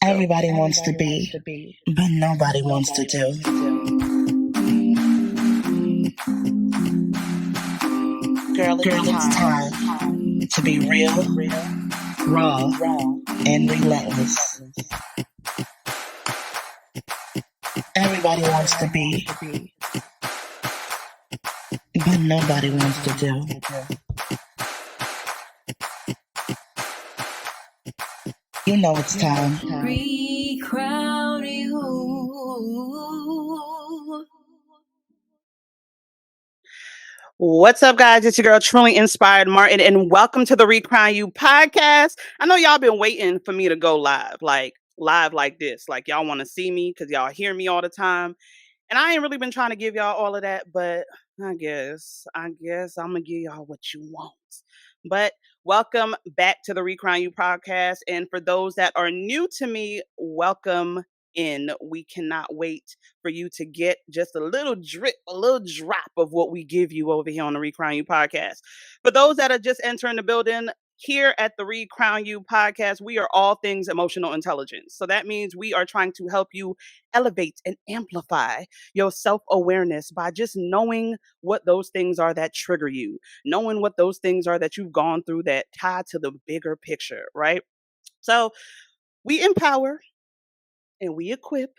Everybody wants to be, but nobody wants to do. Girl, it's time to be real, raw, and relentless. Everybody wants to be, but nobody wants to do. You know it's time. ReCrown You. What's up, guys? It's your girl, Truly Inspired Martin, and welcome to the ReCrown You Podcast. I know y'all been waiting for me to go live like this. Like, y'all want to see me because y'all hear me all the time. And I ain't really been trying to give y'all all of that, but I guess I'm going to give y'all what you want. But welcome back to the ReCrown You Podcast. And for those that are new to me, welcome in. We cannot wait for you to get just a little drop of what we give you over here on the ReCrown You Podcast. For those that are just entering the building, here at the ReCrown You Podcast, we are all things emotional intelligence. So that means we are trying to help you elevate and amplify your self-awareness by just knowing what those things are that trigger you, knowing what those things are that you've gone through that tie to the bigger picture, right? So we empower and we equip,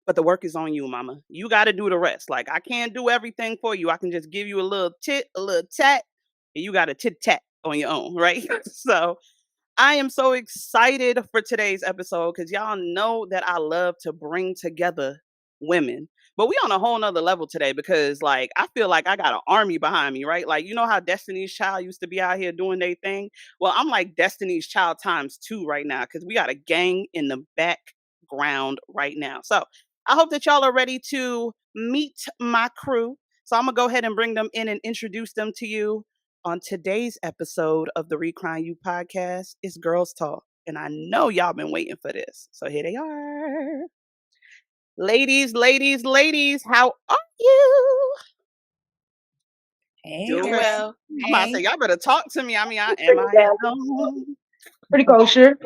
but the work is on you, mama. You got to do the rest. Like, I can't do everything for you. I can just give you a little tit, a little tat, and you got to tit-tat on your own, right? So I am so excited for today's episode because y'all know that I love to bring together women. But we on a whole nother level today because, like, I feel like I got an army behind me, right? Like, you know how Destiny's Child used to be out here doing their thing? Well, I'm like Destiny's Child times 2 right now because we got a gang in the background right now. So I hope that y'all are ready to meet my crew. So I'm going to go ahead and bring them in and introduce them to you. On today's episode of the ReCrown You Podcast, it's Girls Talk. And I know y'all been waiting for this. So here they are. Ladies, how are you? Hey, Doing girl. well. I'm about to say, y'all better talk to me. I mean, I am I at home? Pretty kosher.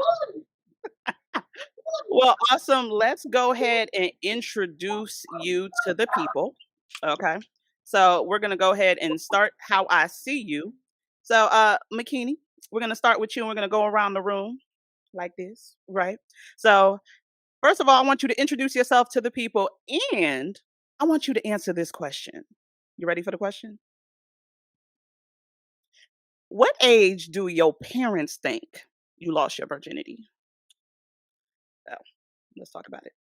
Well, awesome. Let's go ahead and introduce you to the people. Okay. So we're going to go ahead and start how I see you. So, Makini, we're going to start with you and we're going to go around the room like this, right? So, first of all, I want you to introduce yourself to the people and I want you to answer this question. You ready for the question? What age do your parents think you lost your virginity? So, let's talk about it.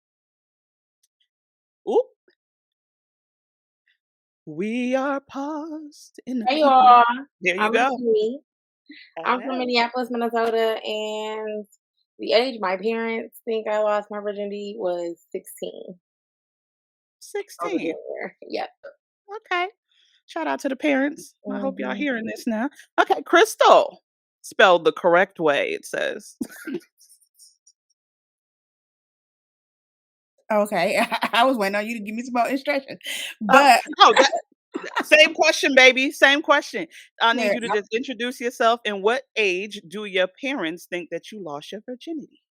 Ooh. We are paused in the Hey people. y'all. There you I'm go. Makini. I'm from Hello. Minneapolis, Minnesota, and the age my parents think I lost my virginity was 16. Over 16. there. Yep. Okay. Shout out to the parents. I hope y'all Mhm. hearing this now. Okay, Cristal. Spelled the correct way, it says. Okay, I was waiting on you to give me some more instructions. Oh, But same question, baby. Same question. I need There, you to just introduce yourself and what age do your parents think that you lost your virginity?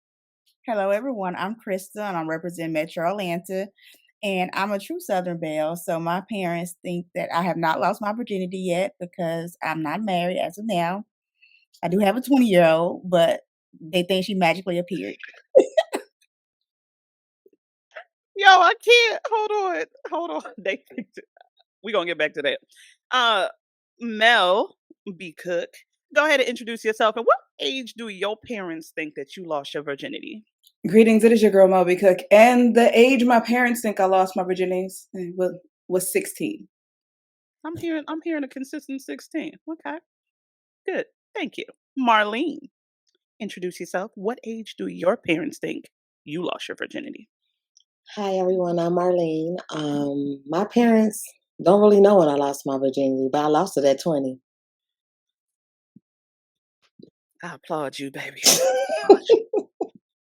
hello everyone. I'm Krista and I represent Metro Atlanta. And I'm a true Southern Belle. So my parents think that I have not lost my virginity yet because I'm not married as of now. I do have a 20-year-old, but they think she magically appeared. Yo, I can't. Hold on. We're gonna get back to that. Mel B. Cook, go ahead and introduce yourself. And what age do your parents think that you lost your virginity? Greetings, it is your girl Moby Cook, and the age my parents think I lost my virginity was 16. I'm hearing a consistent 16. Okay. Good. Thank you. Marlene, introduce yourself. What age do your parents think you lost your virginity? Hi everyone, I'm Marlene. My parents don't really know when I lost my virginity, but I lost it at 20. I applaud you, baby.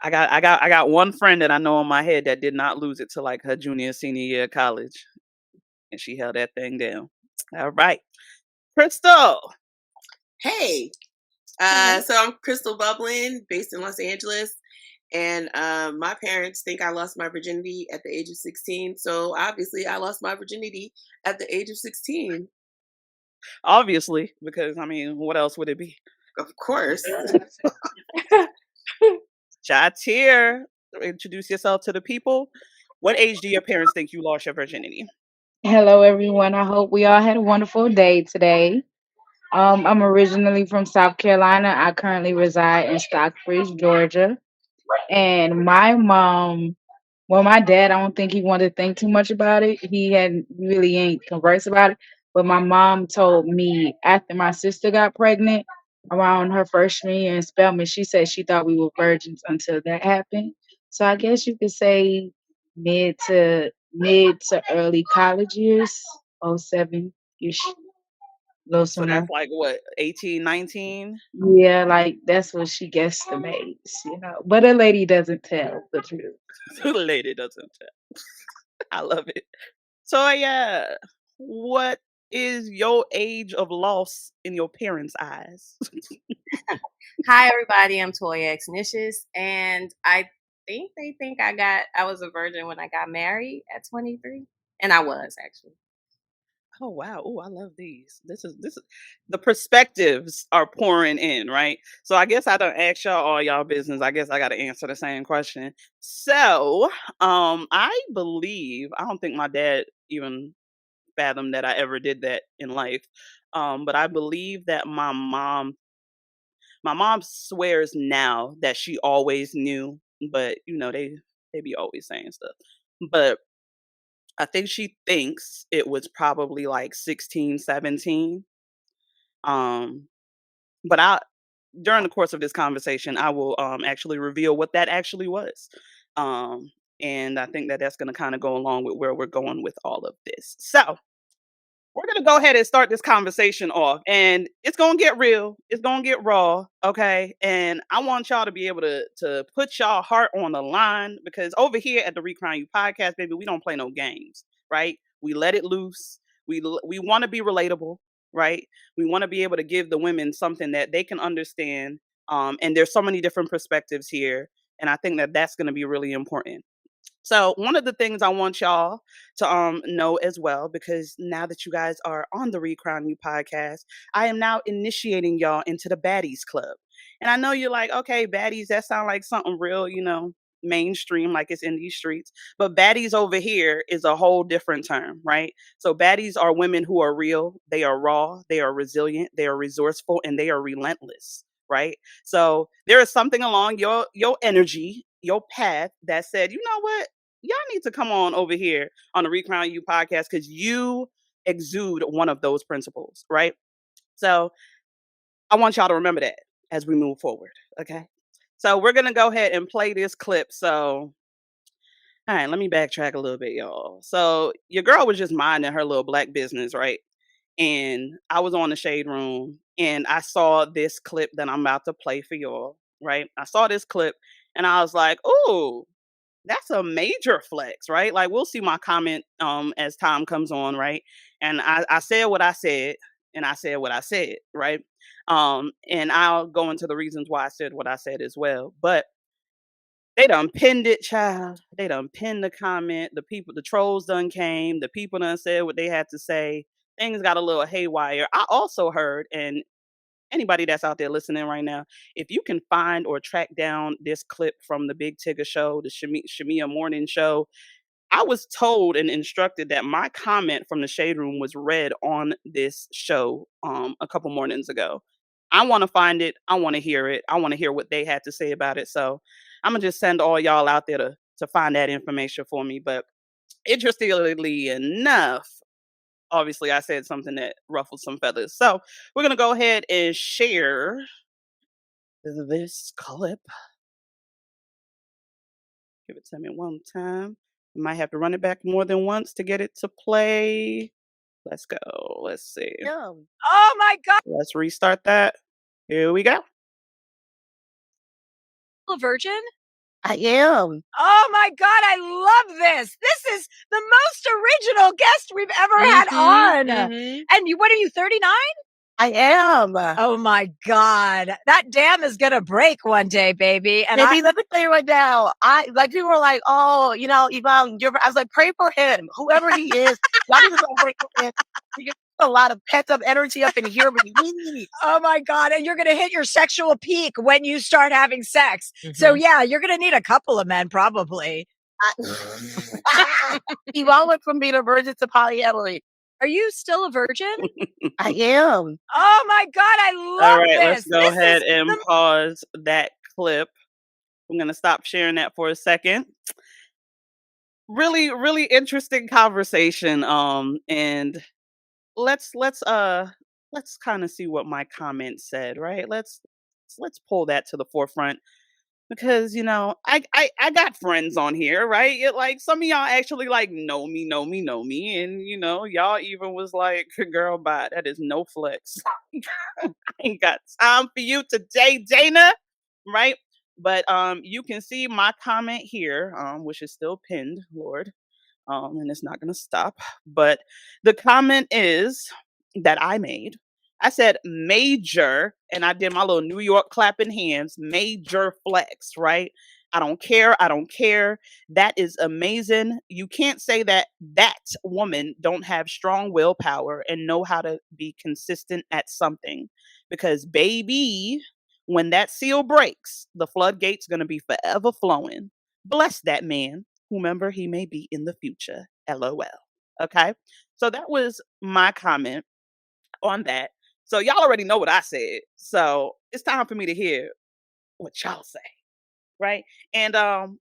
I got one friend that I know in my head that did not lose it till like her senior year of college. And she held that thing down. All right. Cristal. Hey. So I'm Cristal Bubblin, based in Los Angeles, And my parents think I lost my virginity at the age of 16. So obviously, I lost my virginity at the age of 16. Obviously, because I mean, what else would it be? Of course. Jahtier, introduce yourself to the people. What age do your parents think you lost your virginity? Hello, everyone. I hope we all had a wonderful day today. I'm originally from South Carolina. I currently reside in Stockbridge, Georgia. And my dad, I don't think he wanted to think too much about it. He hadn't really ain't conversed about it. But my mom told me after my sister got pregnant around her freshman year in Spelman, she said she thought we were virgins until that happened. So I guess you could say mid to early college years, 07-ish, little So sooner. that's like what, 18, 19? Yeah, like that's what she guesstimates. But a lady doesn't tell the truth. The lady doesn't tell. I love it. So yeah, what is your age of loss in your parents' eyes? Hi, everybody. I'm Toya, Exnicious, and I think they think I was a virgin when I got married at 23, and I was actually. Oh wow! Oh, I love these. This is the perspectives are pouring in, right? So I guess I don't ask y'all all y'all business. I guess I got to answer the same question. So, I believe I don't think my dad even fathomed that I ever did that in life. But I believe that my mom swears now that she always knew, but they be always saying stuff. But I think she thinks it was probably like 16, 17. Um, but during the course of this conversation, I will actually reveal what that actually was. Um, and I think that that's going to kind of go along with where we're going with all of this. So, we're going to go ahead and start this conversation off, and it's going to get real. It's going to get raw. Okay. And I want y'all to be able to put y'all heart on the line, because over here at the ReCrown You Podcast, baby, we don't play no games, right? We let it loose. We want to be relatable, right? We want to be able to give the women something that they can understand. And there's so many different perspectives here. And I think that that's going to be really important. So one of the things I want y'all to know as well, because now that you guys are on the ReCrown You Podcast, I am now initiating y'all into the Baddies Club. And I know you're like, okay, baddies, that sounds like something real, mainstream, like it's in these streets. But baddies over here is a whole different term, right? So baddies are women who are real, they are raw, they are resilient, they are resourceful, and they are relentless, right? So there is something along your energy, your path that said, you know what? Y'all need to come on over here on the ReCrown You Podcast, because you exude one of those principles, right? So I want y'all to remember that as we move forward. Okay. So we're gonna go ahead and play this clip. So all right, let me backtrack a little bit, y'all. So your girl was just minding her little black business, right? And I was on the shade room and I saw this clip that I'm about to play for y'all, right? I saw this clip and I was like, "Ooh, that's a major flex," right? Like we'll see my comment as time comes on, right? And I said what I said, and I said what I said, right? And I'll go into the reasons why I said what I said as well. But they done pinned it, child. They done pinned the comment. The trolls done came. The people done said what they had to say. Things got a little haywire. I also heard, and anybody that's out there listening right now, if you can find or track down this clip from the Big Tigger show, the Shamia Morning show, I was told and instructed that my comment from the shade room was read on this show a couple mornings ago. I want to find it. I want to hear it. I want to hear what they had to say about it. So I'm gonna just send all y'all out there to find that information for me. But interestingly enough, obviously I said something that ruffled some feathers. So we're gonna go ahead and share this clip. Give it to me one time. I might have to run it back more than once to get it to play. Let's go. Let's see. Oh my God. Let's restart that. Here we go. A virgin? I am. Oh my God, I love this. This is the most original guest we've ever had on. Mhm. And what are you, 39? I am. Oh my God. That dam is going to break one day, baby. And Baby, let me tell you right now. People were like, oh, Yvonne, I was like, pray for him. Whoever he is, y'all need to pray for him. You get a lot of pent up energy up in here. oh my God. And you're going to hit your sexual peak when you start having sex. So yeah, you're going to need a couple of men probably. Yvonne went from being a virgin to polyamory. Are you still a virgin? I am. Oh my God, I love All right, let's this. go This ahead is and the- pause that clip. I'm going to stop sharing that for a second. Really, really interesting conversation. And let's kind of see what my comment said, right? Let's pull that to the forefront because I got friends on here, right? Like some of y'all actually like know me, and y'all even was like, girl, bye, that is no flex. I ain't got time for you today, Dana, right? But you can see my comment here, which is still pinned, Lord. And it's not gonna stop. But the comment is that I made. I said major, and I did my little New York clapping hands, major flex, right? I don't care. I don't care. That is amazing. You can't say that that woman don't have strong willpower and know how to be consistent at something. Because baby, when that seal breaks, the floodgate's gonna be forever flowing. Bless that man, whomever he may be in the future. LOL. Okay. So that was my comment on that. So y'all already know what I said. So it's time for me to hear what y'all say. Right. And I'm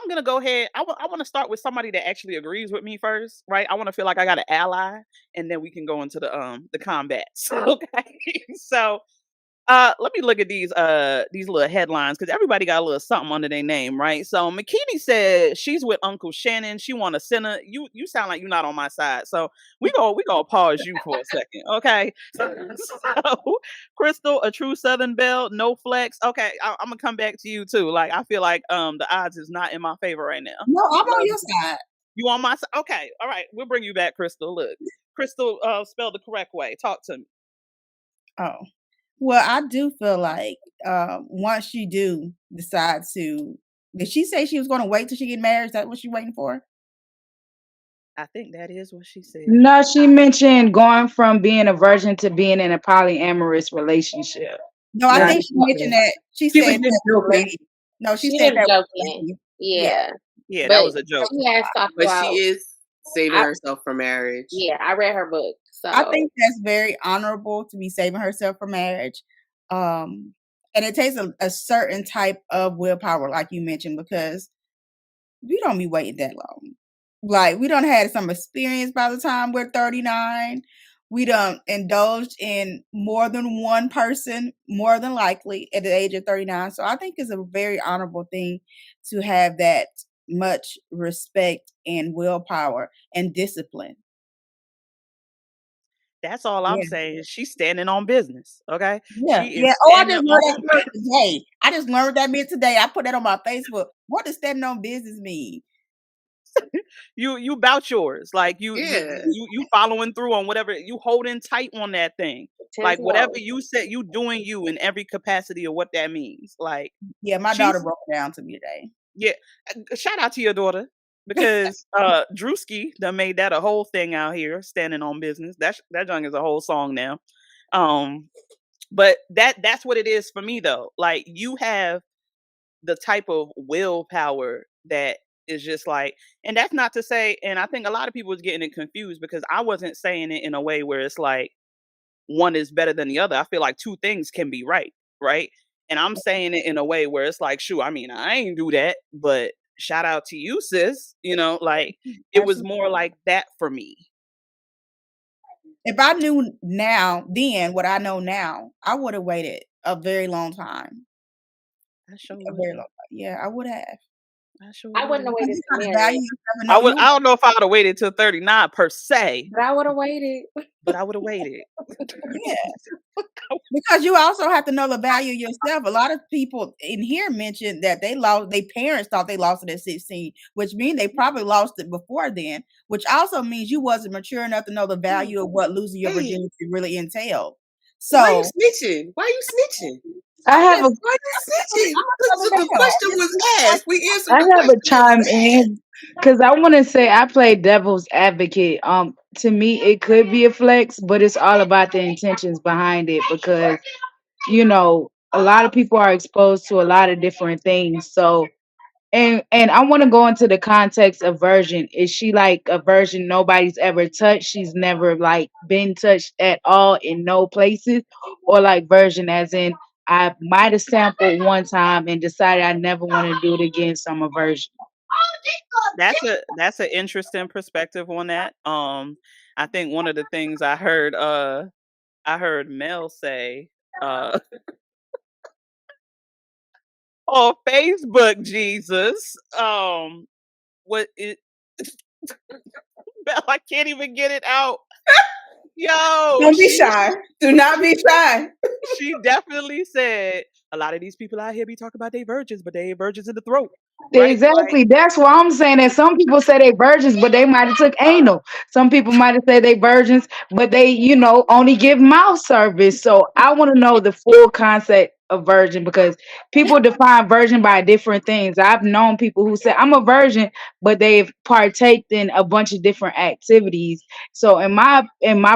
gonna go ahead. I want to start with somebody that actually agrees with me first, right? I want to feel like I got an ally, and then we can go into the combats. Okay. So let me look at these little headlines because everybody got a little something under their name, right? So Makini said she's with Uncle Shannon. She want a sinner. You sound like you're not on my side. So we gonna pause you for a second, okay? So Cristal, a true Southern belle, no flex. Okay, I'm gonna come back to you too. Like I feel like the odds is not in my favor right now. No, I'm on your side. You on my side? Okay, all right. We'll bring you back, Cristal. Look, Cristal spelled the correct way. Talk to me. Oh. Well, I do feel like once you do decide to, did she say she was going to wait till she get married? Is that what she's waiting for? I think that is what she said. No, she mentioned going from being a virgin to being in a polyamorous relationship. No, I think she mentioned that. She was said just that. joking. No, she She said was that. joking. Yeah. Yeah, But that was a joke. she has talked But about, she is saving herself for marriage. yeah, I read her book. So I think that's very honorable to be saving herself for marriage. And it takes a certain type of willpower, like you mentioned, because we don't be waiting that long. Like we don't have some experience by the time we're 39. We don't indulge in more than one person, more than likely at the age of 39. So I think it's a very honorable thing to have that much respect and willpower and discipline. That's all I'm Yeah. saying. She's standing on business. Okay. Yeah, She is yeah. Oh, I standing just learned on that word today. I just learned that bit today. I put that on my Facebook. What does standing on business mean? you about yours. Like you Yeah. you following through on whatever, you holding tight on that thing. Like whatever you said, you doing you in every capacity of what that means. Like Yeah, my daughter broke it down to me today. yeah. Shout out to your daughter because Drewski done made that a whole thing out here, standing on business. That junk is a whole song now. But that's what it is for me though. Like you have the type of willpower that is just like, and that's not to say, and I think a lot of people is getting it confused because I wasn't saying it in a way where it's like one is better than the other. I feel like two things can be right, right? And I'm saying it in a way where it's like, shoot, I mean, I ain't do that, but shout out to you, sis. Like it was more like that for me. If I knew then what I know now, I would have waited a very long time. I sure A very long time. Yeah, I would have. I wouldn't have waited to marry. I don't know if I would have waited till 39 per se. But I would have waited. But I would have waited. Yeah. Because you also have to know the value of yourself. A lot of people in here mentioned that their parents thought they lost it at 16, which means they probably lost it before then, which also means you wasn't mature enough to know the value of what losing your virginity really entailed. Why you So snitching? Why you snitching? I have a Why you snitching? I'm a The Southern belle. question was asked. We answered I the have a question that was chime asked. in because I want to say I play devil's advocate. To me, it could be a flex, but it's all about the intentions behind it because a lot of people are exposed to a lot of different things. So, and I want to go into the context of virgin. Is she like a virgin nobody's ever touched? She's never like been touched at all in no places, or like virgin as in I might have sampled one time and decided I never want to do it again, so I'm a virgin. That's an interesting perspective on that. I think one of the things I heard Mel say uh on Facebook, Jesus. What it Mel, I can't even get it out. Yo, Don't be shy. Do not be shy. she definitely said a lot of these people out here be talking about they virgins, but they ain't virgins in the throat. Right? Like, Exactly. That's why I'm saying that some people say they virgins, but they might have took anal. Some people might have said they virgins, but they, only give mouth service. So I want to know the full concept of virgin because people define virgin by different things. I've known people who say I'm a virgin, but they've partaked in a bunch of different activities. So in my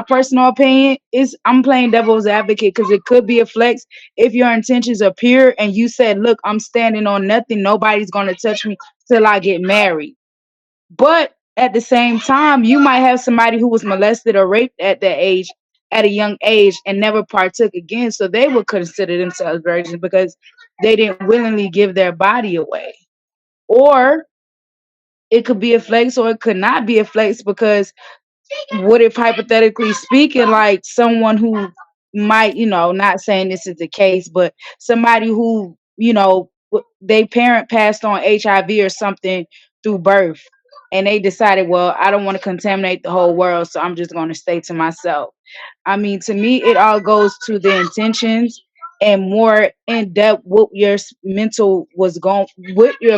personal opinion, is I'm playing devil's advocate because it could be a flex if your intentions are pure and you said, look, I'm standing on nothing, nobody's going to touch me till I get married. But at the same time, you might have somebody who was molested or raped at a young age and never partook again, so they would consider themselves virgins because they didn't willingly give their body away. Or it could be a flex or it could not be a flex because what if hypothetically speaking, like someone who might, not saying this is the case, but somebody who, they parent passed on HIV or something through birth and they decided, well, I don't want to contaminate the whole world, so I'm just going to stay to myself. I mean, to me, it all goes to the intentions and more in depth what your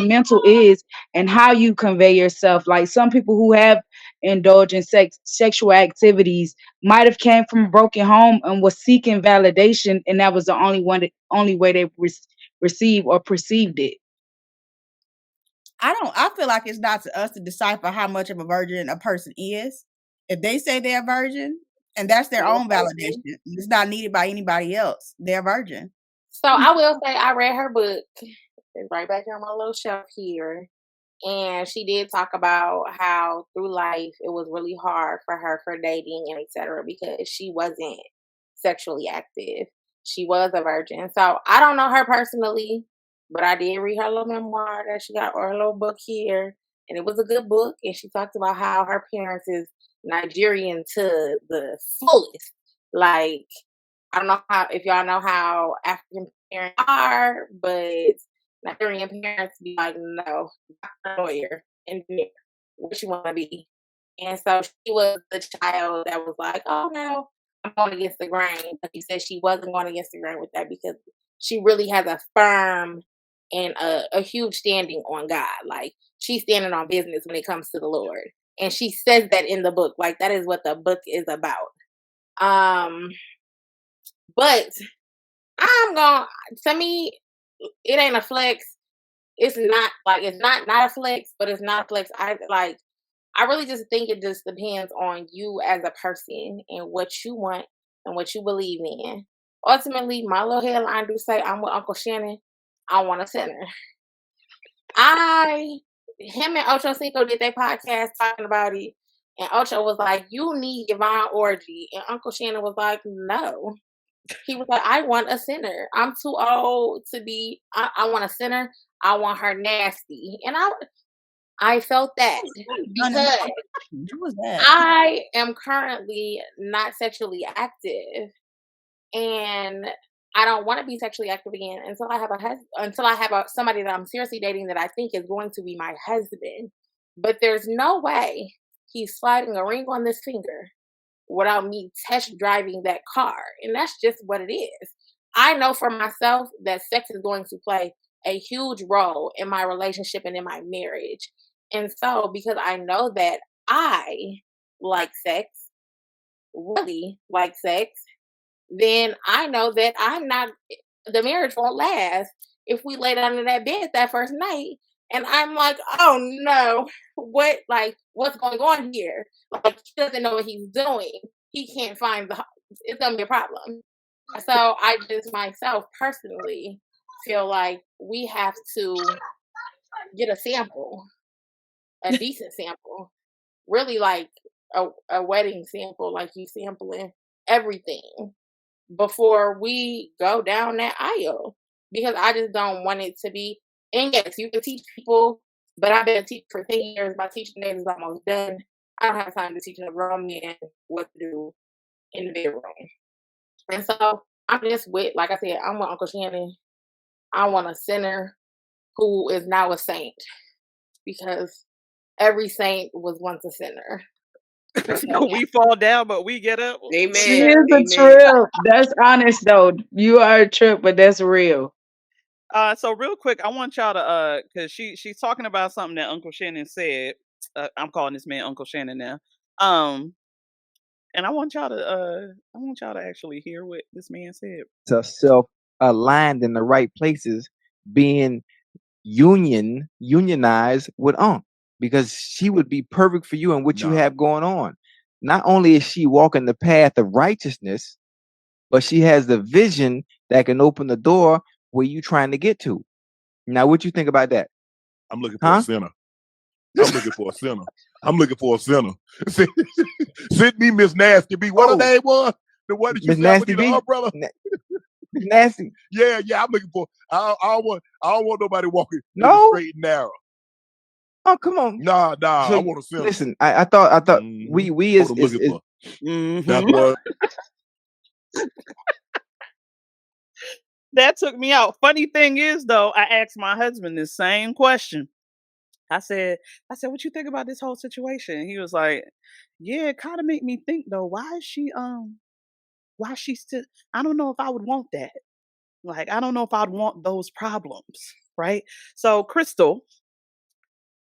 mental is and how you convey yourself. Like some people who have indulged in sexual activities might have came from a broken home and was seeking validation, and that was the only way they received or perceived it. I feel like it's not to us to decipher how much of a virgin a person is. If they say they're a virgin, and that's their own validation, it's not needed by anybody else. They're a virgin. So I will say I read her book. It's right back here on my little shelf here. And she did talk about how through life it was really hard for her for dating and etc. because she wasn't sexually active. She was a virgin. So I don't know her personally, but I did read her little memoir that she got, or her little book here. And it was a good book. And she talked about how her parents is Nigerian to the fullest. Like, I don't know if y'all know how African parents are, but Nigerian parents be like, no, lawyer, engineer, what you want to be. And so she was the child that was like, oh no, I'm going against the grain. But she said she wasn't going against the grain with that because she really has a firm and a huge standing on God. Like she's standing on business when it comes to the Lord. And she says that in the book. Like that is what the book is about. But to me, it ain't a flex. It's not a flex, but it's not a flex. I really just think it just depends on you as a person and what you want and what you believe in. Ultimately, my little headline do say I'm with Uncle Shannon. I want a sinner. Him and Ocho Cinco did their podcast talking about it. And Ocho was like, you need Yvonne Orji. And Uncle Shannon was like, no. He was like, I want a sinner. I'm too old to be, I want a sinner. I want her nasty. And I felt that because I am currently not sexually active and I don't want to be sexually active again until I have somebody that I'm seriously dating that I think is going to be my husband. But there's no way he's sliding a ring on this finger without me test driving that car. And that's just what it is. I know for myself that sex is going to play a huge role in my relationship and in my marriage. And so, because I know that I like sex, really like sex, then I know that the marriage won't last if we lay down in that bed that first night. And I'm like, oh no, what's going on here? Like, he doesn't know what he's doing. He can't find it's gonna be a problem. So I just myself personally feel like we have to get a sample, a decent sample, really like a wedding sample, like you sampling everything before we go down that aisle, because I just don't want it to be. And yes, you can teach people, but I've been a teacher for 10 years. My teaching days is almost done. I don't have time to teach a grown man what to do in the bedroom. And so I'm just with, like I said, I want Uncle Shannon. I want a sinner who is now a saint, because every saint was once a sinner. We fall down, but we get up. Amen. She is a trip. That's honest though. You are a trip, but that's real. So real quick, I want y'all to because she's talking about something that Uncle Shannon said. I'm calling this man Uncle Shannon now. And I want y'all to actually hear what this man said. To self aligned in the right places, being unionized with because she would be perfect for you and what you have going on. Not only is she walking the path of righteousness, but she has the vision that can open the door where you trying to get to. Now, what you think about that? I'm looking for a sinner. I'm looking for a sinner. I'm looking for a sinner. Send me Miss Nasty B. What her name was? The one that you said with the umbrella? Miss Nasty. Yeah. I'm looking for. I don't want nobody walking straight and narrow. Oh, come on. Nah. So, I want a sinner. Listen, I thought we is that boy. That took me out. Funny thing is, though, I asked my husband this same question. I said, what you think about this whole situation? He was like, yeah, it kind of made me think though, why she still, I don't know if I would want that. Like, I don't know if I'd want those problems. Right. So Cristal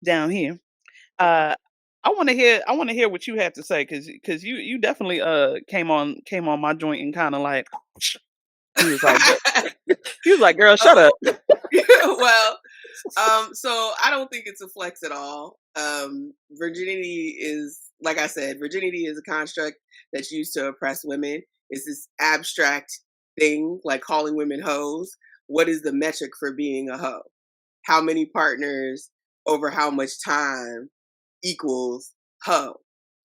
down here, I want to hear what you have to say. Cause you definitely, came on my joint and kind of like, he was like, girl, shut up. Well, so I don't think it's a flex at all. Virginity is, like I said, virginity is a construct that's used to oppress women. It's this abstract thing, like calling women hoes. What is the metric for being a hoe? How many partners over how much time equals hoe?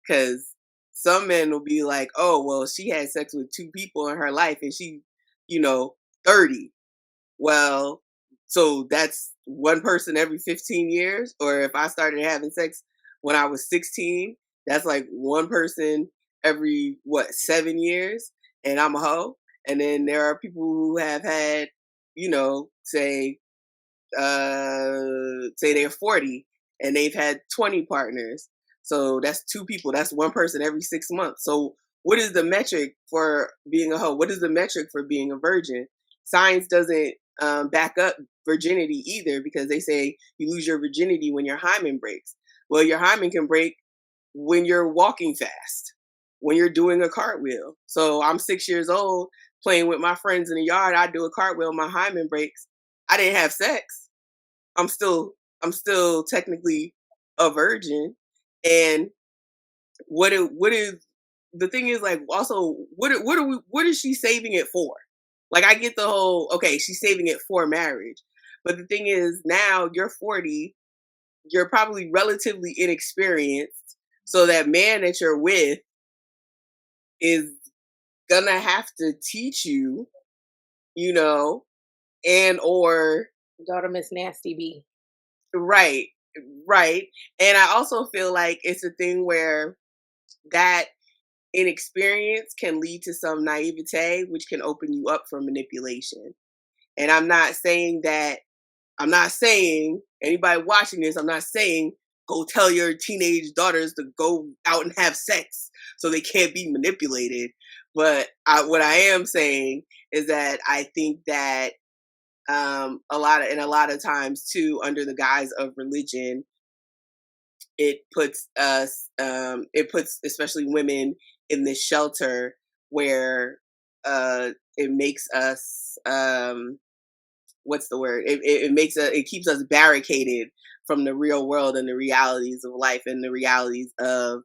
Because some men will be like, oh, well, she had sex with 2 people in her life and she, 30. Well, so that's one person every 15 years. Or if I started having sex when I was 16, that's like one person every 7 years, and I'm a hoe. And then there are people who have had, say they're 40 and they've had 20 partners. So that's 2 people. That's one person every 6 months. So what is the metric for being a hoe? What is the metric for being a virgin? Science doesn't back up virginity either, because they say you lose your virginity when your hymen breaks. Well, your hymen can break when you're walking fast, when you're doing a cartwheel. So I'm 6 years old playing with my friends in the yard. I do a cartwheel, my hymen breaks. I didn't have sex. I'm still technically a virgin. And what is the thing is, like, also what is she saving it for? Like, I get the whole, okay, she's saving it for marriage. But the thing is, now you're 40, you're probably relatively inexperienced. So that man that you're with is gonna have to teach you, and or go to Miss Nasty B. Right. And I also feel like it's a thing where that inexperience can lead to some naivete, which can open you up for manipulation. And I'm not saying anybody watching this, I'm not saying go tell your teenage daughters to go out and have sex so they can't be manipulated. But what I am saying is that I think that a lot of times too, under the guise of religion, it puts especially women in this shelter where it makes us what's the word? It keeps us barricaded from the real world and the realities of life and the realities of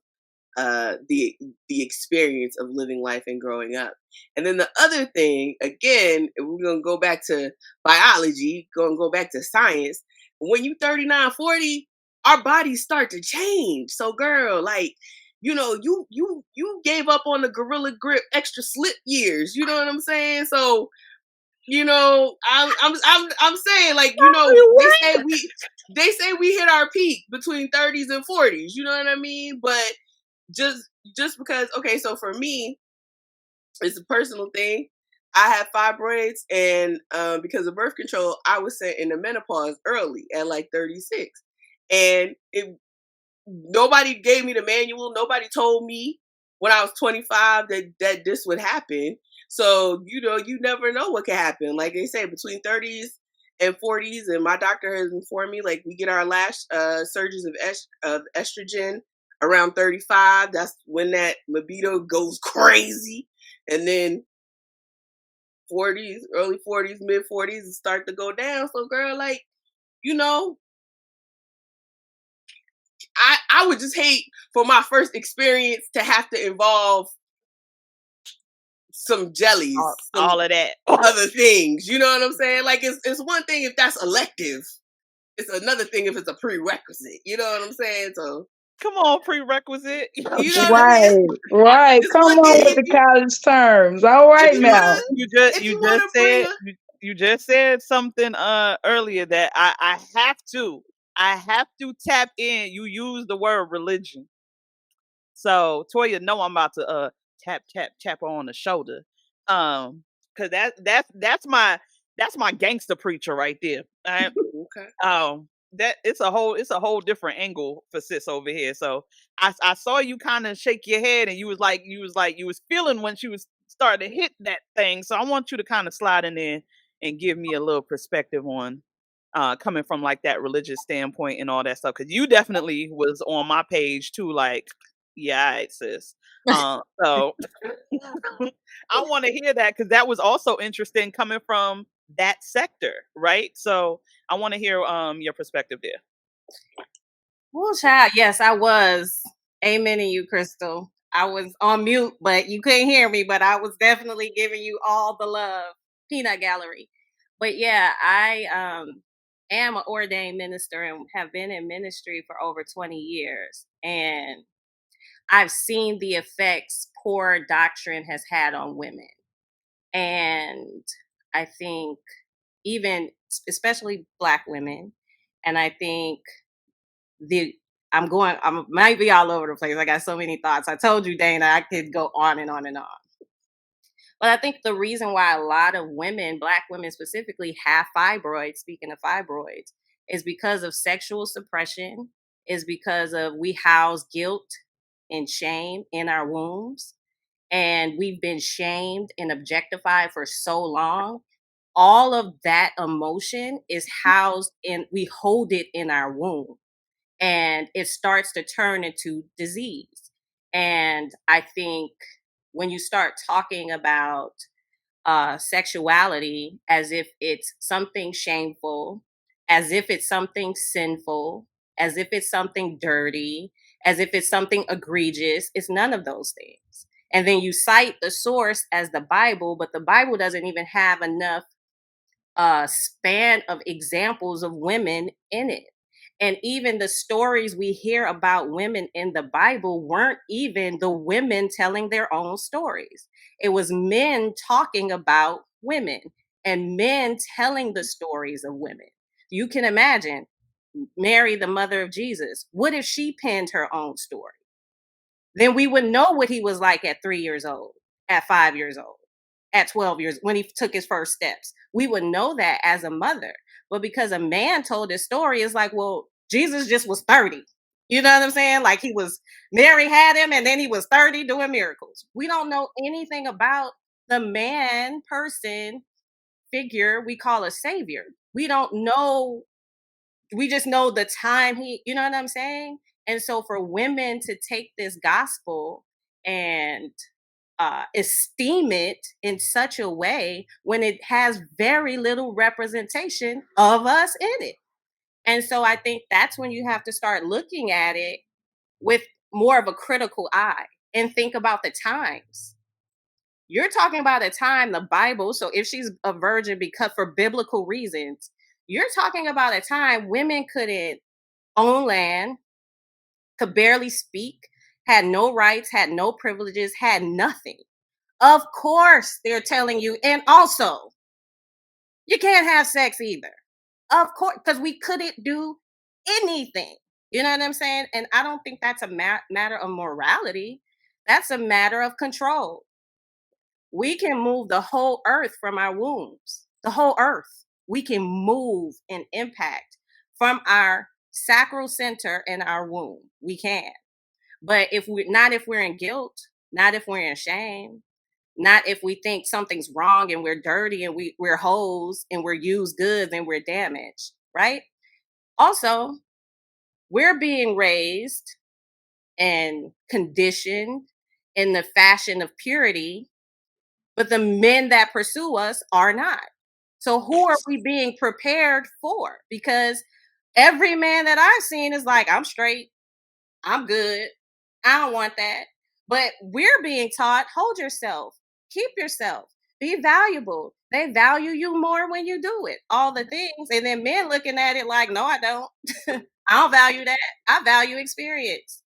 the experience of living life and growing up. And then the other thing, again, we're gonna go back to biology, gonna go back to science. When you 39, 40, our bodies start to change. So girl, like, you know, you gave up on the gorilla grip extra slip years. You know what I'm saying? So, you know, I'm saying, like, you know, they say we hit our peak between 30s and 40s. You know what I mean? But just because, okay, so for me, it's a personal thing. I have fibroids, and because of birth control, I was sent into menopause early at like 36, and nobody gave me the manual. Nobody told me when I was 25 that this would happen. So, you know, you never know what can happen. Like they say, between 30s and 40s, and my doctor has informed me, like, we get our last surges of estrogen around 35. That's when that libido goes crazy. And then 40s, early 40s, mid 40s, start to go down. So girl, like, you know, I would just hate for my first experience to have to involve some jellies, all of that, other things. You know what I'm saying? Like, it's one thing if that's elective. It's another thing if it's a prerequisite. You know what I'm saying? So come on, prerequisite. You know what Right, I mean? right. Come on with the college terms. All right now. You just said something earlier that I have to tap in. You use the word religion. So Toya, know I'm about to tap her on the shoulder. Cause that's my gangster preacher right there. Right? Okay. That it's a whole different angle for sis over here. So I saw you kind of shake your head, and you was feeling when she was starting to hit that thing. So I want you to kind of slide in there and give me a little perspective on coming from like that religious standpoint and all that stuff. Cause you definitely was on my page too, like, yeah, all right, sis. So I want to hear that, because that was also interesting coming from that sector, right? So I want to hear your perspective there. Well, child, yes, I was. Amening you, Cristal. I was on mute, but you couldn't hear me, but I was definitely giving you all the love. Peanut gallery. But yeah, I am an ordained minister and have been in ministry for over 20 years. And I've seen the effects poor doctrine has had on women. And I think even, especially Black women, and I think I might be all over the place. I got so many thoughts. I told you, Dana, I could go on and on and on. But I think the reason why a lot of women, Black women specifically, have fibroids, speaking of fibroids, is because of sexual suppression, is because of we house guilt and shame in our wombs. And we've been shamed and objectified for so long. All of that emotion is housed in, we hold it in our womb. And it starts to turn into disease. And I think when you start talking about sexuality as if it's something shameful, as if it's something sinful, as if it's something dirty, as if it's something egregious, it's none of those things. And then you cite the source as the Bible, but the Bible doesn't even have enough span of examples of women in it. And even the stories we hear about women in the Bible weren't even the women telling their own stories. It was men talking about women and men telling the stories of women. You can imagine Mary, the mother of Jesus. What if she penned her own story? Then we would know what he was like at 3 years old, at 5 years old, at 12 years, when he took his first steps. We would know that as a mother. But because a man told his story, it's like, well, Jesus just was 30. You know what I'm saying? Like Mary had him and then he was 30 doing miracles. We don't know anything about the man person figure we call a savior. We don't know. We just know the time you know what I'm saying? And so for women to take this gospel and esteem it in such a way when it has very little representation of us in it. And so I think that's when you have to start looking at it with more of a critical eye and think about the times. You're talking about a time, the Bible, so if she's a virgin because for biblical reasons, you're talking about a time women couldn't own land, could barely speak, had no rights, had no privileges, had nothing. Of course, they're telling you, and also, you can't have sex either. Of course, because we couldn't do anything. You know what I'm saying? And I don't think that's a matter of morality. That's a matter of control. We can move the whole earth from our wombs. The whole earth. We can move and impact from our sacral center in our womb. We can. But if we're in guilt, not if we're in shame, not if we think something's wrong and we're dirty and we're hoes and we're used goods and we're damaged, right? Also, we're being raised and conditioned in the fashion of purity, but the men that pursue us are not. So who are we being prepared for? Because every man that I've seen is like, I'm straight, I'm good, I don't want that. But we're being taught, hold yourself, keep yourself, be valuable. They value you more when you do it, all the things. And then men looking at it like, no, I don't. I don't value that. I value experience.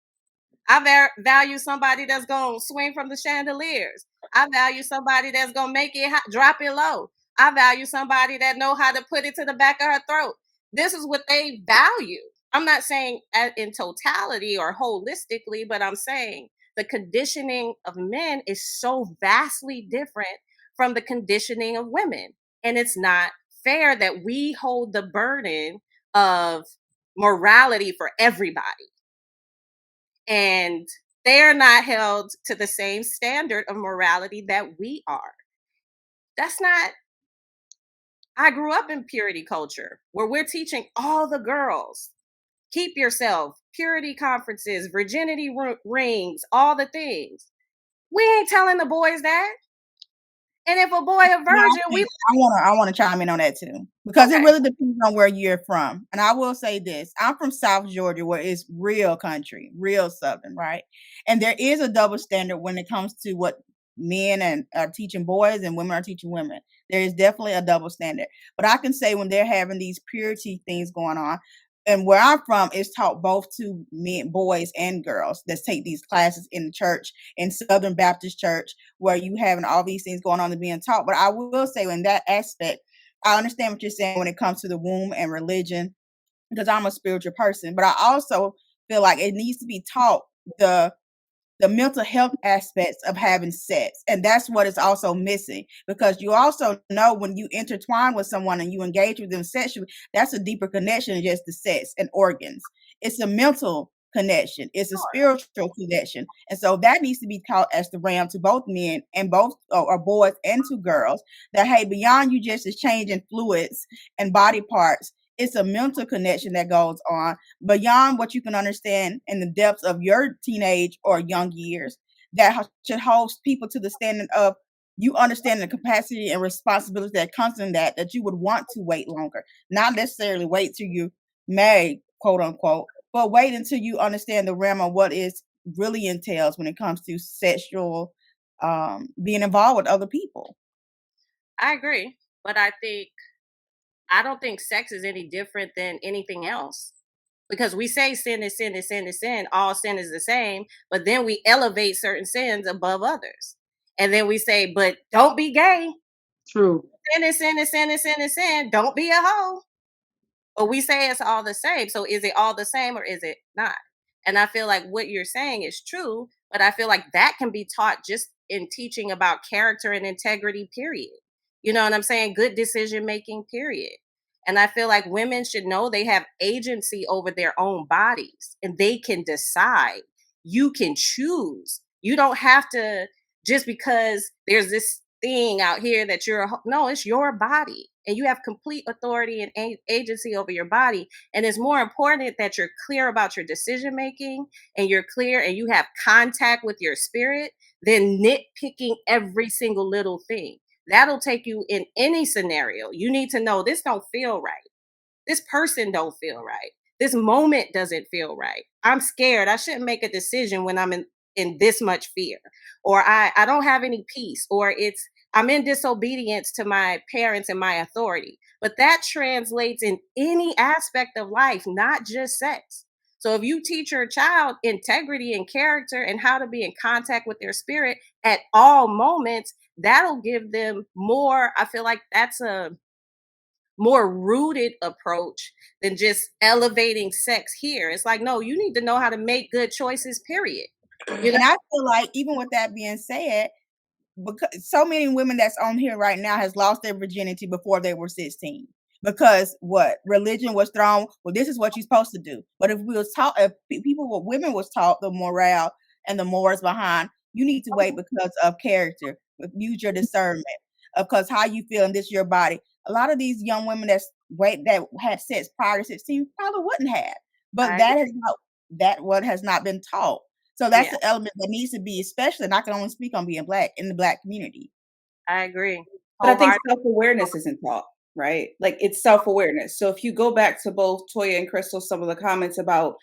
I value somebody that's going to swing from the chandeliers. I value somebody that's going to make it hot, drop it low. I value somebody that know how to put it to the back of her throat. This is what they value. I'm not saying in totality or holistically, but I'm saying the conditioning of men is so vastly different from the conditioning of women. And it's not fair that we hold the burden of morality for everybody. And they're not held to the same standard of morality that we are. That's not, I grew up in purity culture where we're teaching all the girls, keep yourself, purity conferences, virginity rings, all the things. We ain't telling the boys that. And if a boy a virgin, I want to chime in on that too, because it really depends on where you're from. And I will say this: I'm from South Georgia, where it's real country, real Southern, right? And there is a double standard when it comes to what men are teaching boys and women are teaching women. There is definitely a double standard. But I can say when they're having these purity things going on, and where I'm from, it's taught both to men, boys and girls that take these classes in the church, in Southern Baptist Church, where you having all these things going on and being taught. But I will say in that aspect, I understand what you're saying when it comes to the womb and religion, because I'm a spiritual person. But I also feel like it needs to be taught the mental health aspects of having sex. And that's what is also missing, because you also know when you intertwine with someone and you engage with them sexually, that's a deeper connection than just the sex and organs. It's a mental connection. It's a spiritual connection. And so that needs to be taught as the realm to both men and both or boys and to girls, that, hey, beyond you just exchanging fluids and body parts, it's a mental connection that goes on beyond what you can understand in the depths of your teenage or young years, that should hold people to the standard of you understand the capacity and responsibility that comes in that you would want to wait longer. Not necessarily wait till you married, quote unquote, but wait until you understand the realm of what it really entails when it comes to sexual being involved with other people. I agree. But I don't think sex is any different than anything else, because we say sin is sin is sin is sin. All sin is the same, but then we elevate certain sins above others. And then we say, but don't be gay. True. Sin is sin is sin is sin is sin. Don't be a hoe. But we say it's all the same. So is it all the same or is it not? And I feel like what you're saying is true, but I feel like that can be taught just in teaching about character and integrity, period. You know what I'm saying? Good decision making, period. And I feel like women should know they have agency over their own bodies and they can decide. You can choose. You don't have to, just because there's this thing out here that no, it's your body, and you have complete authority and agency over your body. And it's more important that you're clear about your decision making, and you're clear and you have contact with your spirit than nitpicking every single little thing. That'll take you in any scenario. You need to know this don't feel right. This person don't feel right. This moment doesn't feel right. I'm scared. I shouldn't make a decision when I'm in this much fear, or I don't have any peace, or I'm in disobedience to my parents and my authority. But that translates in any aspect of life, not just sex. So if you teach your child integrity and character and how to be in contact with their spirit at all moments, that'll give them more. I feel like that's a more rooted approach than just elevating sex here. It's like, no, you need to know how to make good choices, period. You know? And I feel like, even with that being said, because so many women that's on here right now has lost their virginity before they were 16. Because religion was thrown, well, this is what you're supposed to do. But if women was taught the morale and the morals behind, you need to wait because of character, use your discernment, because how you feel, and this is your body. A lot of these young women that had sex prior to 16 probably wouldn't have, but that has not been taught. So that's the element that needs to be, especially, and I can only speak on being Black in the Black community. I agree. But I think self-awareness isn't taught, right? Like, it's self-awareness. So if you go back to both Toya and Cristal, some of the comments about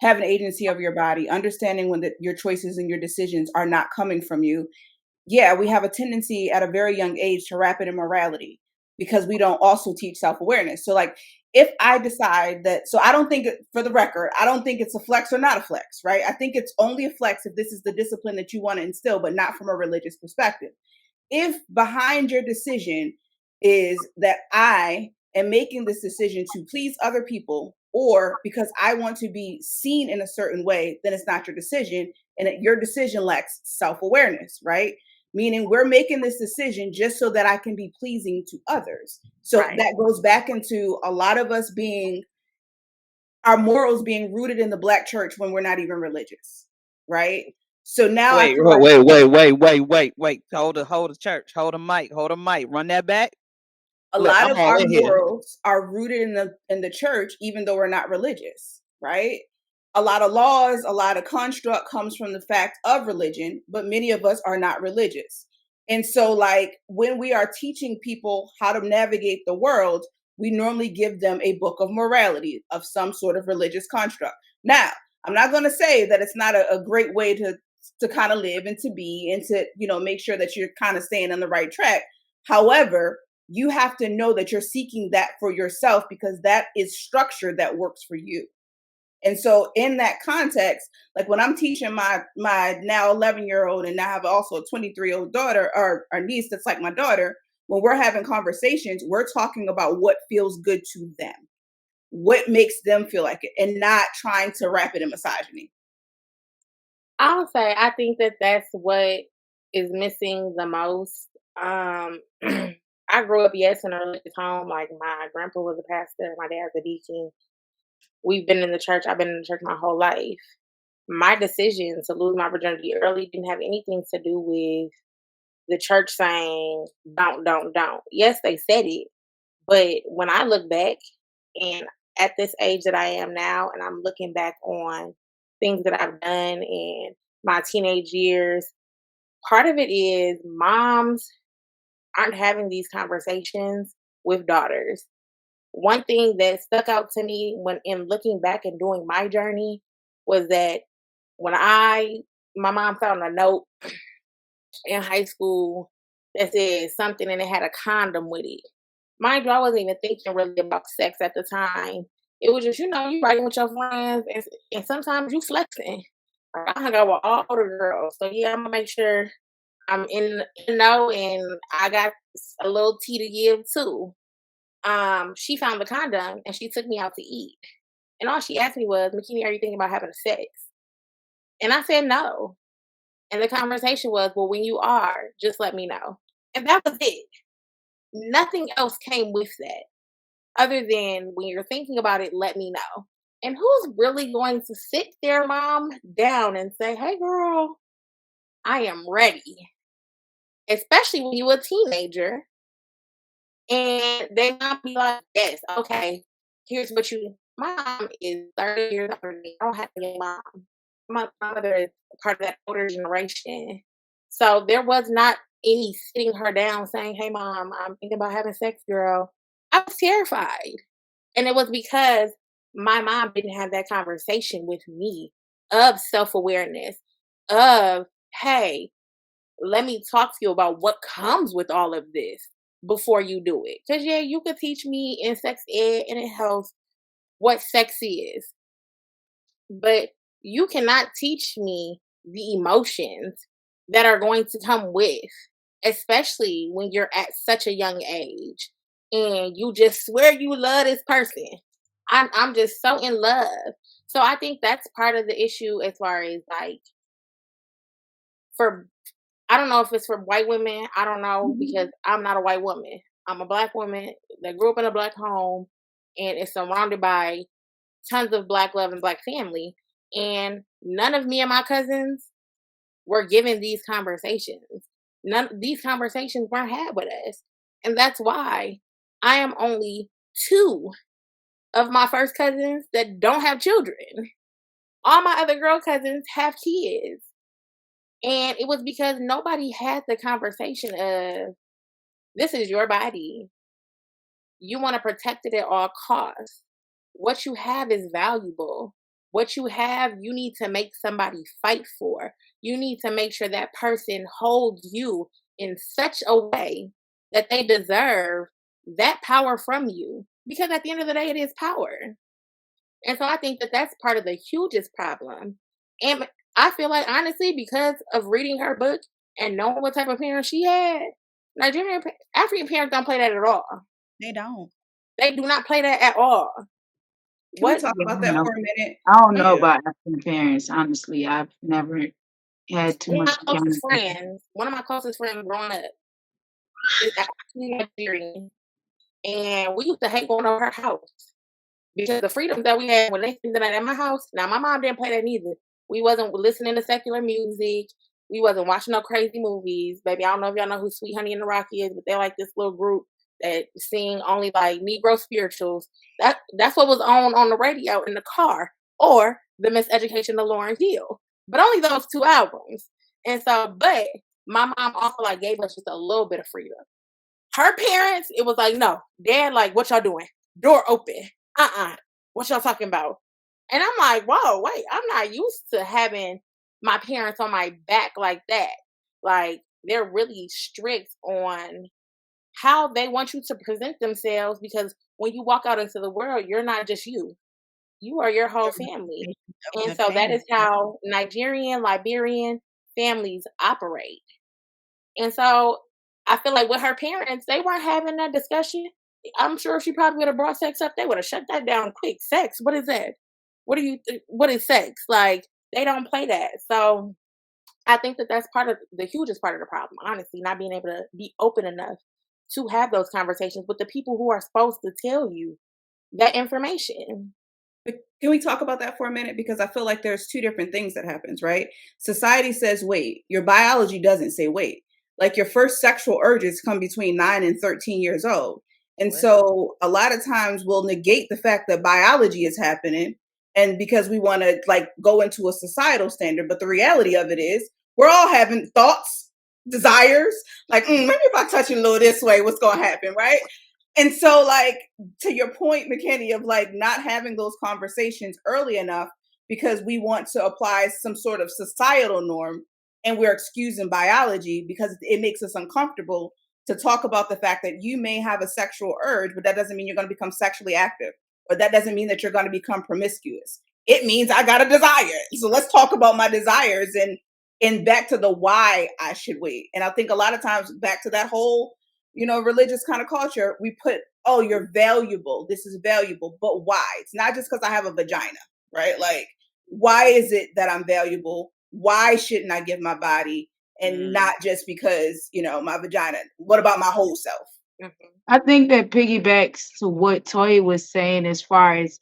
having agency of your body, understanding when your choices and your decisions are not coming from you. Yeah, we have a tendency at a very young age to wrap it in morality because we don't also teach self-awareness. So like, if I decide that, so I don't think, for the record, I don't think it's a flex or not a flex, right? I think it's only a flex if this is the discipline that you want to instill, but not from a religious perspective. If behind your decision is that I am making this decision to please other people, or because I want to be seen in a certain way, then it's not your decision, and your decision lacks self-awareness, right? Meaning we're making this decision just so that I can be pleasing to others. So that goes back into a lot of us our morals being rooted in the Black church when we're not even religious, right? So now wait. Hold the church, hold the mic, run that back. A lot of our morals are rooted in the church, even though we're not religious, right? A lot of laws, a lot of construct comes from the fact of religion, but many of us are not religious. And so like, when we are teaching people how to navigate the world, we normally give them a book of morality of some sort of religious construct. Now, I'm not going to say that it's not a great way to kind of live and to be, and to, make sure that you're kind of staying on the right track. However, you have to know that you're seeking that for yourself, because that is structure that works for you. And so in that context, like when I'm teaching my now 11-year-old, and now I have also a 23-year-old daughter, or niece that's like my daughter, when we're having conversations, we're talking about what feels good to them, what makes them feel like it, and not trying to wrap it in misogyny. I'll say, I think that that's what is missing the most. I grew up, yes, in a religious home. Like, my grandpa was a pastor, my dad's a deacon. We've been in the church. I've been in the church my whole life. My decision to lose my virginity early didn't have anything to do with the church saying, don't. Yes, they said it. But when I look back, and at this age that I am now, and I'm looking back on things that I've done in my teenage years, part of it is moms aren't having these conversations with daughters. One thing that stuck out to me when in looking back and doing my journey was that when my mom found a note in high school that said something, and it had a condom with it. Mind you, I wasn't even thinking really about sex at the time. It was just, you riding with your friends, and sometimes you flexing. I hung out with all the girls. So yeah, I'm gonna make sure I'm in know, and I got a little tea to give too. She found the condom, and she took me out to eat. And all she asked me was, Makini, are you thinking about having sex? And I said no. And the conversation was, well, when you are, just let me know. And that was it. Nothing else came with that, other than, when you're thinking about it, let me know. And who's really going to sit their mom down and say, hey girl, I am ready, especially when you're a teenager, and they not be like, yes, okay, here's what you. My mom is 30 years older than me. I don't have a mom. My mother is part of that older generation. So there was not any sitting her down saying, hey, mom, I'm thinking about having sex, girl. I was terrified. And it was because my mom didn't have that conversation with me of self-awareness, of, hey, let me talk to you about what comes with all of this before you do it. Because, yeah, you could teach me in sex ed and in health what sex is, but you cannot teach me the emotions that are going to come with, especially when you're at such a young age and you just swear you love this person. I'm just so in love. So I think that's part of the issue as far as like I don't know if it's for white women. I don't know, because I'm not a white woman. I'm a Black woman that grew up in a Black home and is surrounded by tons of Black love and Black family. And none of me and my cousins were given these conversations. These conversations weren't had with us. And that's why I am only 2 of my first cousins that don't have children. All my other girl cousins have kids. And it was because nobody had the conversation of, this is your body. You want to protect it at all costs. What you have is valuable. What you have, you need to make somebody fight for. You need to make sure that person holds you in such a way that they deserve that power from you. Because at the end of the day, it is power. And so I think that that's part of the hugest problem. And I feel like, honestly, because of reading her book and knowing what type of parents she had, African parents don't play that at all. They don't. They do not play that at all. Can we talk about that for a minute? I don't know about African parents, honestly. I've never had too much. One of my closest friends growing up is actually Nigerian. And we used to hate going over her house because the freedoms that we had when they spent the night at my house. Now, my mom didn't play that neither. We wasn't listening to secular music. We wasn't watching no crazy movies. Baby, I don't know if y'all know who Sweet Honey and the Rock is, but they're like this little group that sing only like Negro spirituals. That's what was on the radio in the car, or the Miseducation of Lauryn Hill. But only those 2 albums. And so, but my mom also like gave us just a little bit of freedom. Her parents, it was like, no, Dad, like, what y'all doing? Door open. What y'all talking about? And I'm like, whoa, wait, I'm not used to having my parents on my back like that. Like, they're really strict on how they want you to present themselves, because when you walk out into the world, you're not just you. You are your whole family. And so that is how Nigerian, Liberian families operate. And so I feel like with her parents, they weren't having that discussion. I'm sure she probably would have brought sex up. They would have shut that down quick. Sex? What is that? What is sex? Like, they don't play that. So I think that that's part of the hugest part of the problem, honestly, not being able to be open enough to have those conversations with the people who are supposed to tell you that information. But can we talk about that for a minute? Because I feel like there's 2 different things that happens, right? Society says wait. Your biology doesn't say wait. Like, your first sexual urges come between 9 and 13 years old. And so a lot of times we'll negate the fact that biology is happening, and because we want to like go into a societal standard. But the reality of it is we're all having thoughts, desires, like, maybe if I touch you a little this way, what's going to happen, right? And so, like, to your point, Makini, of like not having those conversations early enough because we want to apply some sort of societal norm, and we're excusing biology because it makes us uncomfortable to talk about the fact that you may have a sexual urge, but that doesn't mean you're going to become sexually active, or that doesn't mean that you're going to become promiscuous. It means I got a desire. So let's talk about my desires and back to the why I should wait. And I think a lot of times back to that whole, religious kind of culture, we put, oh, you're valuable. This is valuable. But why? It's not just because I have a vagina, right? Like, why is it that I'm valuable? Why shouldn't I give my body? And not just because, my vagina. What about my whole self? I think that piggybacks to what Toya was saying as far as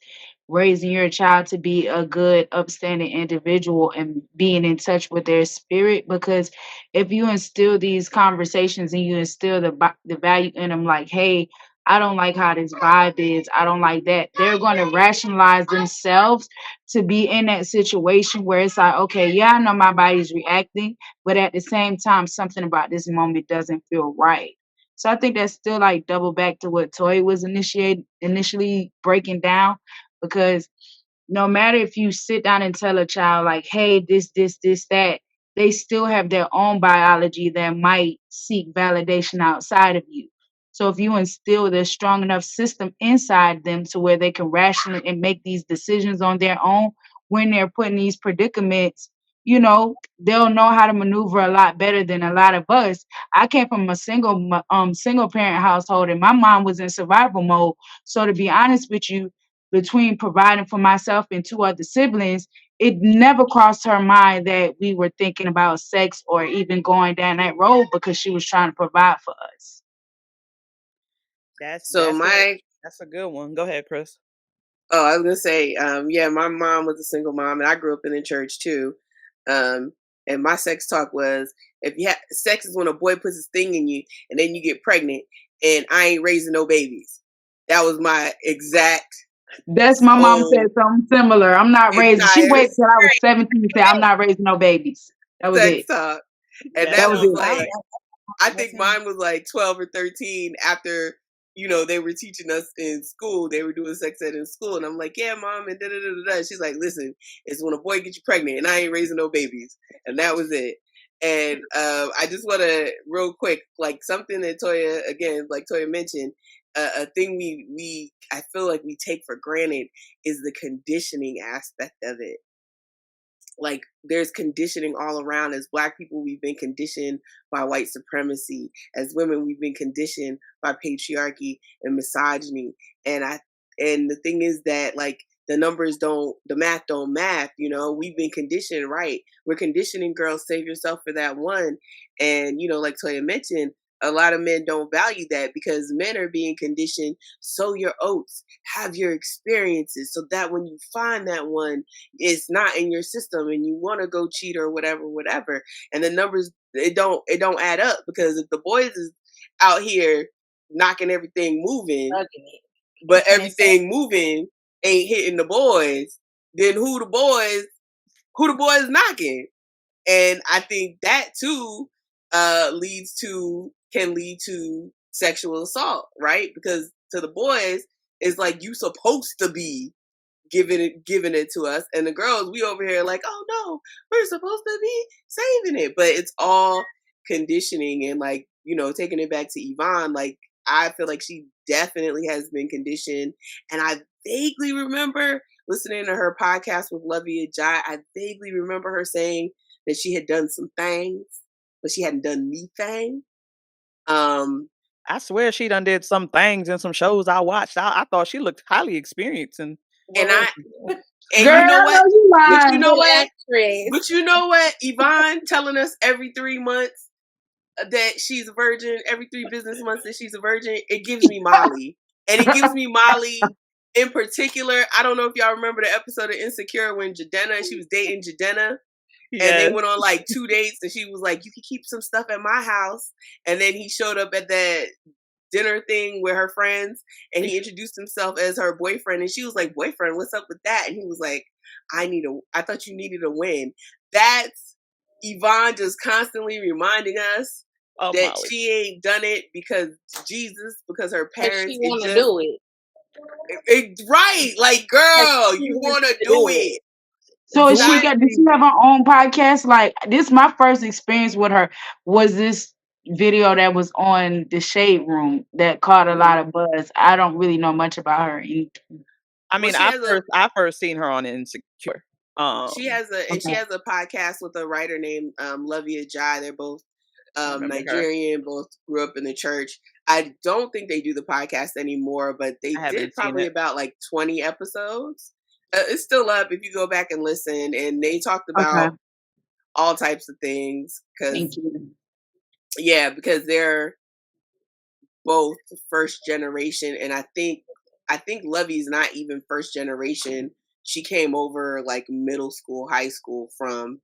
raising your child to be a good, upstanding individual and being in touch with their spirit. Because if you instill these conversations and you instill the value in them, like, hey, I don't like how this vibe is, I don't like that, they're going to rationalize themselves to be in that situation where it's like, okay, yeah, I know my body's reacting, but at the same time, something about this moment doesn't feel right. So I think that's still like double back to what Toya was initially breaking down, because no matter if you sit down and tell a child like, hey, this, that, they still have their own biology that might seek validation outside of you. So if you instill the strong enough system inside them to where they can rationally and make these decisions on their own when they're put in these predicaments, you know, they'll know how to maneuver a lot better than a lot of us. I came from a single parent household, and my mom was in survival mode. So to be honest with you, between providing for myself and two other siblings, it never crossed her mind that we were thinking about sex or even going down that road, because she was trying to provide for us. That's a good one. Go ahead, Chris. Oh, I was gonna say, yeah, my mom was a single mom, and I grew up in the church too. And my sex talk was, if you have sex is when a boy puts his thing in you, and then you get pregnant, and I ain't raising no babies. That was my exact. That's my mom said something similar. I'm not raising. She waited till I was 17 to say I'm not raising no babies. That was sex it. talk, and that was like, I think mine was like 12 or 13 after, you know, they were teaching us in school. They were doing sex ed in school. And I'm like, yeah, mom. And da-da-da-da-da. She's like, listen, it's when a boy gets you pregnant and I ain't raising no babies. And that was it. And I just want to real quick, like something that Toya, again, like Toya mentioned, a thing I feel like we take for granted is the conditioning aspect of it. Like, there's conditioning all around. As Black people, we've been conditioned by white supremacy. As women, we've been conditioned by patriarchy and misogyny. And the thing is that, like, the math don't math, you know. We've been conditioned, right? We're conditioning girls, save yourself for that one. And, you know, like Toya mentioned, a lot of men don't value that, because men are being conditioned, sow your oats, have your experiences, so that when you find that one, it's not in your system and you want to go cheat or whatever. And the numbers, it don't add up, because if the boys is out here knocking everything moving, but everything moving ain't hitting the boys, then who the boys knocking? And I think that too can lead to sexual assault, right? Because to the boys, it's like, you supposed to be giving it to us, and the girls, we over here like, oh no, we're supposed to be saving it. But it's all conditioning. And, like, you know, taking it back to Yvonne, like, I feel like she definitely has been conditioned. And I vaguely remember listening to her podcast with Lovey and Jai. I vaguely remember her saying that she had done some things, but she hadn't done anything. I swear she done did some things in some shows I watched. I thought she looked highly experienced, and you know what? But you know what? Yvonne telling us every 3 months that she's a virgin, every 3 business months that she's a virgin, it gives me Molly. And it gives me Molly in particular. I don't know if y'all remember the episode of Insecure when she was dating Jadena. Yes. And they went on like 2 dates, and she was like, you can keep some stuff at my house. And then he showed up at that dinner thing with her friends, and he introduced himself as her boyfriend. And she was like, boyfriend, what's up with that? And he was like, I thought you needed a win. That's Yvonne just constantly reminding us that Molly, she ain't done it because her parents. She want to do it. Right. Like, girl, you want to do it. So did she have her own podcast? Like, this, my first experience with her was this video that was on the Shade Room that caught a lot of buzz. I don't really know much about her. I mean, I first seen her on Insecure. She has a podcast with a writer named Lovey Jai. They're both Nigerian, both grew up in the church. I don't think they do the podcast anymore, but they did probably about like 20 episodes. It's still up if you go back and listen, and they talked about all types of things. Because they're both first generation, and I I think Lovey's not even first generation. She came over like middle school, high school from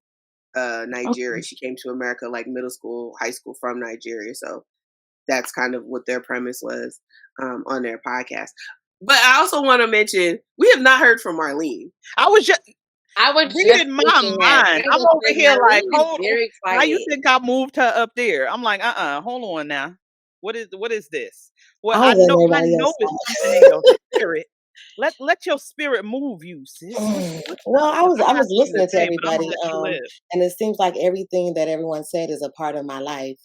Nigeria. Okay. She came to America like middle school, high school from Nigeria. So that's kind of what their premise was on their podcast. But I also want to mention we have not heard from Marlene. I was just reading my mind. I'm over here like, hold on. Why you think I moved her up there? I'm like, hold on now. What is this? Well, I know it's something in your spirit. Let your spirit move you, sis. Well, I was listening to everybody, and it seems like everything that everyone said is a part of my life.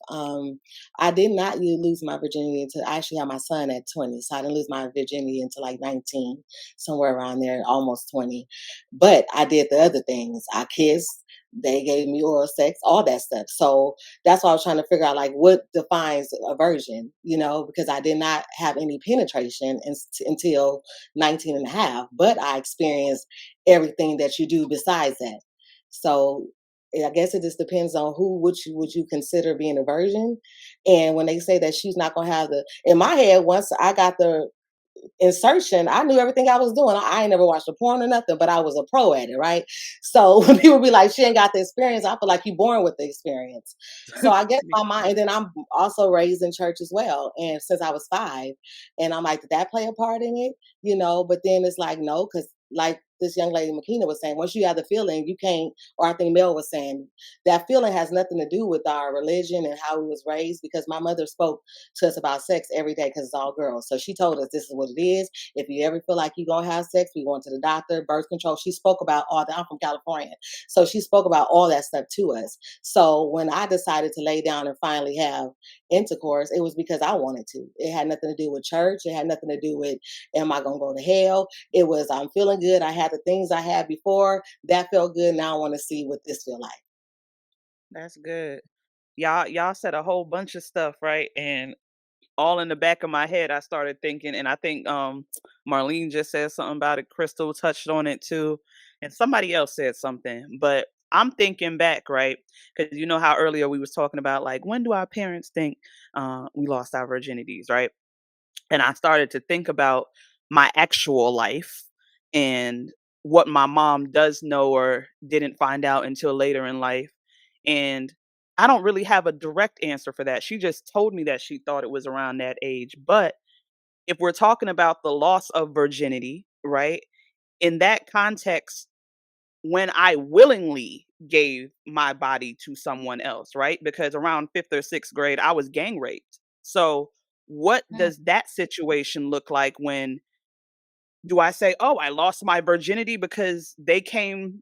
I did not lose my virginity until I actually had my son at 20, so I didn't lose my virginity until like 19, somewhere around there, almost 20. But I did the other things. I kissed. They gave me oral sex, all that stuff. So that's why I was trying to figure out like what defines a virgin, because I did not have any penetration until 19 and a half, but I experienced everything that you do besides that. So I guess it just depends on who would you consider being a virgin. And when they say that she's not going to have in my head, once I got the insertion, I knew everything I was doing. I ain't never watched a porn or nothing, but I was a pro at it, right? So when people be like, she ain't got the experience, I feel like you're born with the experience. So I guess my mind, and then I'm also raised in church as well. And since I was 5, and I'm like, did that play a part in it? But then it's like, no, because like this young lady Makini was saying, once you have the feeling, you can't, or I think Mel was saying, that feeling has nothing to do with our religion and how we was raised, because my mother spoke to us about sex every day because it's all girls. So she told us this is what it is. If you ever feel like you're going to have sex, we going to the doctor, birth control. She spoke about all that. I'm from California. So she spoke about all that stuff to us. So when I decided to lay down and finally have intercourse, it was because I wanted to. It had nothing to do with church. It had nothing to do with, am I going to go to hell? It was, I'm feeling good. I had the things I had before. That felt good. Now I want to see what this feel like. That's good. Y'all said a whole bunch of stuff, right? And all in the back of my head, I started thinking, and I think Marlene just said something about it. Cristal touched on it too, and somebody else said something. But I'm thinking back, right? Because you know how earlier we was talking about like, when do our parents think we lost our virginities, right? And I started to think about my actual life and what my mom does know or didn't find out until later in life. And I don't really have a direct answer for that. She just told me that she thought it was around that age. But if we're talking about the loss of virginity, right? In that context, when I willingly gave my body to someone else, right? Because around 5th or 6th grade, I was gang raped. So what does that situation look like? When do I say, oh, I lost my virginity because they came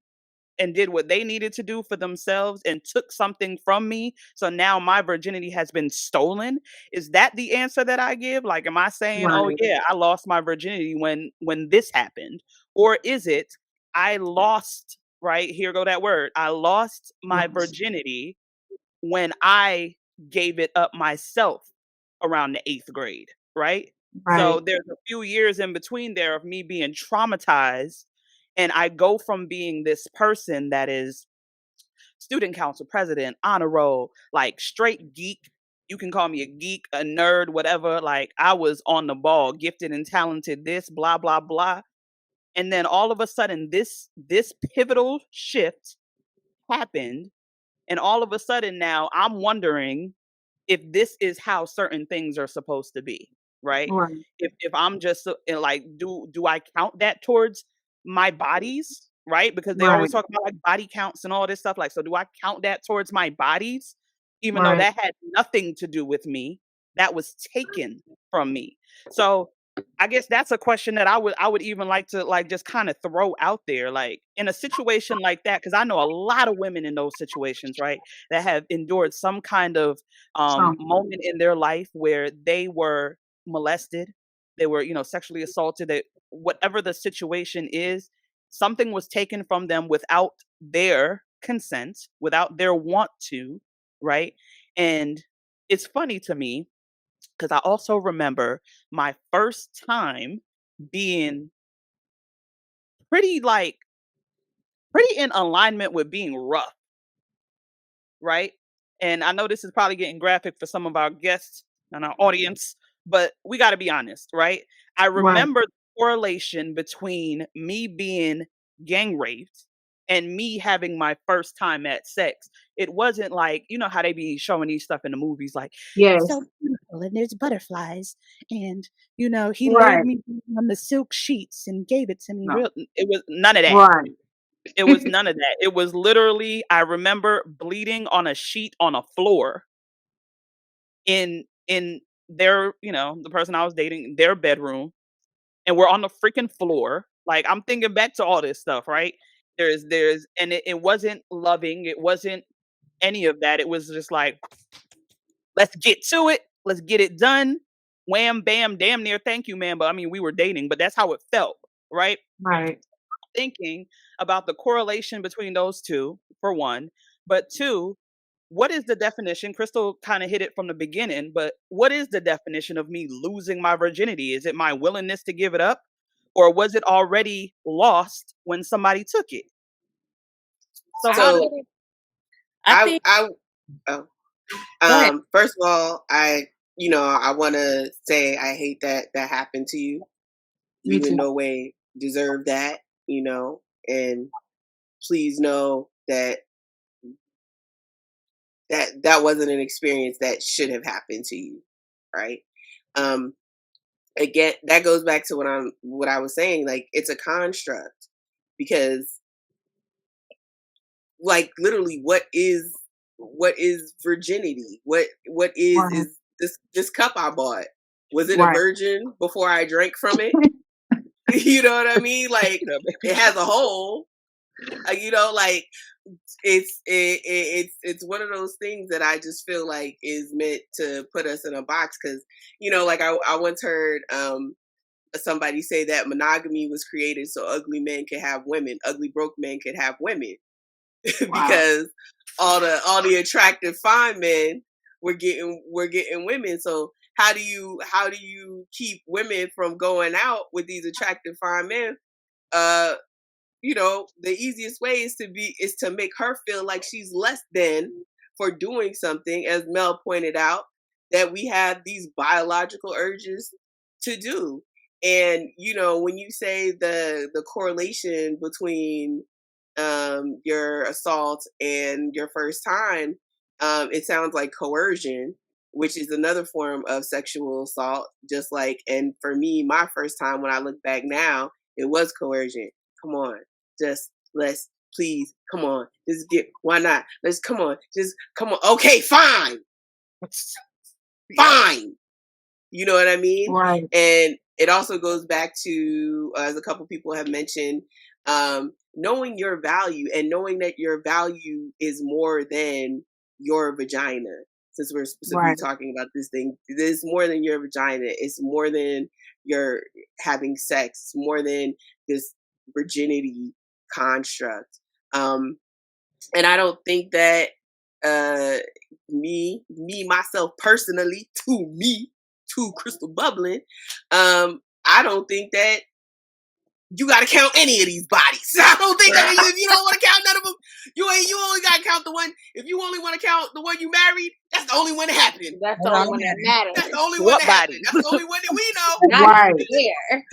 and did what they needed to do for themselves and took something from me, so now my virginity has been stolen? Is that the answer that I give? Like, am I saying, oh yeah, I lost my virginity when this happened? Or is it, I lost, right, here go that word, I lost my virginity when I gave it up myself around the 8th grade, right? So there's a few years in between there of me being traumatized, and I go from being this person that is student council president, honor roll, like straight geek. You can call me a geek, a nerd, whatever. Like, I was on the ball, gifted and talented, this, blah, blah, blah. And then all of a sudden this pivotal shift happened. And all of a sudden now I'm wondering if this is how certain things are supposed to be, right? If I'm just like, do I count that towards my bodies, right? Because they always talk about like body counts and all this stuff. Like, so do I count that towards my bodies, even though that had nothing to do with me? That was taken from me. So I guess that's a question that I would even like to like just kind of throw out there, like in a situation like that, because I know a lot of women in those situations, right, that have endured some kind of moment in their life where they were molested, they were, sexually assaulted, that whatever the situation is, something was taken from them without their consent, without their want to, right? And it's funny to me because I also remember my first time being pretty in alignment with being rough, right? And I know this is probably getting graphic for some of our guests and our audience, but we got to be honest, right? I remember the correlation between me being gang raped and me having my first time at sex. It wasn't like, you know how they be showing these stuff in the movies, like, Yes. it's so beautiful and there's butterflies and, you know, he Right. laid me on the silk sheets and gave it to me. No. It was none of that. Right. It was none of that. It was literally, I remember bleeding on a sheet on a floor in their, you know, the person I was dating, their bedroom, and we're on the freaking floor. Like, I'm thinking back to all this stuff, right? And it wasn't loving. It wasn't any of that. It was just like, let's get to it. Let's get it done. Wham, bam, damn near. Thank you, man. But I mean, we were dating, but that's how it felt, right? Right. Thinking about the correlation between those two, for one, but two, what is the definition? Cristal kind of hit it from the beginning, but what is the definition of me losing my virginity? Is it my willingness to give it up, or was it already lost when somebody took it? So first of all, I want to say I hate that happened to you. You in no way deserve that, and please know that wasn't an experience that should have happened to you, right? Again, that goes back to what I was saying. Like, it's a construct, because, like, literally, what is virginity? What is this cup I bought? Was it a virgin before I drank from it? You know what I mean? Like, it has a hole. Like, it's one of those things that I just feel like is meant to put us in a box. Because, like, I once heard somebody say that monogamy was created so ugly men could have women, ugly broke men could have women. Because all the attractive fine men were getting women. So how do you keep women from going out with these attractive fine men? The easiest way is to make her feel like she's less than for doing something, as Mel pointed out, that we have these biological urges to do. And when you say the correlation between your assault and your first time, it sounds like coercion, which is another form of sexual assault. Just like, and for me, my first time, when I look back now, it was coercion. Come on, let's please, come on, why not? Come on. Okay, fine. Fine. You know what I mean? Right. And it also goes back to, as a couple people have mentioned, knowing your value, and knowing that your value is more than your vagina. Since we're specifically talking about this thing, it is more than your vagina. It's more than your having sex. It's more than this virginity construct. And I don't think that me myself personally, to Cristal Bubblin, I don't think that you got to count any of these bodies. I don't think that if you don't want to count none of them, you only got to count the one. If you only want to count the one you married, that's the only one that happened. That's the only one that matters. That's the only one that happened. That's the only one that we know. Right. There.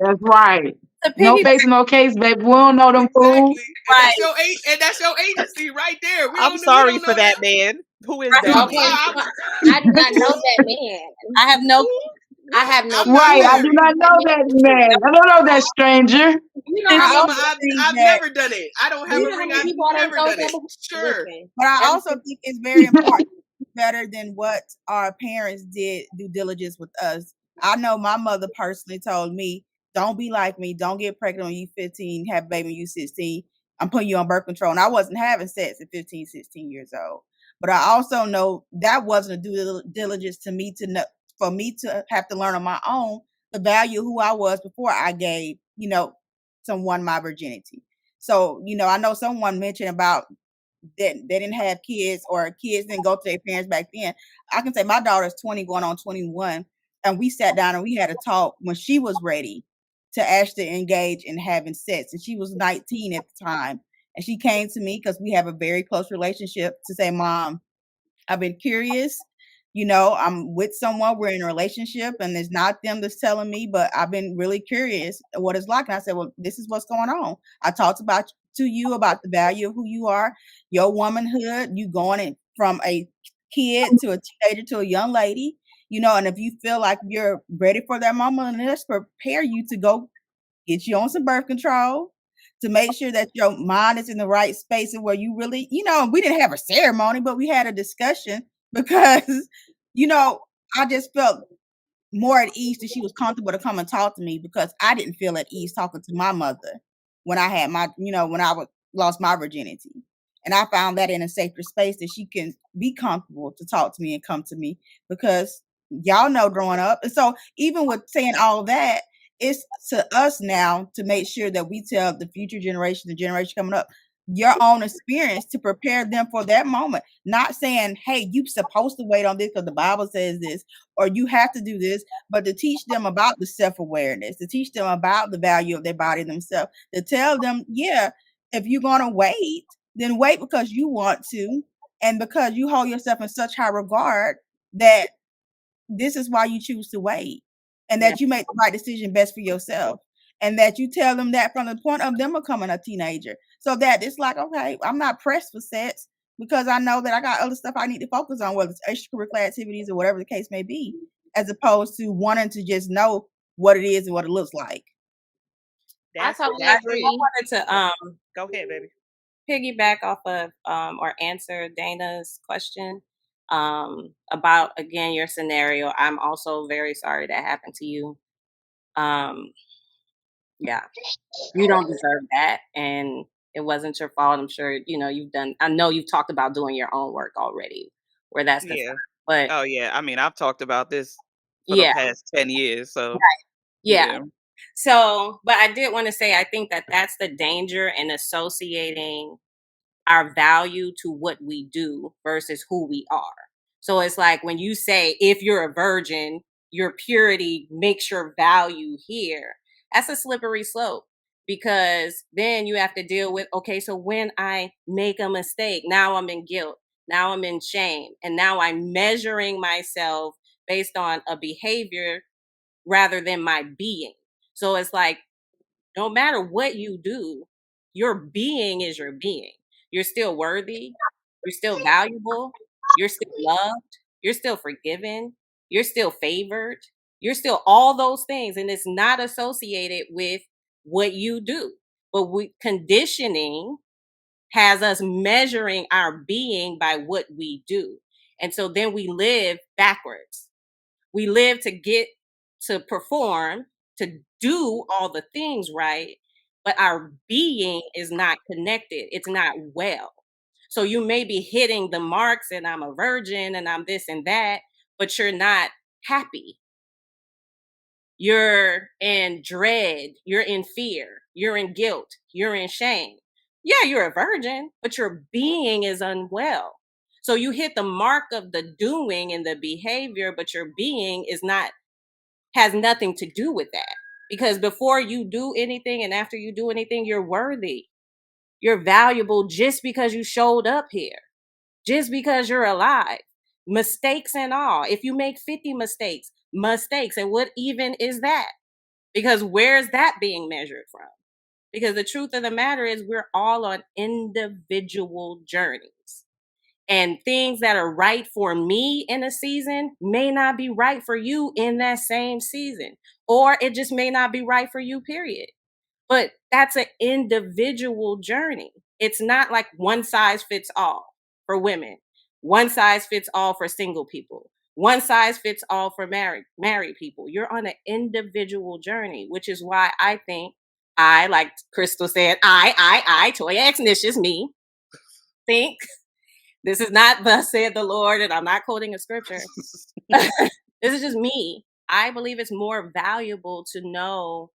That's right. No face, no case, baby. We don't know them fools. Exactly. And that's your agency right there. I'm sorry for that, man. Who is that? Okay. I do not know that man. I have no. Right, I do not know that man. I don't know that stranger. I've never done it. I don't have a ring. I've never done it. Sure. But I also think it's very important. Better than what our parents did due diligence with us. I know my mother personally told me, don't be like me. Don't get pregnant when you're 15, have a baby when you're 16. I'm putting you on birth control. And I wasn't having sex at 15, 16 years old. But I also know that wasn't a due diligence to me to know, for me to have to learn on my own the value of who I was before I gave, someone my virginity. So, I know someone mentioned about that they didn't have kids, or kids didn't go to their parents back then. I can say my daughter's 20 going on 21, and we sat down and we had a talk when she was ready to actually engage in having sex. And she was 19 at the time. And she came to me because we have a very close relationship to say, Mom, I've been curious. I'm with someone, we're in a relationship, and it's not them that's telling me, but I've been really curious what it's like. And I said, well, this is what's going on. I talked to you about the value of who you are, your womanhood, you going in from a kid to a teenager to a young lady, and if you feel like you're ready for that moment, let's prepare you to go get you on some birth control to make sure that your mind is in the right space and where you really, we didn't have a ceremony, but we had a discussion because, I just felt more at ease that she was comfortable to come and talk to me because I didn't feel at ease talking to my mother when I had when I lost my virginity. And I found that in a safer space that she can be comfortable to talk to me and come to me because y'all know growing up. And so even with saying all that, it's to us now to make sure that we tell the future generation, the generation coming up, your own experience to prepare them for that moment. Not saying, hey, you're supposed to wait on this because the Bible says this, or you have to do this, but to teach them about the self-awareness, to teach them about the value of their body themselves, to tell them, yeah, if you're going to wait, then wait because you want to, and because you hold yourself in such high regard that this is why you choose to wait, and that you make the right decision best for yourself, and that you tell them that from the point of them becoming a teenager, so that it's like, okay, I'm not pressed for sex because I know that I got other stuff I need to focus on, whether it's extracurricular activities or whatever the case may be, as opposed to wanting to just know what it is and what it looks like. I totally agree. I wanted to go ahead, baby. Piggyback off of or answer Dana's question about, again, your scenario. I'm also very sorry that happened to you. Yeah, you don't deserve that, and it wasn't your fault. I'm sure I know you've talked about doing your own work already where that's concerned. But oh yeah, I mean, I've talked about this for the past 10 years, so right. Yeah. So, but I did want to say, I think that that's the danger in associating our value to what we do versus who we are. So it's like when you say, if you're a virgin, your purity makes your value here. That's a slippery slope because then you have to deal with, okay, so when I make a mistake, now I'm in guilt, now I'm in shame, and now I'm measuring myself based on a behavior rather than my being. So it's like, no matter what you do, your being is your being. You're still worthy. You're still valuable. You're still loved. You're still forgiven. You're still favored. You're still all those things. And it's not associated with what you do. But conditioning has us measuring our being by what we do. And so then we live backwards. We live to get to perform, to do all the things right, but our being is not connected. It's not well. So you may be hitting the marks and I'm a virgin and I'm this and that, but you're not happy. You're in dread. You're in fear. You're in guilt. You're in shame. Yeah, you're a virgin, but your being is unwell. So you hit the mark of the doing and the behavior, but your being has nothing to do with that. Because before you do anything and after you do anything, you're worthy. You're valuable just because you showed up here, just because you're alive. Mistakes and all. If you make 50 mistakes, and what even is that? Because where's that being measured from? Because the truth of the matter is we're all on individual journeys. And things that are right for me in a season may not be right for you in that same season. Or it just may not be right for you, period. But that's an individual journey. It's not like one size fits all for women. One size fits all for single people. One size fits all for married people. You're on an individual journey, which is why I think like Cristal said, Toya Exnicious, me, think this is not thus said the Lord, and I'm not quoting a scripture. This is just me. I believe it's more valuable to know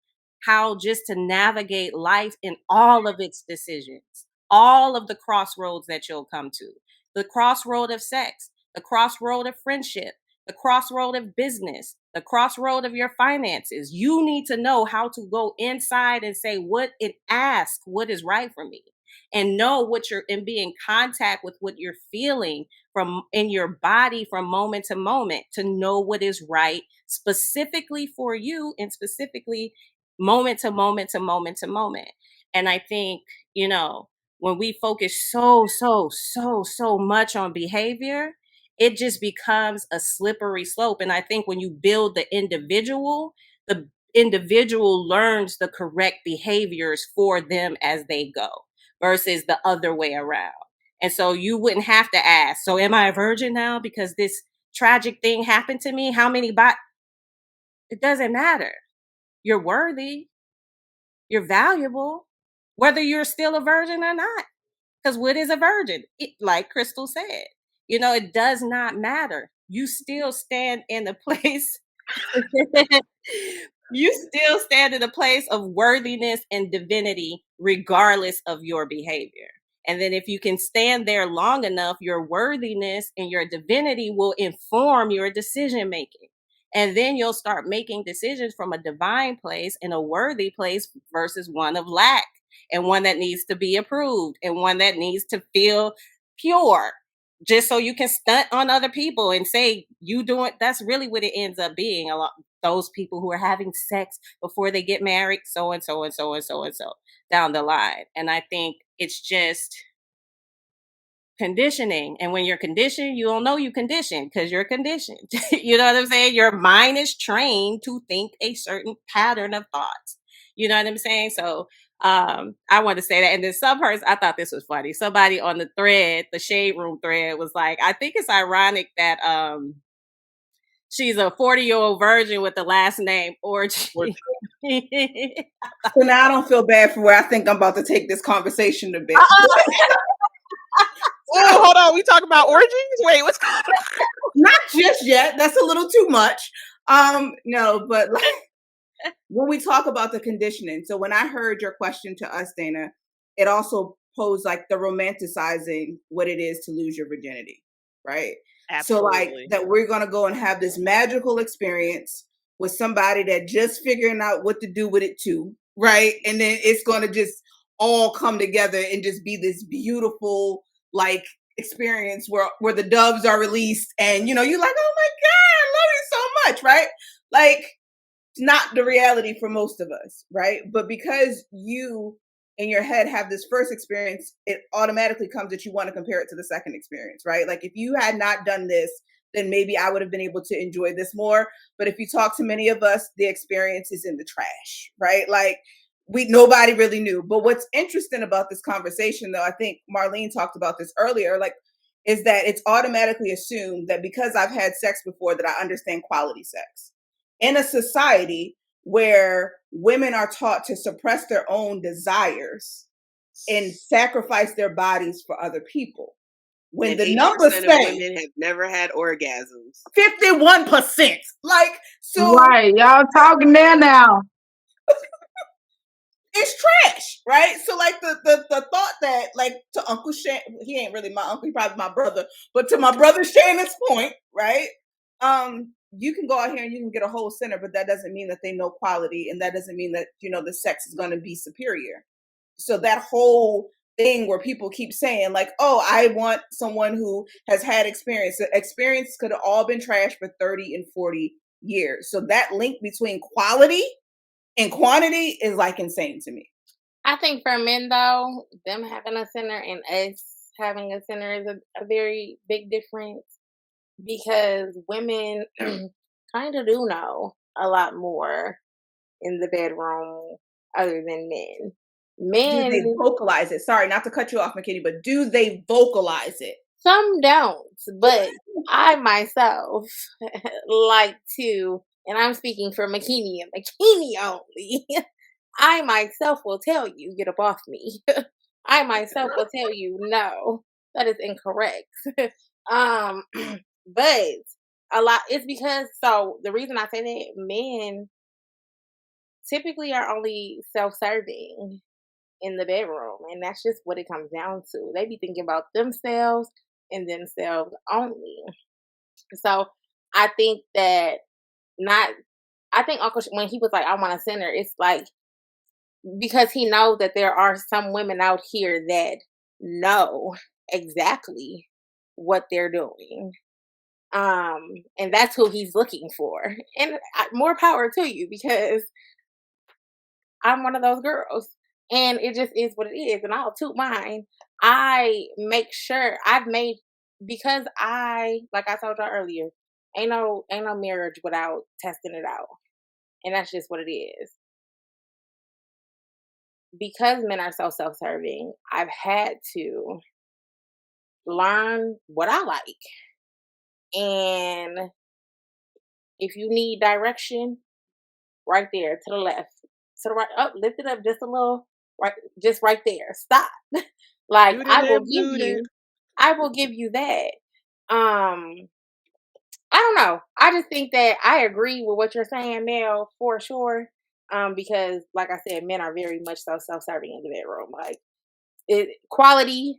how just to navigate life in all of its decisions, all of the crossroads that you'll come to. The crossroad of sex, the crossroad of friendship, the crossroad of business, the crossroad of your finances. You need to know how to go inside and say what is right for me. and know what you're and be in contact with what you're feeling from in your body from moment to moment to know what is right specifically for you and specifically moment to moment to moment to moment. And I think, when we focus so much on behavior, it just becomes a slippery slope. And I think when you build the individual learns the correct behaviors for them as they go versus the other way around. And so you wouldn't have to ask, so am I a virgin now because this tragic thing happened to me? How many it doesn't matter. You're worthy. You're valuable, whether you're still a virgin or not. Because what is a virgin? Like Cristal said, it does not matter. You still stand in a place. You still stand in a place of worthiness and divinity, regardless of your behavior. And then if you can stand there long enough, your worthiness and your divinity will inform your decision making. And then you'll start making decisions from a divine place and a worthy place versus one of lack and one that needs to be approved and one that needs to feel pure just so you can stunt on other people and say you doing. That's really what it ends up being. A lot those people who are having sex before they get married, so and so and so and so and so down the line. And I think it's just conditioning. And when you're conditioned, you don't know you conditioned because you're conditioned. You know what I'm saying? Your mind is trained to think a certain pattern of thoughts. You know what I'm saying? So I want to say that. And then some person, I thought this was funny. Somebody on the thread, the Shade Room thread, was like, I think it's ironic that she's a 40-year-old virgin with the last name Orji. So now I don't feel bad for where I think I'm about to take this conversation a bit. Oh, hold on. We talking about orgies? Wait, what's going on? Not just yet. That's a little too much. No, but like when we talk about the conditioning. So when I heard your question to us, Dana, it also posed like the romanticizing what it is to lose your virginity, right? Absolutely. So like that we're going to go and have this magical experience with somebody that just figuring out what to do with it too, right? And then it's going to just all come together and just be this beautiful like experience where the doves are released and you're like, oh my God, I love you so much, right? Like it's not the reality for most of us, right? But because you in your head have this first experience, it automatically comes that you want to compare it to the second experience, right? Like if you had not done this, then maybe I would have been able to enjoy this more. But if you talk to many of us, the experience is in the trash, right? Like nobody really knew. But what's interesting about this conversation, though, I think Marlene talked about this earlier, like, is that it's automatically assumed that because I've had sex before that I understand quality sex. In a society where women are taught to suppress their own desires and sacrifice their bodies for other people. When and the numbers say women have never had orgasms. 51%. Like, so right, y'all talking there now. It's trash, right? So like the thought that like to Uncle Shan, he ain't really my uncle, he probably my brother, but to my brother Shannon's point, right? You can go out here and you can get a whole center, but that doesn't mean that they know quality, and that doesn't mean that the sex is going to be superior. So that whole thing where people keep saying like, oh, I want someone who has had experience. The experience could have all been trash for 30 and 40 years. So that link between quality and quantity is like insane to me. I think for men though, them having a center and us having a center is a very big difference, because women kind of do know a lot more in the bedroom other than men. Men, do they vocalize it? Sorry, not to cut you off, Makini, but do they vocalize it? Some don't, but I myself like to, and I'm speaking for Makini and Makini only. I myself will tell you, get up off me. I myself will tell you, no, that is incorrect. But a lot, it's because, so the reason I say that, men typically are only self-serving in the bedroom, and that's just what it comes down to. They be thinking about themselves and themselves only. So I think that I think Uncle, when he was like, I want a center, it's like because he knows that there are some women out here that know exactly what they're doing. And that's who he's looking for. And more power to you, because I'm one of those girls. And it just is what it is. And I'll toot mine. I make sure because like I told y'all earlier, ain't no marriage without testing it out. And that's just what it is. Because men are so self-serving, I've had to learn what I like. And if you need direction, right there, to the left, to the right, up, lift it up just a little, right, just right there. Stop. Like, I will give you that. I don't know. I just think that I agree with what you're saying, Mel, for sure. Because like I said, men are very much so self-serving in the bedroom. Like, quality.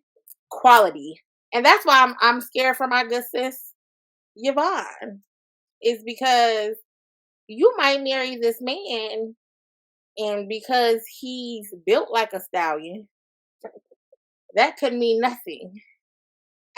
And that's why I'm scared for my good sis, Yvonne. Is because you might marry this man, and because he's built like a stallion, that could mean nothing.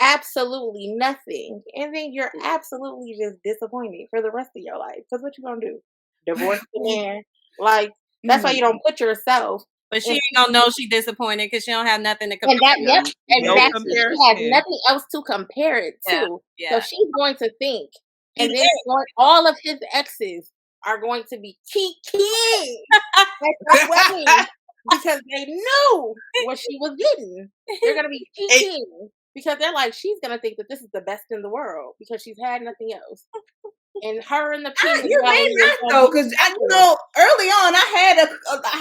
Absolutely nothing. And then you're absolutely just disappointed for the rest of your life. Because what you gonna do? Divorce the man? Like, that's why you don't put yourself. But she ain't gonna know she disappointed because she don't have nothing to compare. And that, exactly. She has nothing else to compare it to. Yeah. So she's going to think, and then all of his exes are going to be kiki at her wedding because they knew what she was getting. They're gonna be kiki because they're like, she's gonna think that this is the best in the world because she's had nothing else. And her and the penis. You made that though, because early on I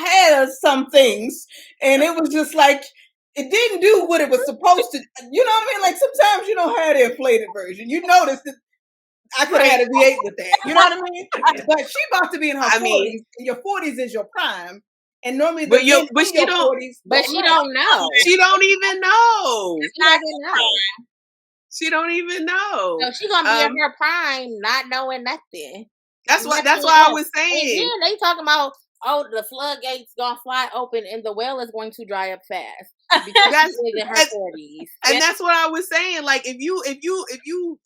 had some things, and it was just like it didn't do what it was supposed to. You know what I mean? Like sometimes you don't have the inflated version. You notice that I could have had a V8 with that. You know what I mean? But she about to be in her 40s, and your 40s is your prime. And normally, she don't know. She don't even know. She don't even know. So she's gonna be in her prime, not knowing nothing. That's why I was saying. And then they talking about, the floodgates gonna fly open and the well is going to dry up fast because she's in her 40s. And that's what I was saying. Like if you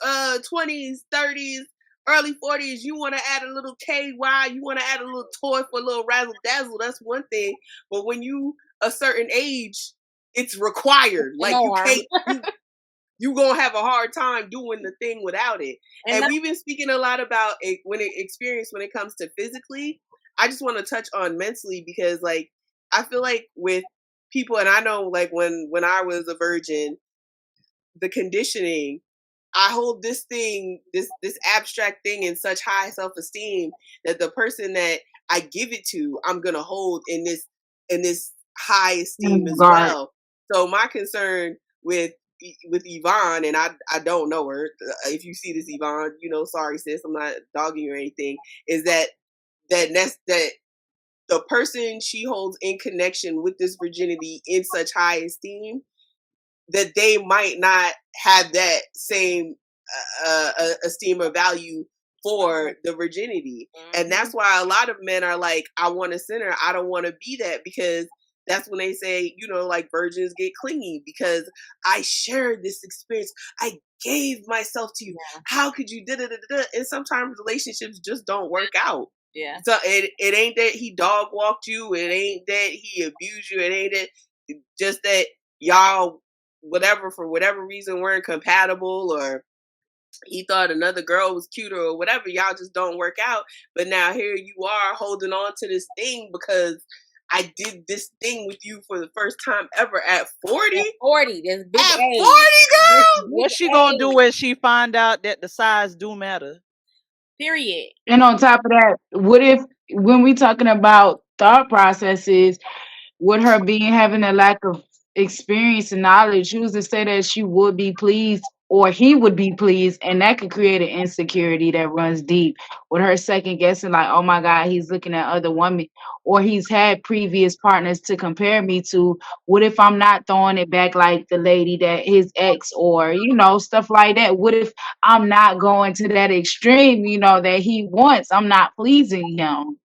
20s, 30s, early 40s, you want to add a little KY, you want to add a little toy for a little razzle dazzle. That's one thing. But when you a certain age, it's required. Like you can't. You're going to have a hard time doing the thing without it. And we've been speaking a lot about when it comes to physically. I just want to touch on mentally because, like, I feel like with people, and I know, like, when I was a virgin, the conditioning, I hold this thing, this abstract thing in such high self-esteem that the person that I give it to, I'm going to hold in this high esteem as well. So my concern with Yvonne, and I don't know her. If you see this, Yvonne, sorry sis, I'm not dogging you or anything. Is that the person she holds in connection with this virginity in such high esteem that they might not have that same esteem or value for the virginity, and that's why a lot of men are like, I want a sinner. I don't want to be that because. That's when they say, like virgins get clingy because I shared this experience. I gave myself to you. Yeah. How could you da-da-da-da-da? And sometimes relationships just don't work out. Yeah. So it ain't that he dog walked you. It ain't that he abused you. It ain't that just that y'all, for whatever reason, weren't compatible or he thought another girl was cuter or whatever. Y'all just don't work out. But now here you are holding on to this thing because I did this thing with you for the first time ever at 40. At 40, this big at age. 40, girl. What's she gonna do when she find out that the size do matter? Period. And on top of that, what if when we talking about thought processes, with her having a lack of experience and knowledge, who's to say that she would be pleased or he would be pleased, and that could create an insecurity that runs deep with her second guessing, like, oh my God, he's looking at other women, or he's had previous partners to compare me to. What if I'm not throwing it back like the lady that his ex, or stuff like that? What if I'm not going to that extreme, that he wants? I'm not pleasing him.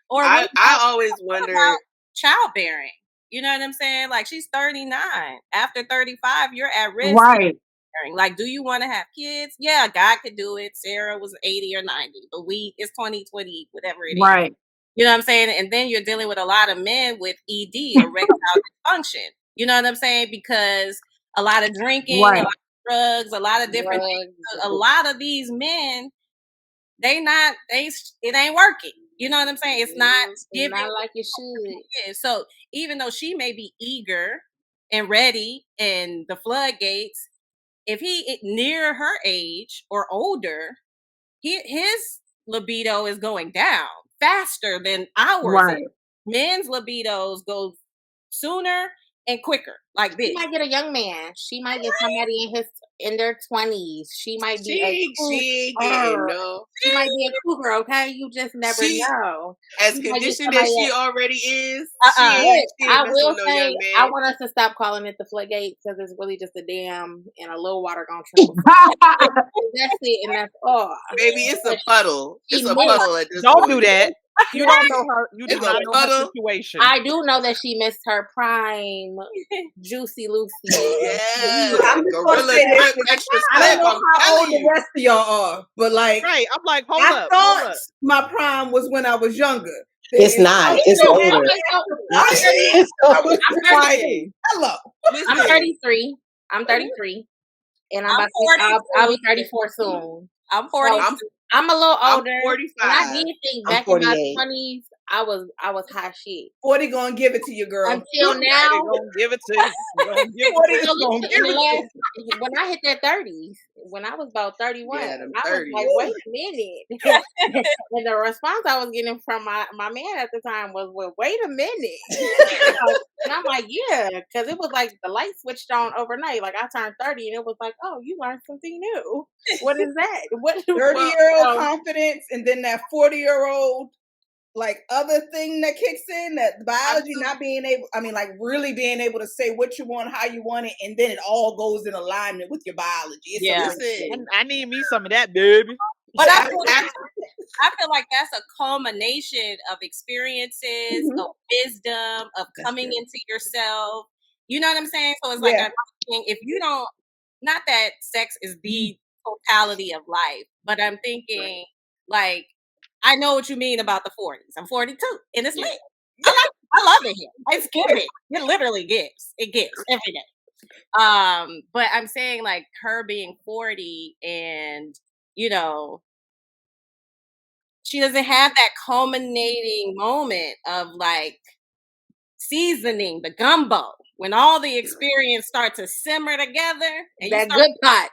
Or I always wonder childbearing. You know what I'm saying? Like, she's 39. After 35, you're at risk. Right. Like, do you want to have kids? Yeah, God could do it. Sarah was 80 or 90, but it's 2020, whatever it is. Right. You know what I'm saying? And then you're dealing with a lot of men with ED, erectile dysfunction. You know what I'm saying? Because a lot of drinking, a lot of drugs, a lot of different things. A lot of these men, it ain't working. You know what I'm saying? It's not giving not like it should. So even though she may be eager and ready and the floodgates, if he near her age or older, his libido is going down faster than ours. Right. Men's libidos go sooner and quicker, like this. She might get a young man. She might get somebody in their 20s. She might be she might be a cougar. Okay, you just never know. As conditioned as she already is. I will say, I want us to stop calling it the floodgate because it's really just a dam and a little water gonna trickle. That's it, and that's all. Baby, it's a puddle. It's a puddle at this Don't point. do that. You don't know her. You do not know her situation. I do know that she missed her prime, Juicy Lucy. Yeah, I'm just gonna say this. I don't know how old the rest of y'all are, but like, right? I'm like, hold I up. thought my prime was when I was younger. It's not. It's older. Hello. I'm 33. I'm 33, and I'll be 34 soon. I'm 40. So I'm a little older. I'm 45. And I did think back in my 20s, I was hot shit. 40 gonna give it to you, girl. Until now, gonna give it to you. When I hit that 30s, when I was about 31, I was like, wait a minute. And the response I was getting from my man at the time was, well, wait a minute. And I'm like, yeah, because it was like the light switched on overnight. Like I turned 30 and it was like, oh, you learned something new. What is that? 30-year-old confidence, and then that 40-year-old like other thing that kicks in, that biology not being able, really being able to say what you want, how you want it, and then it all goes in alignment with your biology. I need me some of that, baby. But I feel like that's a culmination of experiences, of wisdom, of coming into yourself. You know what I'm saying? So it's like if you don't, not that sex is the totality of life, but I'm thinking like, I know what you mean about the 40s. I'm 42, and it's lit. I love it here. It's giving. It literally gives. It gives every day. But I'm saying like her being 40 and, you know, she doesn't have that culminating moment of like seasoning the gumbo when all the experience starts to simmer together. And that good pot.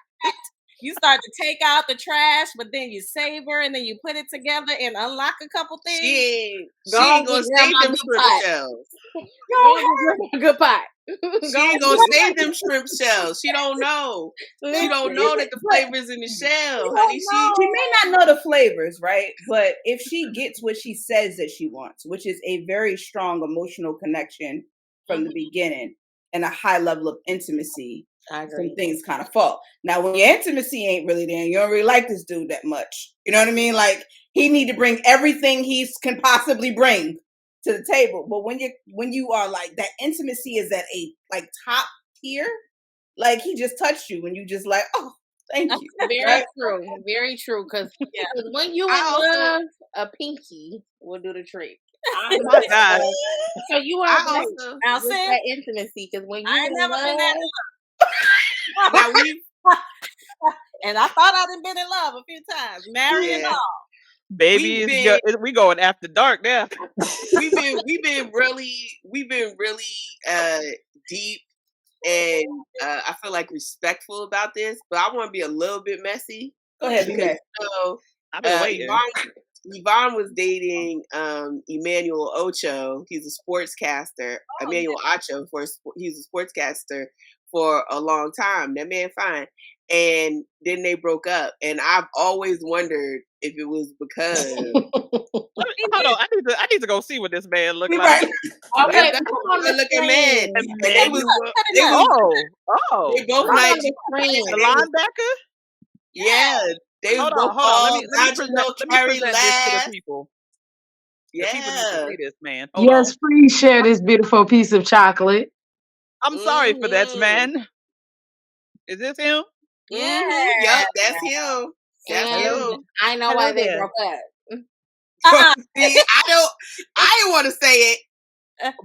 You start to take out the trash, but then you savor and then you put it together and unlock a couple things. She ain't gonna save them shrimp shells. Good pot. She ain't gonna save them shrimp shells. She don't know. She don't know that the flavor's in the shell, honey. She may not know the flavors, right? But if she gets what she says that she wants, which is a very strong emotional connection from the beginning and a high level of intimacy, some things kind of fall. Now, when your intimacy ain't really there, you don't really like this dude that much. You know what I mean? Like he need to bring everything he can possibly bring to the table. But when you are like that intimacy is at a like top tier, like he just touched you and you just like, oh, thank you. Very true. Very true. Because when you love, a pinky will do the trick. Oh my God. So you are that intimacy because when you I ain't never been that. Now and I thought I'd been in love a few times, married and all. Baby, we going after dark now. We've been really deep and I feel like respectful about this, but I want to be a little bit messy. Go ahead, I've been waiting. Yvonne was dating Emmanuel Ocho. He's a sportscaster. Emmanuel Ocho, he's a sportscaster for a long time. That man fine. And then they broke up. And I've always wondered if it was because hold on, I need to go see what this man looked like. Okay, look at man. They both like the linebacker? Yeah. They hold both on. Let me present this to the people. The people need to Yeah. see this, man. Hold Yes, on. please share this beautiful piece of chocolate. I'm sorry for that, Mhm. man. Is this him? Yup, that's him. That's And him. I know Hello why they there. broke up. See, I didn't want to say it,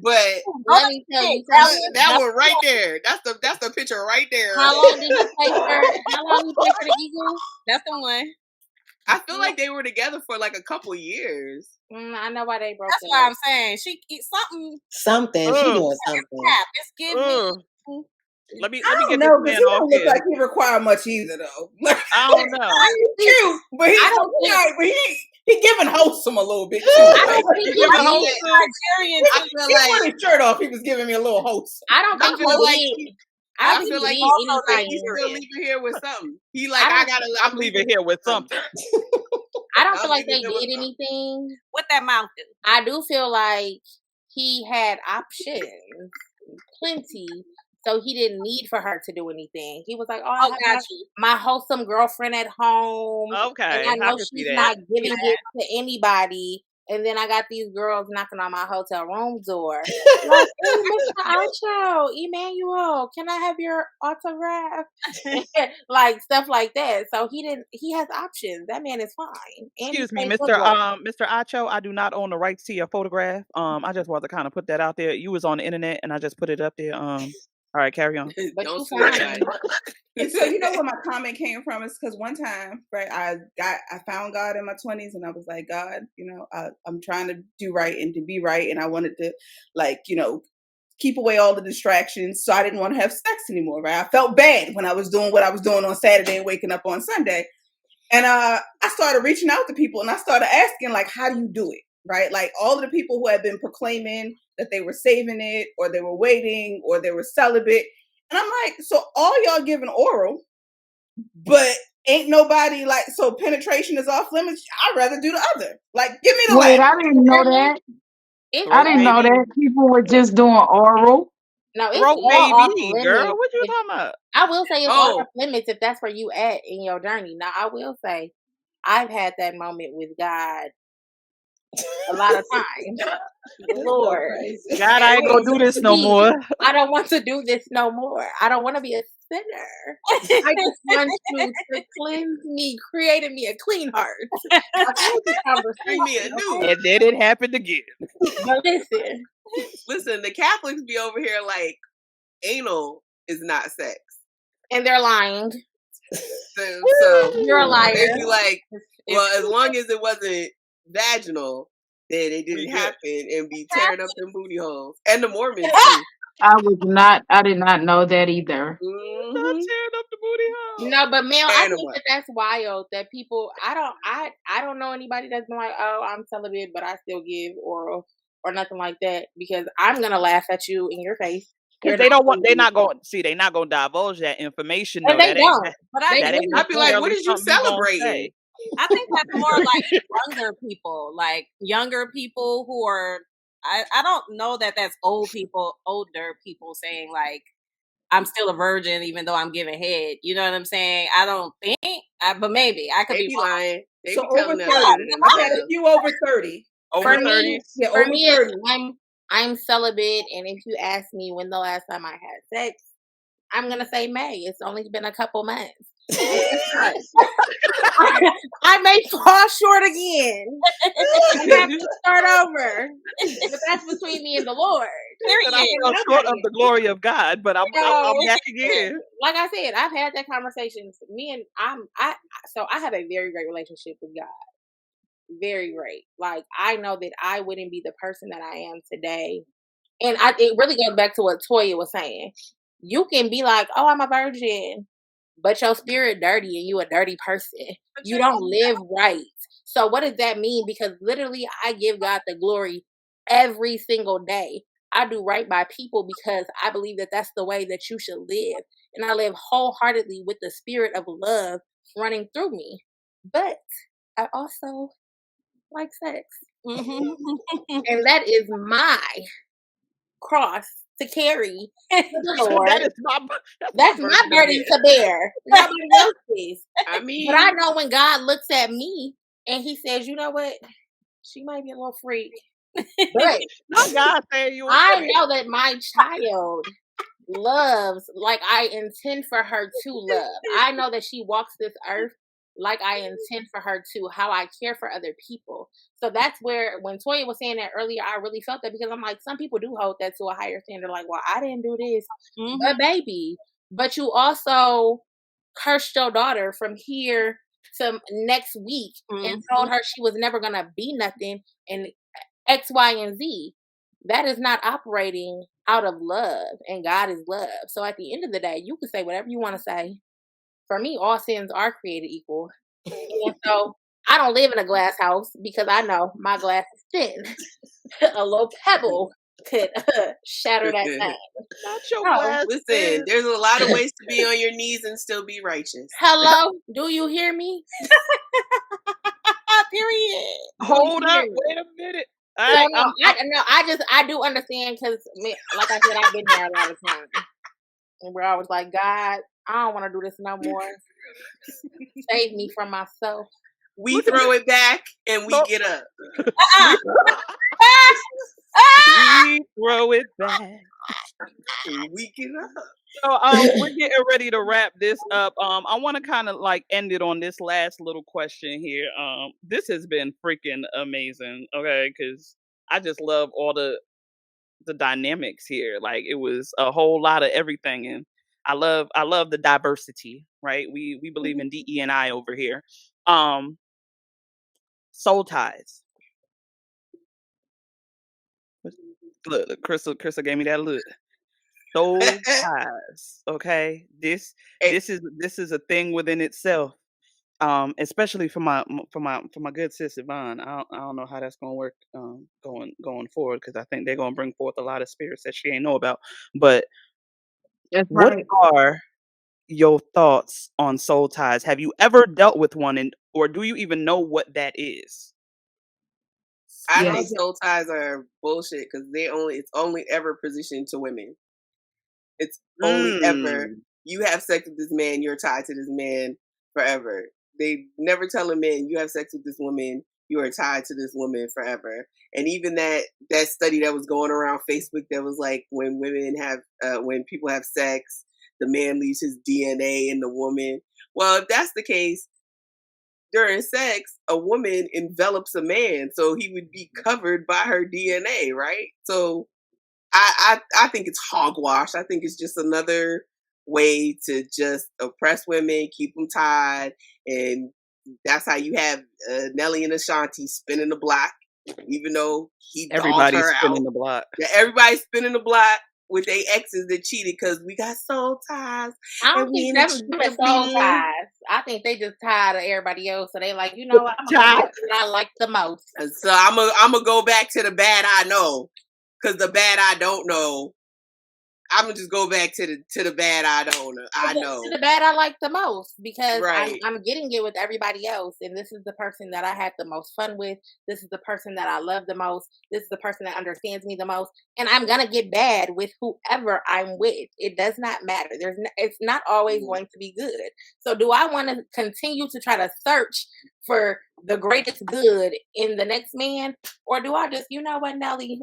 but Let me tell you look, something. that one right there. That's the picture right there. How long did he play for? How long he played for the Eagles? That's the one. I feel like they were together for like a couple years. I know why they broke That's up. why I'm saying she something. Something. She doing something. It's giving. Let me I get don't this know, because man he off don't look here. like he require much either, though. I don't know. He's cute, but he's I don't think- but he giving wholesome a little bit too. I don't think You he giving did. wholesome? Nigerian. I feel He like put his shirt off. He was giving me a little wholesome. I don't think I feel like he did. I don't feel think like he did anything. he's still leaving here with something. He like I I'm leaving here with something. I don't I'm feel like they leaving here with did anything. What that mouth do? I do feel like he had options, plenty, so he didn't need for her to do anything. He was like, "Oh, I have got you. my wholesome girlfriend at home, Okay, and I I know can see she's that. not giving it to anybody." And then I got these girls knocking on my hotel room door, like, "Hey, Mr. Archo, Emmanuel, can I have your autograph?" Like stuff like that. So he has options. That man is fine. And Excuse me, he plays Mr. football. Mr. Acho. I do not own the rights to your photograph. I just want to kind of put that out there. You was on the internet, and I just put it up there. All right, carry on. But Don't you sue fine. anybody. And so you know where my comment came from is because one time, right, I found God in my 20s, and I was like, God, I'm trying to do right and to be right, and I wanted to, like, keep away all the distractions, so I didn't want to have sex anymore, right? I felt bad when I was doing what I was doing on Saturday and waking up on Sunday, and I started reaching out to people, and I started asking, like, how do you do it, right? Like all of the people who had been proclaiming that they were saving it, or they were waiting, or they were celibate. And I'm like, so all y'all giving oral, but ain't nobody like, so penetration is off limits. I'd rather do the other. Like, give me the Wait, last. I didn't know that. I didn't know that people were just doing oral. No, it's Throat all off baby, limits. girl. What you talking about? I will say it's all off limits if that's where you at in your journey. Now, I will say I've had that moment with God a lot of times. Lord, God, I ain't gonna do this no more. I don't want to do this no more. I don't want to be a sinner. I just want you to cleanse me, created me a clean heart. Bring me a new. And then it happened again. But listen, the Catholics be over here like anal is not sex, and they're lying. So You're a liar. They'd be like, well, as long as it wasn't vaginal, then it didn't happen, and be tearing up them booty holes. And the Mormons too. I did not know that either. Mm-hmm. Tearing up the booty hole. No, but Mel, I think that's wild that people. I don't know anybody that's been like, oh, I'm celibate, but I still give oral or nothing like that, because I'm gonna laugh at you in your face. Because they're not going to divulge that information. And they don't. But I'd be like, what did you celebrating? I think that's more like younger people who are, I don't know that that's older people saying like, I'm still a virgin even though I'm giving head. You know what I'm saying? I don't think, but maybe I could be lying. They so be over telling 30. I've had a few over 30. Over 30? Yeah, for over me, 30. I'm celibate, and if you ask me when the last time I had sex, I'm gonna say May. It's only been a couple months. I may fall short again. I have to start over. But that's between me and the Lord. I fell short of the glory of God, but I'm back again. Like I said, I've had that conversation. So I have a very great relationship with God. Very great. Like, I know that I wouldn't be the person that I am today. And it really goes back to what Toya was saying. You can be like, oh, I'm a virgin, but your spirit dirty and you a dirty person. You don't live right. So what does that mean? Because literally I give God the glory every single day. I do right by people because I believe that that's the way that you should live. And I live wholeheartedly with the spirit of love running through me. But I also like sex. And that is my cross to carry to the Lord. That's my burden to bear. Nobody else's. I mean, but I know when God looks at me and he says, you know what? she might be a little freak. But God saying you I know that my child loves like I intend for her to love. I know that she walks this earth like I intend for her to, how I care for other people. So that's where, when Toya was saying that earlier, I really felt that, because I'm like, some people do hold that to a higher standard. Like, well, I didn't do this, but baby, but you also cursed your daughter from here to next week and told her she was never going to be nothing and X, Y, and Z. That is not operating out of love, and God is love. So at the end of the day, you can say whatever you want to say. For me, all sins are created equal. And so I don't live in a glass house because I know my glass is thin. A little pebble could shatter that thing. Not your glass. Listen, there's a lot of ways to be on your knees and still be righteous. Hello? Do you hear me? Period. Hold up. Wait a minute. I do understand, because, like I said, I've been there a lot of times. And where I was like, God, I don't want to do this no more. Save me from myself. We throw it back and we get up. We throw it back. We get up. So we're getting ready to wrap this up. I want to kind of like end it on this last little question here. This has been freaking amazing, okay? Because I just love all the dynamics here. Like, it was a whole lot of everything, and I love the diversity, right? We believe in DE&I over here. Soul ties. Look, Cristal gave me that look. Soul ties. Okay, this is a thing within itself. Especially for my good sis Yvonne. I don't know how that's gonna work going forward, because I think they're gonna bring forth a lot of spirits that she ain't know about. But what are your thoughts on soul ties? Have you ever dealt with one, or do you even know what that is? I think soul ties are bullshit, because it's only ever positioned to women. It's only ever you have sex with this man, you're tied to this man forever. They never tell a man, you have sex with this woman, you are tied to this woman forever. And even that study that was going around Facebook that was like, when people have sex, the man leaves his DNA in the woman. Well, if that's the case, during sex, a woman envelops a man, so he would be covered by her DNA, right? So I think it's hogwash. I think it's just another way to just oppress women, keep them tied, and that's how you have Nelly and Ashanti spinning the block, even though everybody's spinning the block. Yeah, everybody's spinning the block with their exes that cheated, because we got soul ties. I don't think that's soul ties. I think they just tired of everybody else, so they like, you know what, I'm gonna go back to what I like the most. And so I'm gonna go back to the bad I know, because the bad I don't know, I'm gonna just go back to the bad I don't know. I know to the bad I like the most, because I'm getting it with everybody else, and this is the person that I had the most fun with. This is the person that I love the most. This is the person that understands me the most, and I'm gonna get bad with whoever I'm with. It does not matter. It's not always going to be good. So do I want to continue to try to search for the greatest good in the next man, or do I just, you know what, Nelly?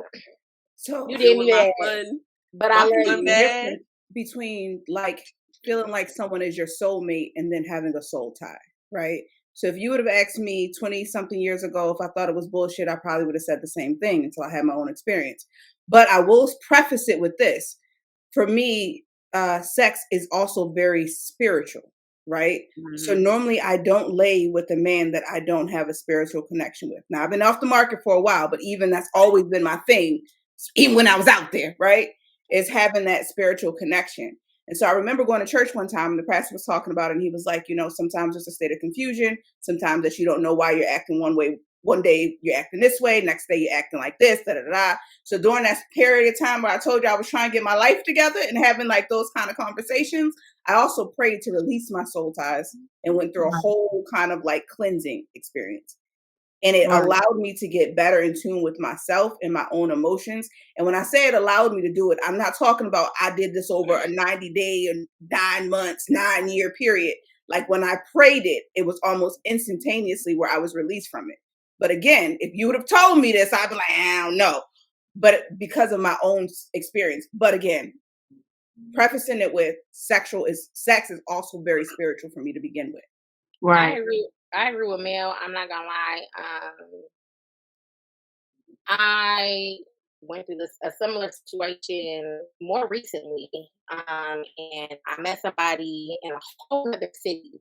So you did me bad. But I love you. Between like feeling like someone is your soulmate and then having a soul tie, right? So if you would have asked me 20 something years ago if I thought it was bullshit, I probably would have said the same thing until I had my own experience. But I will preface it with this. For me, sex is also very spiritual, right? Mm-hmm. So normally I don't lay with a man that I don't have a spiritual connection with. Now, I've been off the market for a while, but even that's always been my thing, even when I was out there, right? Is having that spiritual connection. And so I remember going to church one time and the pastor was talking about it, and he was like, you know, sometimes it's a state of confusion, sometimes that you don't know why you're acting one way. One day you're acting this way, next day you're acting like this, da da da. So during that period of time where I told you I was trying to get my life together and having like those kind of conversations, I also prayed to release my soul ties and went through a whole kind of like cleansing experience. And it allowed me to get better in tune with myself and my own emotions. And when I say it allowed me to do it, I'm not talking about I did this over a 90-day and 9 months, 9-year period. Like when I prayed it, it was almost instantaneously where I was released from it. But again, if you would have told me this, I'd be like, I don't know. But because of my own experience. But again, prefacing it with sex is also very spiritual for me to begin with. Right. I agree with Mel. I'm not gonna lie. I went through a similar situation more recently, and I met somebody in a whole other city.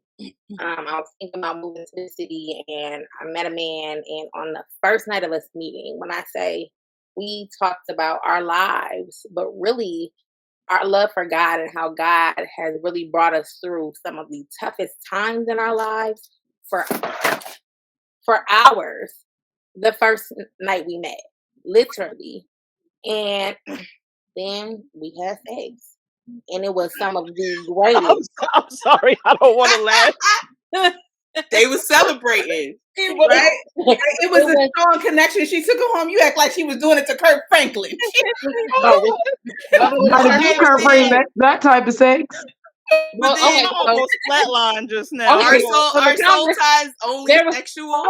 I was thinking about moving to the city, and I met a man. And on the first night of us meeting, when I say we talked about our lives, but really our love for God and how God has really brought us through some of the toughest times in our lives for hours. The first night we met, literally. And then we had sex. And it was some of the greatest. I'm sorry, I don't want to laugh. They were celebrating. Right? It was a strong connection. She took it home. You act like she was doing it to Kirk Franklin. Kirk Franklin, that type of sex. Well, okay, almost flatline just now. Okay, our soul ties only sexual.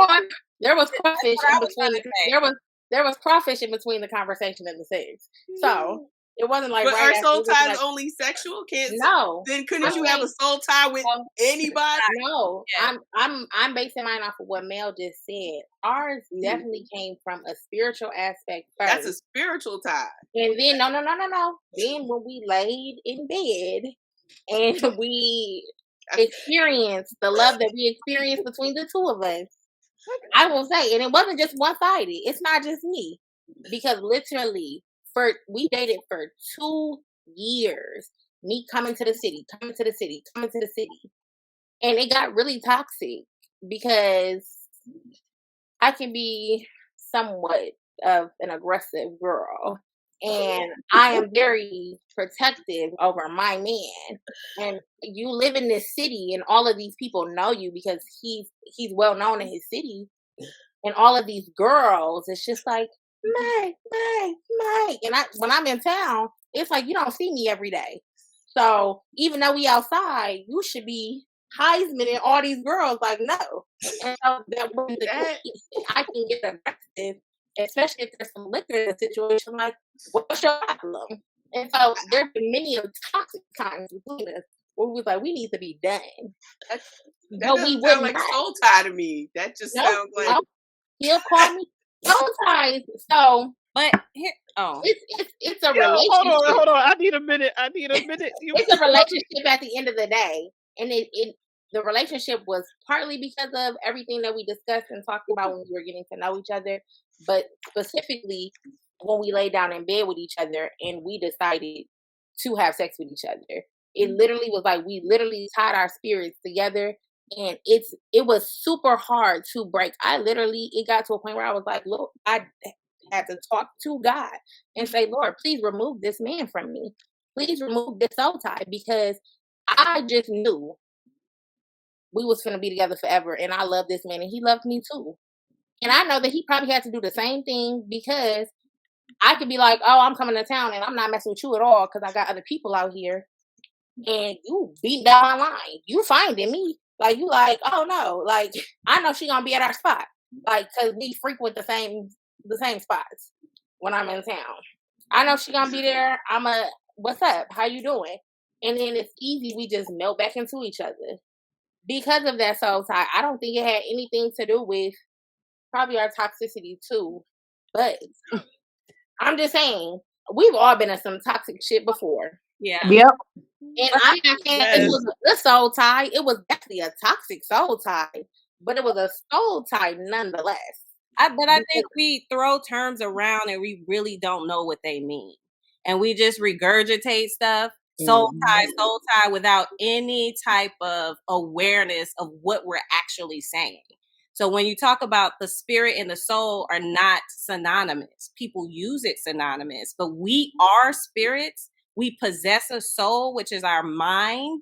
There was crawfish in between. There was crawfish in between the conversation and the sex. So it wasn't like. But right our soul ties like, only sexual? No. Then couldn't you have a soul tie with anybody? No. Yeah. I'm basing mine off of what Mel just said. Ours definitely came from a spiritual aspect first. That's a spiritual tie. And then no. Then when we laid in bed and we experienced the love that we experienced between the two of us, I will say, and it wasn't just one-sided. It's not just me, because literally, we dated for 2 years. Me coming to the city, and it got really toxic because I can be somewhat of an aggressive girl, and I am very protective over my man. And you live in this city, and all of these people know you because he's well known in his city, and all of these girls, it's just like Mike. And when I'm in town, it's like you don't see me every day. So even though we outside, you should be Heisman and all these girls. Like no, and so that wasn't the case. I can get aggressive, especially if there's some liquor in the situation. Like, what's your problem? And so there's been many toxic times between us where we was like, we need to be done. That doesn't sound like soul tie to me. That just sounds like he'll call me soul ties. So, but here, it's a relationship. Hold on. I need a minute. It's a relationship at the end of the day, and the relationship was partly because of everything that we discussed and talked about when we were getting to know each other, but specifically when we laid down in bed with each other and we decided to have sex with each other. It literally was like we literally tied our spirits together, and it was super hard to break. It got to a point where I was like, look, I had to talk to God and say, Lord, please remove this man from me. Please remove this soul tie, because I just knew we was going to be together forever, and I love this man, and he loved me too. And I know that he probably had to do the same thing, because I could be like, oh, I'm coming to town, and I'm not messing with you at all because I got other people out here, and you beat down my line. You finding me. Like, you like, oh, no. Like, I know she going to be at our spot. Like, because we frequent the same spots when I'm in town. I know she going to be there. What's up? How you doing? And then it's easy. We just melt back into each other. Because of that soul tie, I don't think it had anything to do with probably our toxicity too. But I'm just saying, we've all been in some toxic shit before. Yeah. Yep. And I'm not saying it was a soul tie. It was definitely a toxic soul tie, but it was a soul tie nonetheless. But I think we throw terms around and we really don't know what they mean. And we just regurgitate stuff. Soul tie, without any type of awareness of what we're actually saying. So when you talk about the spirit and the soul are not synonymous, people use it synonymous, but we are spirits. We possess a soul, which is our mind,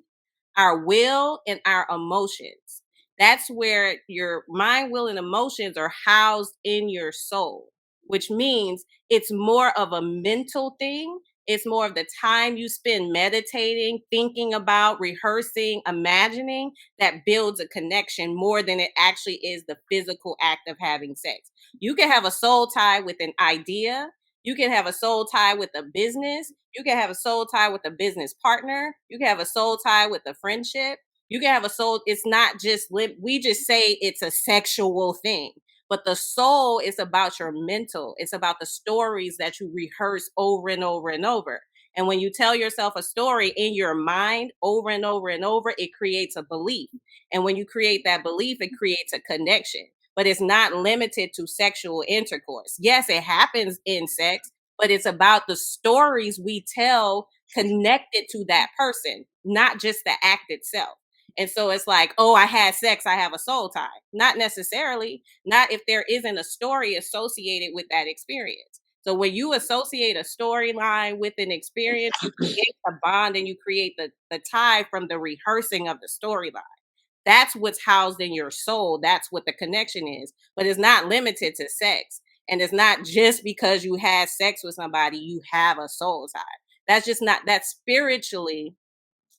our will, and our emotions. That's where your mind, will, and emotions are housed in your soul, which means it's more of a mental thing. It's more of the time you spend meditating, thinking about, rehearsing, imagining that builds a connection more than it actually is the physical act of having sex. You can have a soul tie with an idea. You can have a soul tie with a business. You can have a soul tie with a business partner. You can have a soul tie with a friendship. You can have a soul. It's not just, we just say it's a sexual thing. But the soul is about your mental. It's about the stories that you rehearse over and over and over. And when you tell yourself a story in your mind over and over and over, it creates a belief. And when you create that belief, it creates a connection. But it's not limited to sexual intercourse. Yes, it happens in sex, but it's about the stories we tell connected to that person, not just the act itself. And so it's like, oh, I had sex, I have a soul tie. Not necessarily, not if there isn't a story associated with that experience. So when you associate a storyline with an experience, you create a bond and you create the tie from the rehearsing of the storyline. That's what's housed in your soul. That's what the connection is. But it's not limited to sex. And it's not just because you had sex with somebody, you have a soul tie. That's just not, that's spiritually,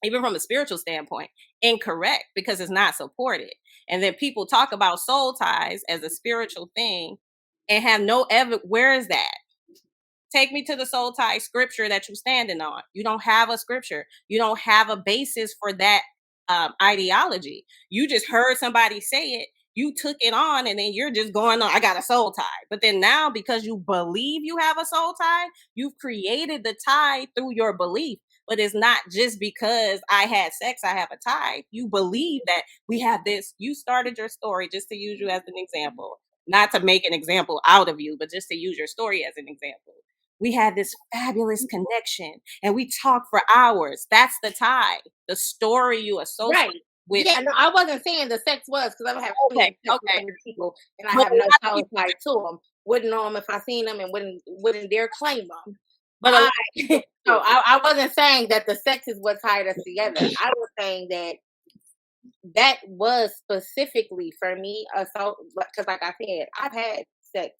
even from a spiritual standpoint, incorrect because it's not supported. And then people talk about soul ties as a spiritual thing and have no evidence. Where is that? Take me to the soul tie scripture that you're standing on. You don't have a scripture. You don't have a basis for that ideology. You just heard somebody say it. You took it on and then you're just going on, I got a soul tie. But then now, because you believe you have a soul tie, you've created the tie through your belief. But it's not just because I had sex, I have a tie. You believe that we have this. You started your story, just to use you as an example, not to make an example out of you, but just to use your story as an example. We had this fabulous connection and we talked for hours. That's the tie, the story you associate with. Yeah, no, I wasn't saying the sex was, because I don't have sex with other people and I But have no soul tie to them. Wouldn't know them if I seen them and wouldn't dare claim them. But I wasn't saying that the sex is what tied us together. I was saying that was specifically for me, because like I said, I've had sex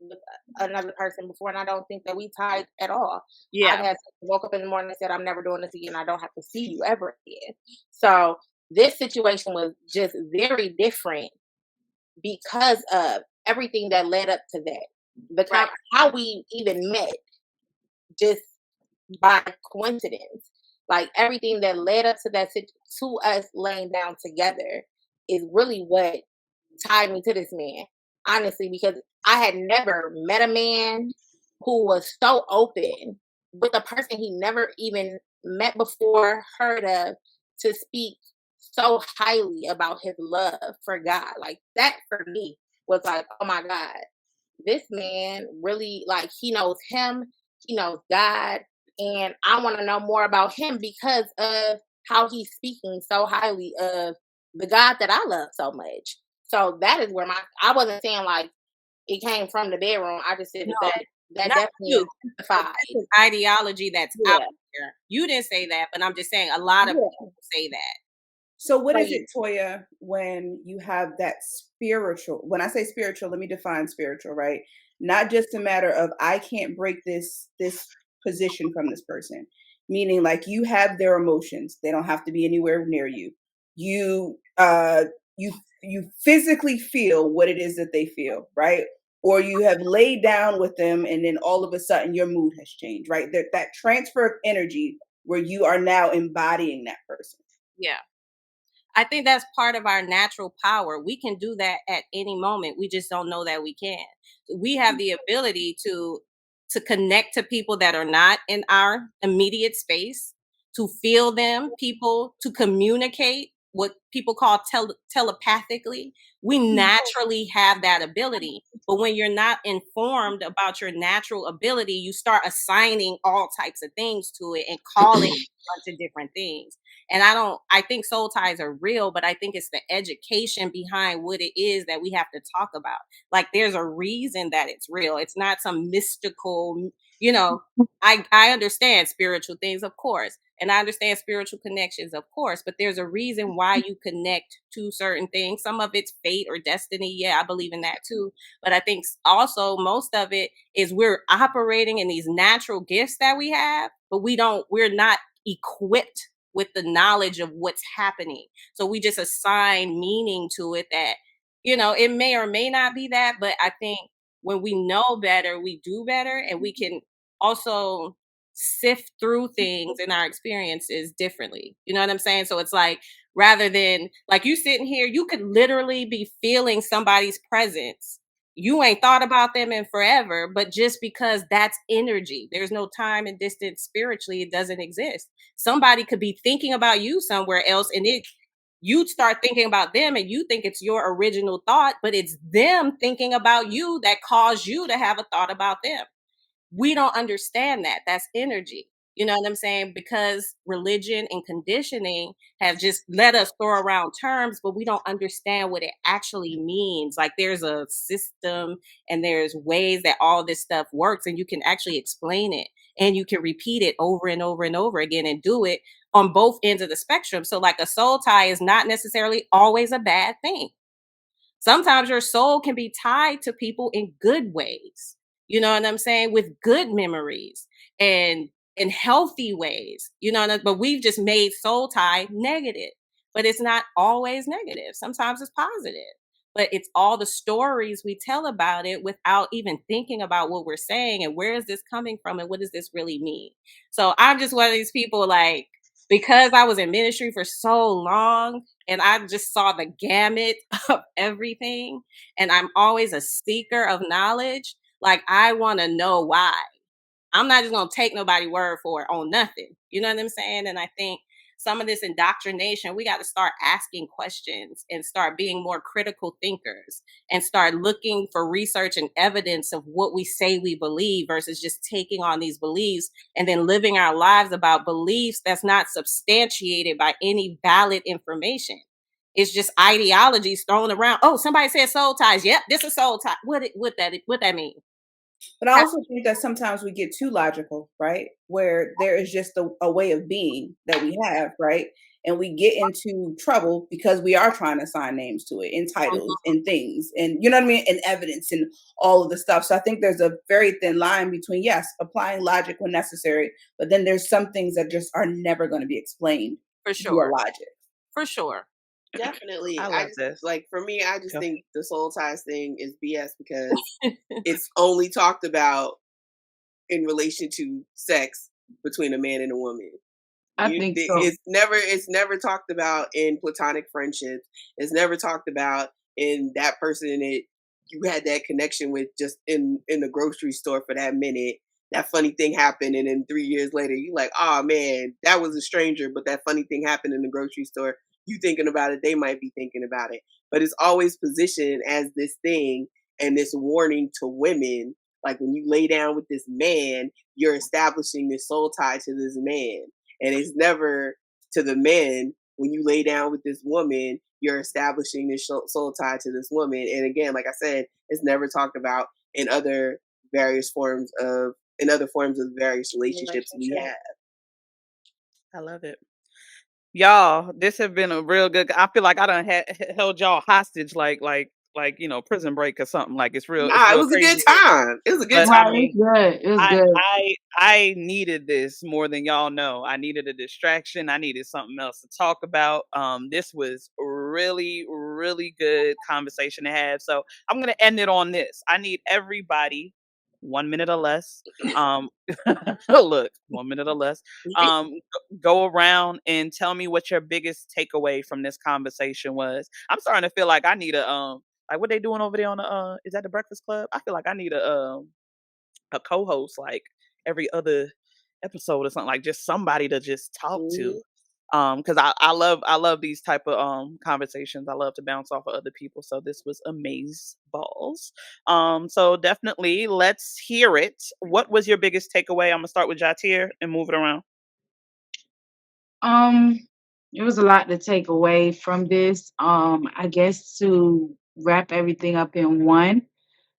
with another person before, and I don't think that we tied at all. Yeah. I've had woke up in the morning and said, I'm never doing this again. I don't have to see you ever again. So this situation was just very different because of everything that led up to that. Because how we even met just by coincidence. Like everything that led up to that, to us laying down together, is really what tied me to this man. Honestly, because I had never met a man who was so open with a person he never even met before, heard of, to speak so highly about his love for God. Like that for me was like, oh my God, this man really, like, he knows him, he knows God, and I want to know more about him because of how he's speaking so highly of the God that I love so much. So that is where I wasn't saying like it came from the bedroom. I just said that definitely justified ideology that's out there. You didn't say that, but I'm just saying a lot of people say that. So what is it, Toya, when you have that spiritual, when I say spiritual, let me define spiritual, right? Not just a matter of, I can't break this position from this person, meaning like you have their emotions. They don't have to be anywhere near you. You physically feel what it is that they feel, right? Or you have laid down with them and then all of a sudden your mood has changed, right? That transfer of energy where you are now embodying that person. Yeah. I think that's part of our natural power. We can do that at any moment. We just don't know that we can. We have the ability to connect to people that are not in our immediate space, to feel them, people, to communicate, what people call telepathically. We naturally have that ability. But when you're not informed about your natural ability, you start assigning all types of things to it and calling it a bunch of different things. And I think soul ties are real, but I think it's the education behind what it is that we have to talk about. Like there's a reason that it's real. It's not some mystical, you know, I understand spiritual things, of course. And I understand spiritual connections, of course, but there's a reason why you connect to certain things. Some of it's fate or destiny. Yeah, I believe in that too. But I think also most of it is we're operating in these natural gifts that we have, but we're not equipped with the knowledge of what's happening. So we just assign meaning to it that, it may or may not be that, but I think when we know better, we do better, and we can also sift through things in our experiences differently. You know what I'm saying? So it's like, rather than like you sitting here, you could literally be feeling somebody's presence. You ain't thought about them in forever, but just because that's energy, there's no time and distance spiritually, it doesn't exist. Somebody could be thinking about you somewhere else, and you start thinking about them and you think it's your original thought, but it's them thinking about you that caused you to have a thought about them. We don't understand that. That's energy. You know what I'm saying? Because religion and conditioning have just let us throw around terms, but we don't understand what it actually means. Like there's a system and there's ways that all this stuff works, and you can actually explain it and you can repeat it over and over and over again and do it on both ends of the spectrum. So like a soul tie is not necessarily always a bad thing. Sometimes your soul can be tied to people in good ways. You know what I'm saying? With good memories and in healthy ways. But we've just made soul tie negative. But it's not always negative. Sometimes it's positive. But it's all the stories we tell about it without even thinking about what we're saying and where is this coming from and what does this really mean? So I'm just one of these people, like, because I was in ministry for so long and I just saw the gamut of everything, and I'm always a seeker of knowledge. Like, I want to know why. I'm not just going to take nobody's word for it on nothing. You know what I'm saying? And I think some of this indoctrination, we got to start asking questions and start being more critical thinkers and start looking for research and evidence of what we say we believe versus just taking on these beliefs and then living our lives about beliefs that's not substantiated by any valid information. It's just ideologies thrown around. Oh, somebody said soul ties. Yep, this is soul tie. What that mean? But I also think that sometimes we get too logical, right? Where there is just a way of being that we have, right? And we get into trouble because we are trying to assign names to it in titles and things, and you know what I mean, and evidence and all of the stuff. So I think there's a very thin line between, yes, applying logic when necessary, but then there's some things that just are never going to be explained for via sure. logic. For sure. Definitely. I love this. Like for me, I just think the soul ties thing is BS because it's only talked about in relation to sex between a man and a woman. I think so. It's never talked about in platonic friendships. It's never talked about in that person that you had that connection with just in the grocery store for that minute. That funny thing happened, and then 3 years later, you're like, oh man, that was a stranger, but that funny thing happened in the grocery store. You thinking about it, they might be thinking about it. But it's always positioned as this thing and this warning to women. Like when you lay down with this man, you're establishing this soul tie to this man. And it's never to the men, when you lay down with this woman, you're establishing this soul tie to this woman. And again, like I said, it's never talked about in other forms of various relationships we have. I love it. Y'all, this has been a real good. I feel like I done held y'all hostage, like Prison Break or something. Like it's real. It was crazy. a good time. It was a good But, time. I mean, It was good. I needed this more than y'all know. I needed a distraction. I needed something else to talk about. This was really, really good conversation to have. So I'm gonna end it on this. I need everybody 1 minute or less. Look, 1 minute or less. Go around and tell me what your biggest takeaway from this conversation was. I'm starting to feel like I need a like what they doing over there on the is that the Breakfast Club? I feel like I need a co-host like every other episode or something, like just somebody to just talk to. Because I love these type of conversations. I love to bounce off of other people. So this was amaze balls. So definitely let's hear it. What was your biggest takeaway? I'm gonna start with Jahtier and move it around. It was a lot to take away from this. I guess to wrap everything up in one.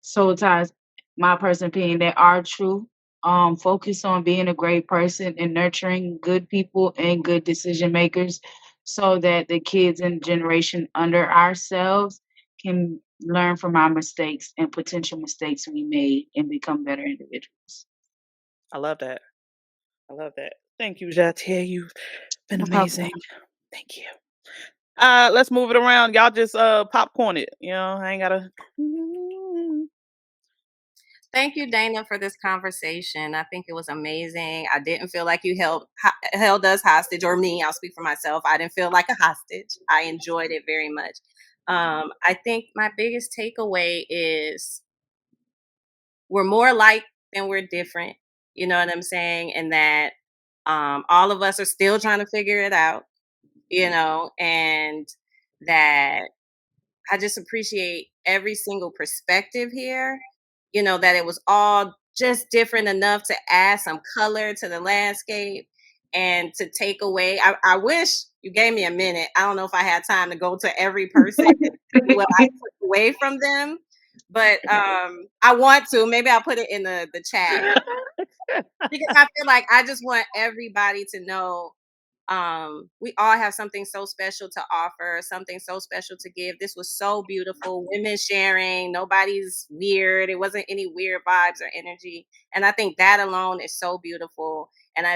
Soul ties, my personal opinion, they are true. Focus on being a great person and nurturing good people and good decision makers so that the kids and generation under ourselves can learn from our mistakes and potential mistakes we made and become better individuals. I love that. I love that. Thank you, Jahtier. You've been No problem. amazing. Thank you. Let's move it around. Y'all just popcorn it. You know, I ain't gotta. Thank you, Dana, for this conversation. I think it was amazing. I didn't feel like you held us hostage, or me. I'll speak for myself. I didn't feel like a hostage. I enjoyed it very much. I think my biggest takeaway is we're more alike than we're different. You know what I'm saying? And that all of us are still trying to figure it out. You know, and that I just appreciate every single perspective here. You know, that it was all just different enough to add some color to the landscape and to take away. I wish you gave me a minute. I don't know if I had time to go to every person what I took away from them, but I want to. Maybe I'll put it in the chat because I feel like I just want everybody to know we all have something so special to offer, something so special to give. This was so beautiful. Women sharing, nobody's weird. It wasn't any weird vibes or energy. And I think that alone is so beautiful. And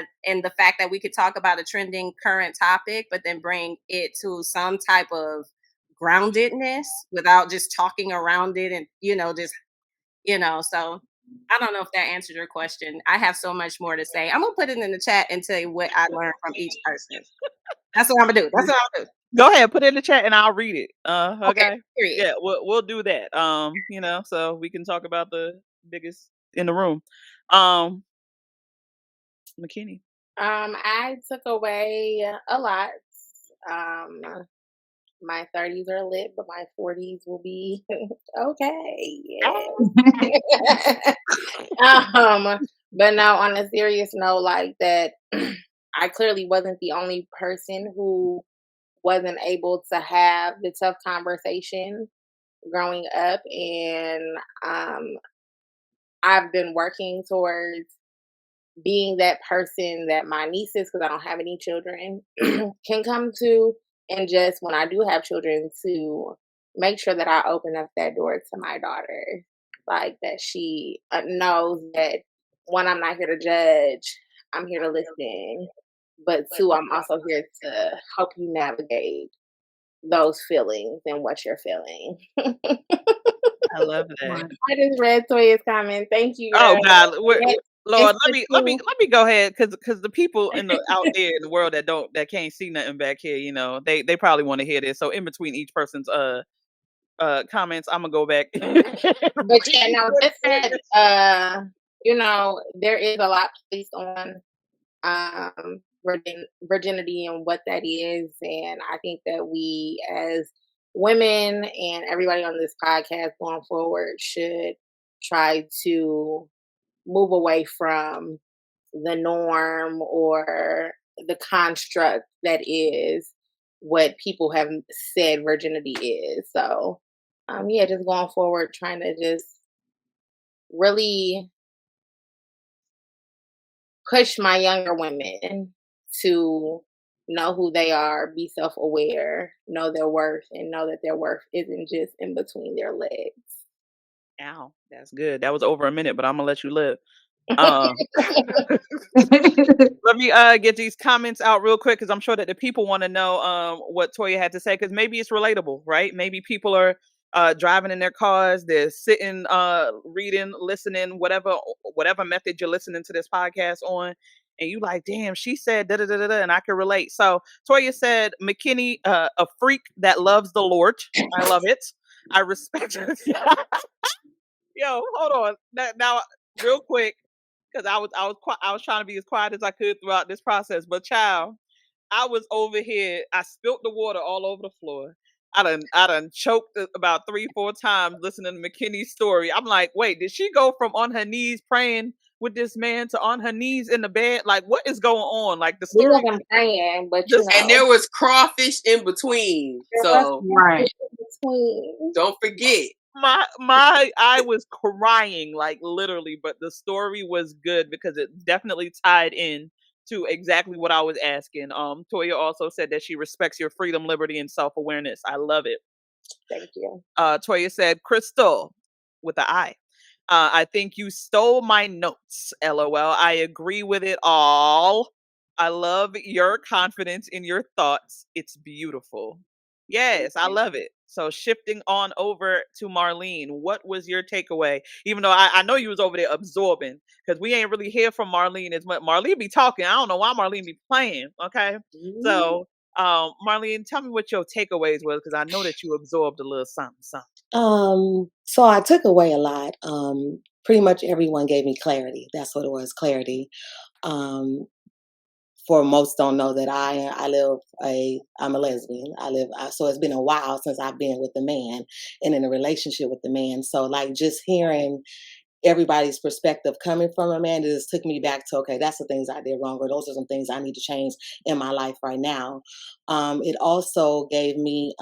the fact that we could talk about a trending current topic, but then bring it to some type of groundedness without just talking around it and, so I don't know if that answered your question. I have so much more to say. I'm gonna put it in the chat and tell you what I learned from each person. That's what I'm gonna do. That's what I'll do. Go ahead, put it in the chat and I'll read it. Okay. Period. Yeah, we'll do that. So we can talk about the biggest in the room. Makini. I took away a lot. My 30s are lit, but my 40s will be okay. Yeah. But now on a serious note, like that, I clearly wasn't the only person who wasn't able to have the tough conversation growing up, and I've been working towards being that person that my nieces, because I don't have any children, can come to, and just when I do have children, to make sure that I open up that door to my daughter, like that she knows that one, I'm not here to judge, I'm here to listen, but two, I'm also here to help you navigate those feelings and what you're feeling. I love that. I just read Toya's comment. Thank you. Oh God, Lord, It's let me go ahead because the people out there in the world that can't see nothing back here, they probably want to hear this. So in between each person's comments, I'm gonna go back. But yeah, now this said, there is a lot placed on virginity and what that is, and I think that we as women and everybody on this podcast going forward should try to move away from the norm or the construct that is what people have said virginity is. So just going forward, trying to just really push my younger women to know who they are, be self-aware, know their worth, and know that their worth isn't just in between their legs. Ow, that's good. That was over a minute, but I'm gonna let you live. Let me get these comments out real quick because I'm sure that the people want to know what Toya had to say, because maybe it's relatable, right? Maybe people are driving in their cars, they're sitting, reading, listening, whatever method you're listening to this podcast on, and you like, damn, she said da da da da, and I can relate. So Toya said, Makini, a freak that loves the Lord. I love it. I respect her. Yo, hold on. Now, real quick, because I was trying to be as quiet as I could throughout this process. But child, I was over here. I spilt the water all over the floor. I done choked about 3-4 times listening to McKinney's story. I'm like, wait, did she go from on her knees praying with this man to on her knees in the bed. Like, what is going on? Like the We story. wasn't saying, but and there was crawfish in between. So Right. don't forget. I was crying, like literally, but the story was good because it definitely tied in to exactly what I was asking. Toya also said that she respects your freedom, liberty, and self-awareness. I love it. Thank you. Toya said, Cristal with the I. I think you stole my notes. LOL. I agree with it all. I love your confidence in your thoughts. It's beautiful. Yes, I love it. So shifting on over to Marlene, what was your takeaway? Even though I know you was over there absorbing, because we ain't really hear from Marlene as much. Marlene be talking. I don't know why Marlene be playing. Okay. So Marlene, tell me what your takeaways was, because I know that you absorbed a little something. So I took away a lot. Pretty much everyone gave me clarity. That's what it was, clarity. For most don't know that I'm a lesbian. So it's been a while since I've been with a man and in a relationship with a man. So like just hearing everybody's perspective coming from a man, it just took me back to, okay, that's the things I did wrong, or those are some things I need to change in my life right now. It also gave me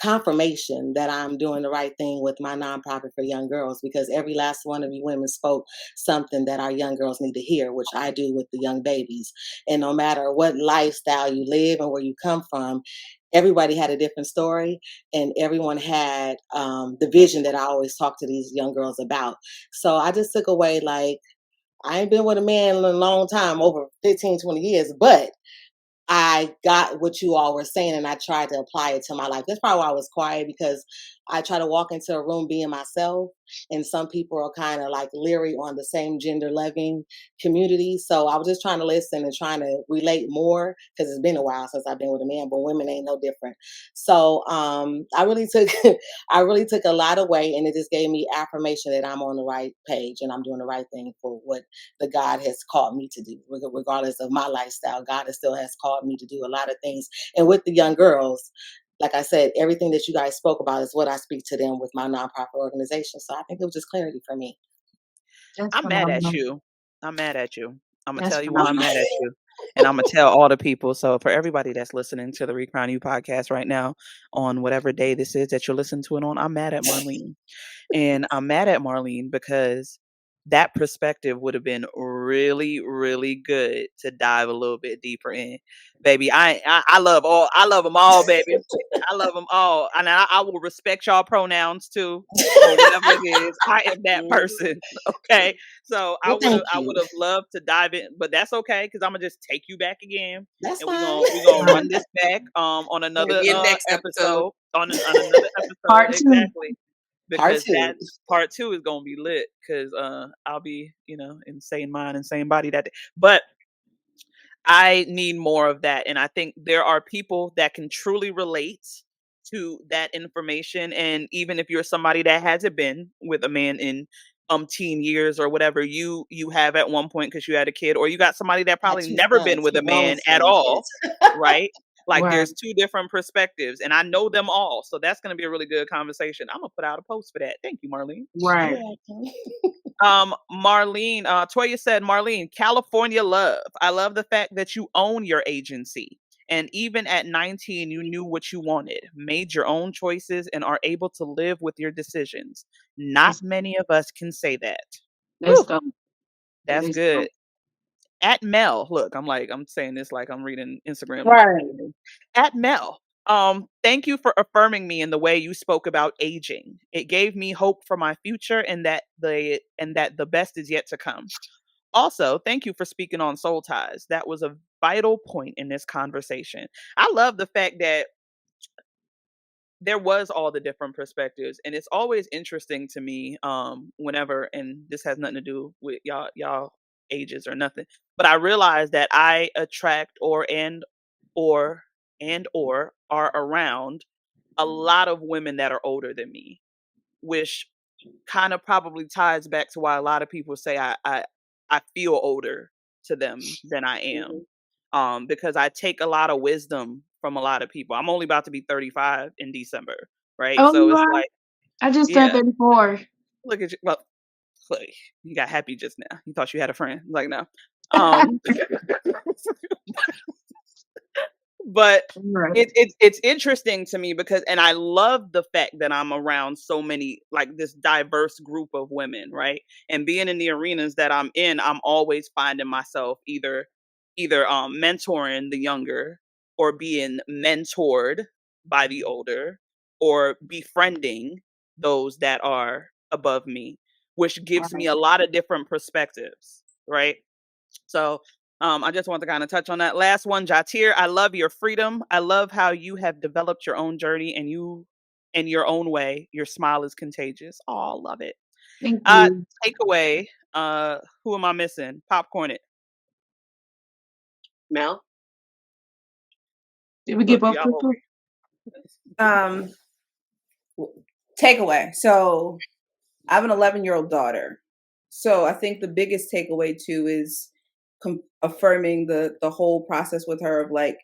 confirmation that I'm doing the right thing with my nonprofit for young girls, because every last one of you women spoke something that our young girls need to hear, which I do with the young babies. And no matter what lifestyle you live and where you come from, everybody had a different story, and everyone had the vision that I always talk to these young girls about. So I just took away, like, I ain't been with a man in a long time, over 15, 20 years, but I got what you all were saying and I tried to apply it to my life. That's probably why I was quiet, because I try to walk into a room being myself, and some people are kind of like leery on the same gender loving community. So I was just trying to listen and trying to relate more, because it's been a while since I've been with a man, but women ain't no different. So I really took I really took a lot away, and it just gave me affirmation that I'm on the right page and I'm doing the right thing for what the God has called me to do, regardless of my lifestyle. God still has called me to do a lot of things. And with the young girls, like I said, everything that you guys spoke about is what I speak to them with my nonprofit organization. So I think it was just clarity for me. I'm mad at you. I'm mad at you. I'm gonna tell you why I'm mad at you, and I'm gonna tell all the people. So for everybody that's listening to the ReCrown You podcast right now, on whatever day this is that you're listening to it on, I'm mad at Marlene, and I'm mad at Marlene because that perspective would have been really, really good to dive a little bit deeper in. Baby, I love them all, baby. I love them all. And I will respect y'all pronouns too, or whatever it is. I am that person. Okay. So I would have loved to dive in, but that's okay, because I'm gonna just take you back again. That's and fine. we're gonna run this back on another next episode. On another episode. Part two. Exactly. Because Part 2. part 2 is gonna be lit, because I'll be, insane mind, insane body that day. But I need more of that, and I think there are people that can truly relate to that information. And even if you're somebody that hasn't been with a man in teen years or whatever you have at one point because you had a kid, or you got somebody that probably never been with a man at all, right? Like there's two different perspectives, and I know them all. So that's going to be a really good conversation. I'm going to put out a post for that. Thank you, Marlene. Right. Marlene, Toya said, Marlene, California love. I love the fact that you own your agency. And even at 19, you knew what you wanted, made your own choices, and are able to live with your decisions. Not many of us can say that. That's good. At Mel, look, I'm saying this like I'm reading Instagram. Right. At Mel, thank you for affirming me in the way you spoke about aging. It gave me hope for my future, and that the best is yet to come. Also, thank you for speaking on soul ties. That was a vital point in this conversation. I love the fact that there was all the different perspectives, and it's always interesting to me whenever, and this has nothing to do with y'all ages or nothing, but I realize that I attract or are around a lot of women that are older than me, which kind of probably ties back to why a lot of people say I feel older to them than I am. Because I take a lot of wisdom from a lot of people. I'm only about to be 35 in December, right? Oh, so you it's are? like, I just turned 34. Look at you. Well, you got happy just now. You thought you had a friend. Like, no. But it's interesting to me because, and I love the fact that I'm around so many, like this diverse group of women, right? And being in the arenas that I'm in, I'm always finding myself either mentoring the younger or being mentored by the older or befriending those that are above me, which gives me a lot of different perspectives, right? So I just want to kind of touch on that. Last one, Jahtier, I love your freedom. I love how you have developed your own journey and you in your own way. Your smile is contagious. Oh, love it. Thank you. Takeaway. Who am I missing? Popcorn it. Mel? Did we get both people? Takeaway. So I have an 11-year-old daughter. So I think the biggest takeaway too is affirming the whole process with her of like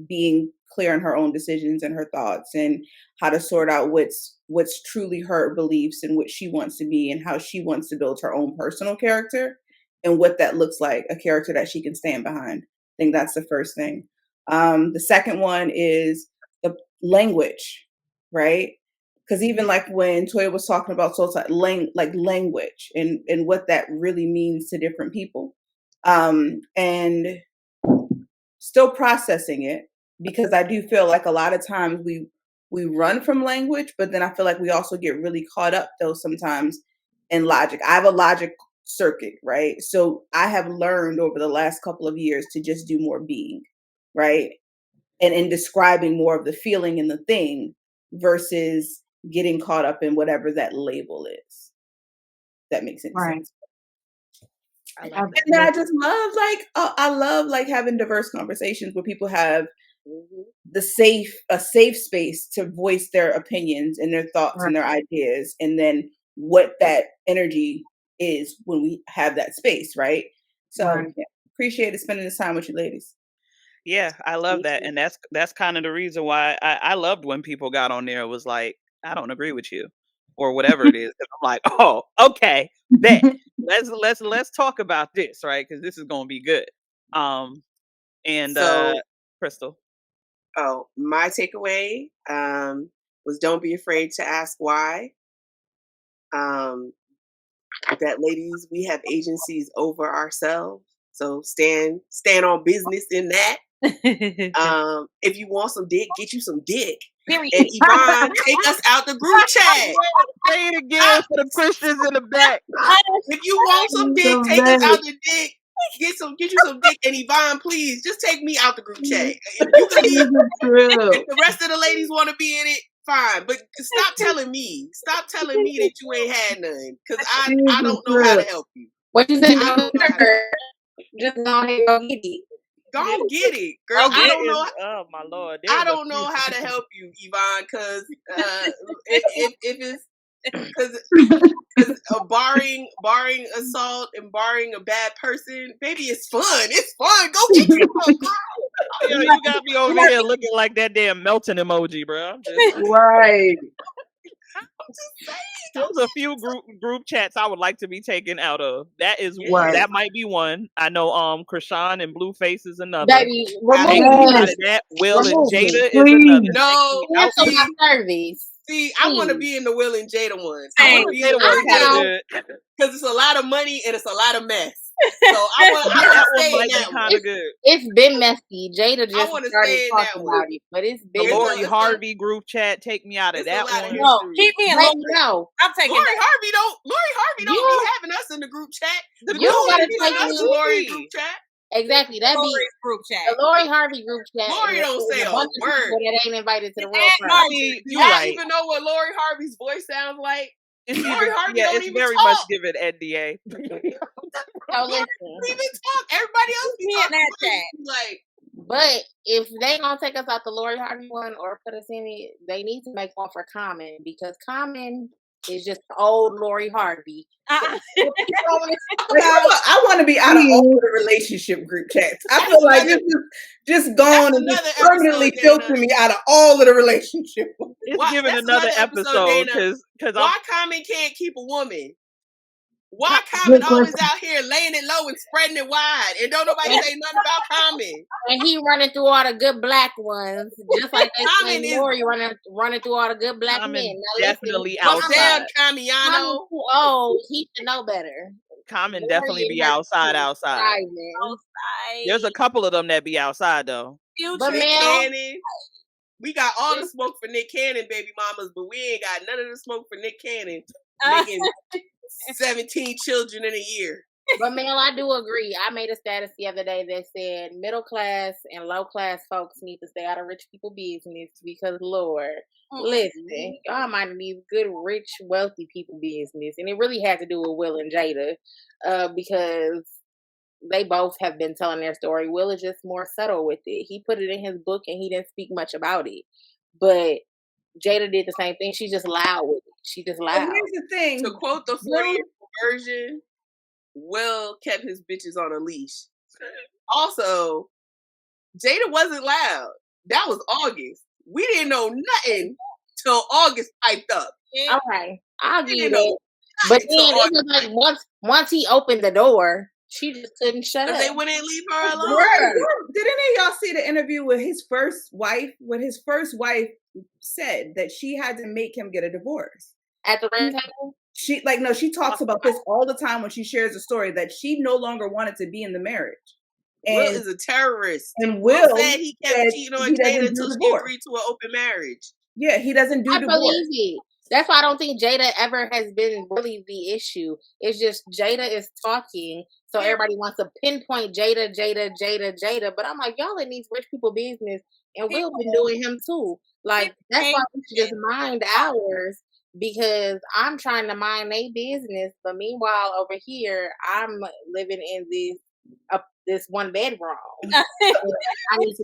being clear in her own decisions and her thoughts and how to sort out what's truly her beliefs and what she wants to be and how she wants to build her own personal character and what that looks like, a character that she can stand behind. I think that's the first thing. The second one is the language, right? Because even like when Toya was talking about like language and what that really means to different people, and still processing it, because I do feel like a lot of times we run from language, but then I feel like we also get really caught up though sometimes in logic. I have a logic circuit, right? So I have learned over the last couple of years to just do more being, right? And in describing more of the feeling and the thing versus getting caught up in whatever that label is. That makes any sense. I love that. And I just love I love like having diverse conversations where people have a safe space to voice their opinions and their thoughts and their ideas, and then what that energy is when we have that space, right? So yeah, appreciate spending this time with you ladies. Yeah, I love that. And that's kind of the reason why I loved when people got on there. It was like, I don't agree with you or whatever it is. I'm like, oh, okay, bet. let's talk about this, right? Because this is gonna be good. Cristal. Oh, my takeaway was don't be afraid to ask why. That ladies, we have agencies over ourselves. So stand on business in that. If you want some dick, get you some dick. Period. And Yvonne, take us out the group chat. Say it again for the Christians in the back. If you want some dick, take us out the dick. Get you some dick. And Yvonne, please just take me out the group chat. If you can leave, if the rest of the ladies want to be in it, fine. But stop telling me that you ain't had none, because I don't know how to help you. What you say? Just go ahead and go get it. Go get it, girl. I don't know. Oh my Lord! I don't know how to help you, Yvonne, because if it's because barring assault and barring a bad person, baby, it's fun. It's fun. Go get you some, girl. Yo, you got me over here looking like that damn melting emoji, bro. Right. There's a few group chats I would like to be taken out of. That might be one. I know Krishan and Blueface is another. Baby, that. Will and Jada is another. No, cancel my service. See, I want to be in the Will and Jada one. I want to be in the one because it's a lot of money and it's a lot of mess. So I want to stay in that one. Good. It's been messy. Jada just started talking about it, but it's been the Lori Harvey group chat. Take me out of that one. No, keep me in. No, I'm taking Lori Harvey don't be having us in the group chat. You gotta take us in Lori group chat. Exactly, that be group chat. The Lori Harvey group chat. Lori don't say a word. That ain't invited to the real party. You don't even know what Lori Harvey's voice sounds like. Lori Harvey don't it's even very talk. much given NDA. So listen, even talk. Everybody else be talking that chat. Like, but if they gonna take us out the Lori Harvey one or put us in it, they need to make one for Common, because Common is just old Lori Harvey. I want to be out of all the relationship group chats. I feel like it's just gone and just permanently filter me out of all of the relationship. It's giving another episode because why Common can't keep a woman? Why Common always out here laying it low and spreading it wide, and don't nobody say nothing about Common? And he running through all the good black ones, just like they say Lori running through all the good black men. Now definitely listen, outside. Camiano. Oh, he should know better. Common definitely be outside. There's a couple of them that be outside though. But Nick Cannon. We got all the smoke for Nick Cannon, baby mamas, but we ain't got none of the smoke for Nick Cannon making 17 children in a year. But Mel, I do agree. I made a status the other day that said middle class and low class folks need to stay out of rich people business because Lord, listen, y'all might need good, rich, wealthy people business. And it really had to do with Will and Jada, because they both have been telling their story. Will is just more subtle with it. He put it in his book and he didn't speak much about it. But Jada did the same thing. She's just loud with it. She just loud. Here's the thing. To quote the 40-year version, Will kept his bitches on a leash. Also, Jada wasn't loud. That was August. We didn't know nothing till August piped up. Okay, I'll give you that. But then it was like once he opened the door, she just couldn't shut up. They wouldn't leave her alone. Right. Did any of y'all see the interview with his first wife? When his first wife said that she had to make him get a divorce at the red table. She talks about this all the time when she shares a story that she no longer wanted to be in the marriage. And Will is a terrorist. And Will said he kept cheating on Jada until she agreed to an open marriage. Yeah, he doesn't do divorce. Believe it. That's why I don't think Jada ever has been really the issue. It's just Jada is talking, so everybody wants to pinpoint Jada. But I'm like, y'all in these rich people business, and Will been doing him too. Like, that's why we should just mind ours, because I'm trying to mind their business, but meanwhile over here I'm living in this one bedroom.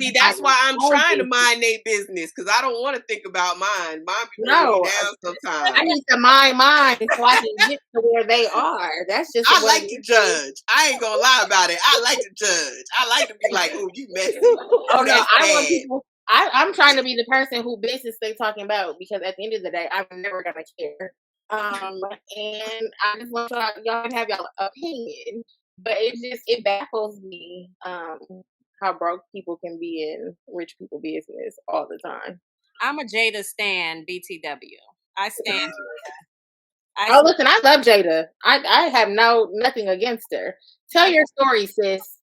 See, that's why I'm trying to mind their business, because I don't want to think about mine. Mine be bringing me down sometimes. I need to mind mine so I can get to where they are. That's just. I like to judge. I ain't gonna lie about it. I like to judge. I like to be like, "Oh, you messy." Oh no, I want people. I'm trying to be the person who business they talking about, because at the end of the day, I'm never gonna care. And I just want y'all to have y'all opinion. But it baffles me how broke people can be in rich people business all the time. I'm a Jada stan, BTW. I stand. Listen, I love Jada. I have nothing against her. Tell your story, sis.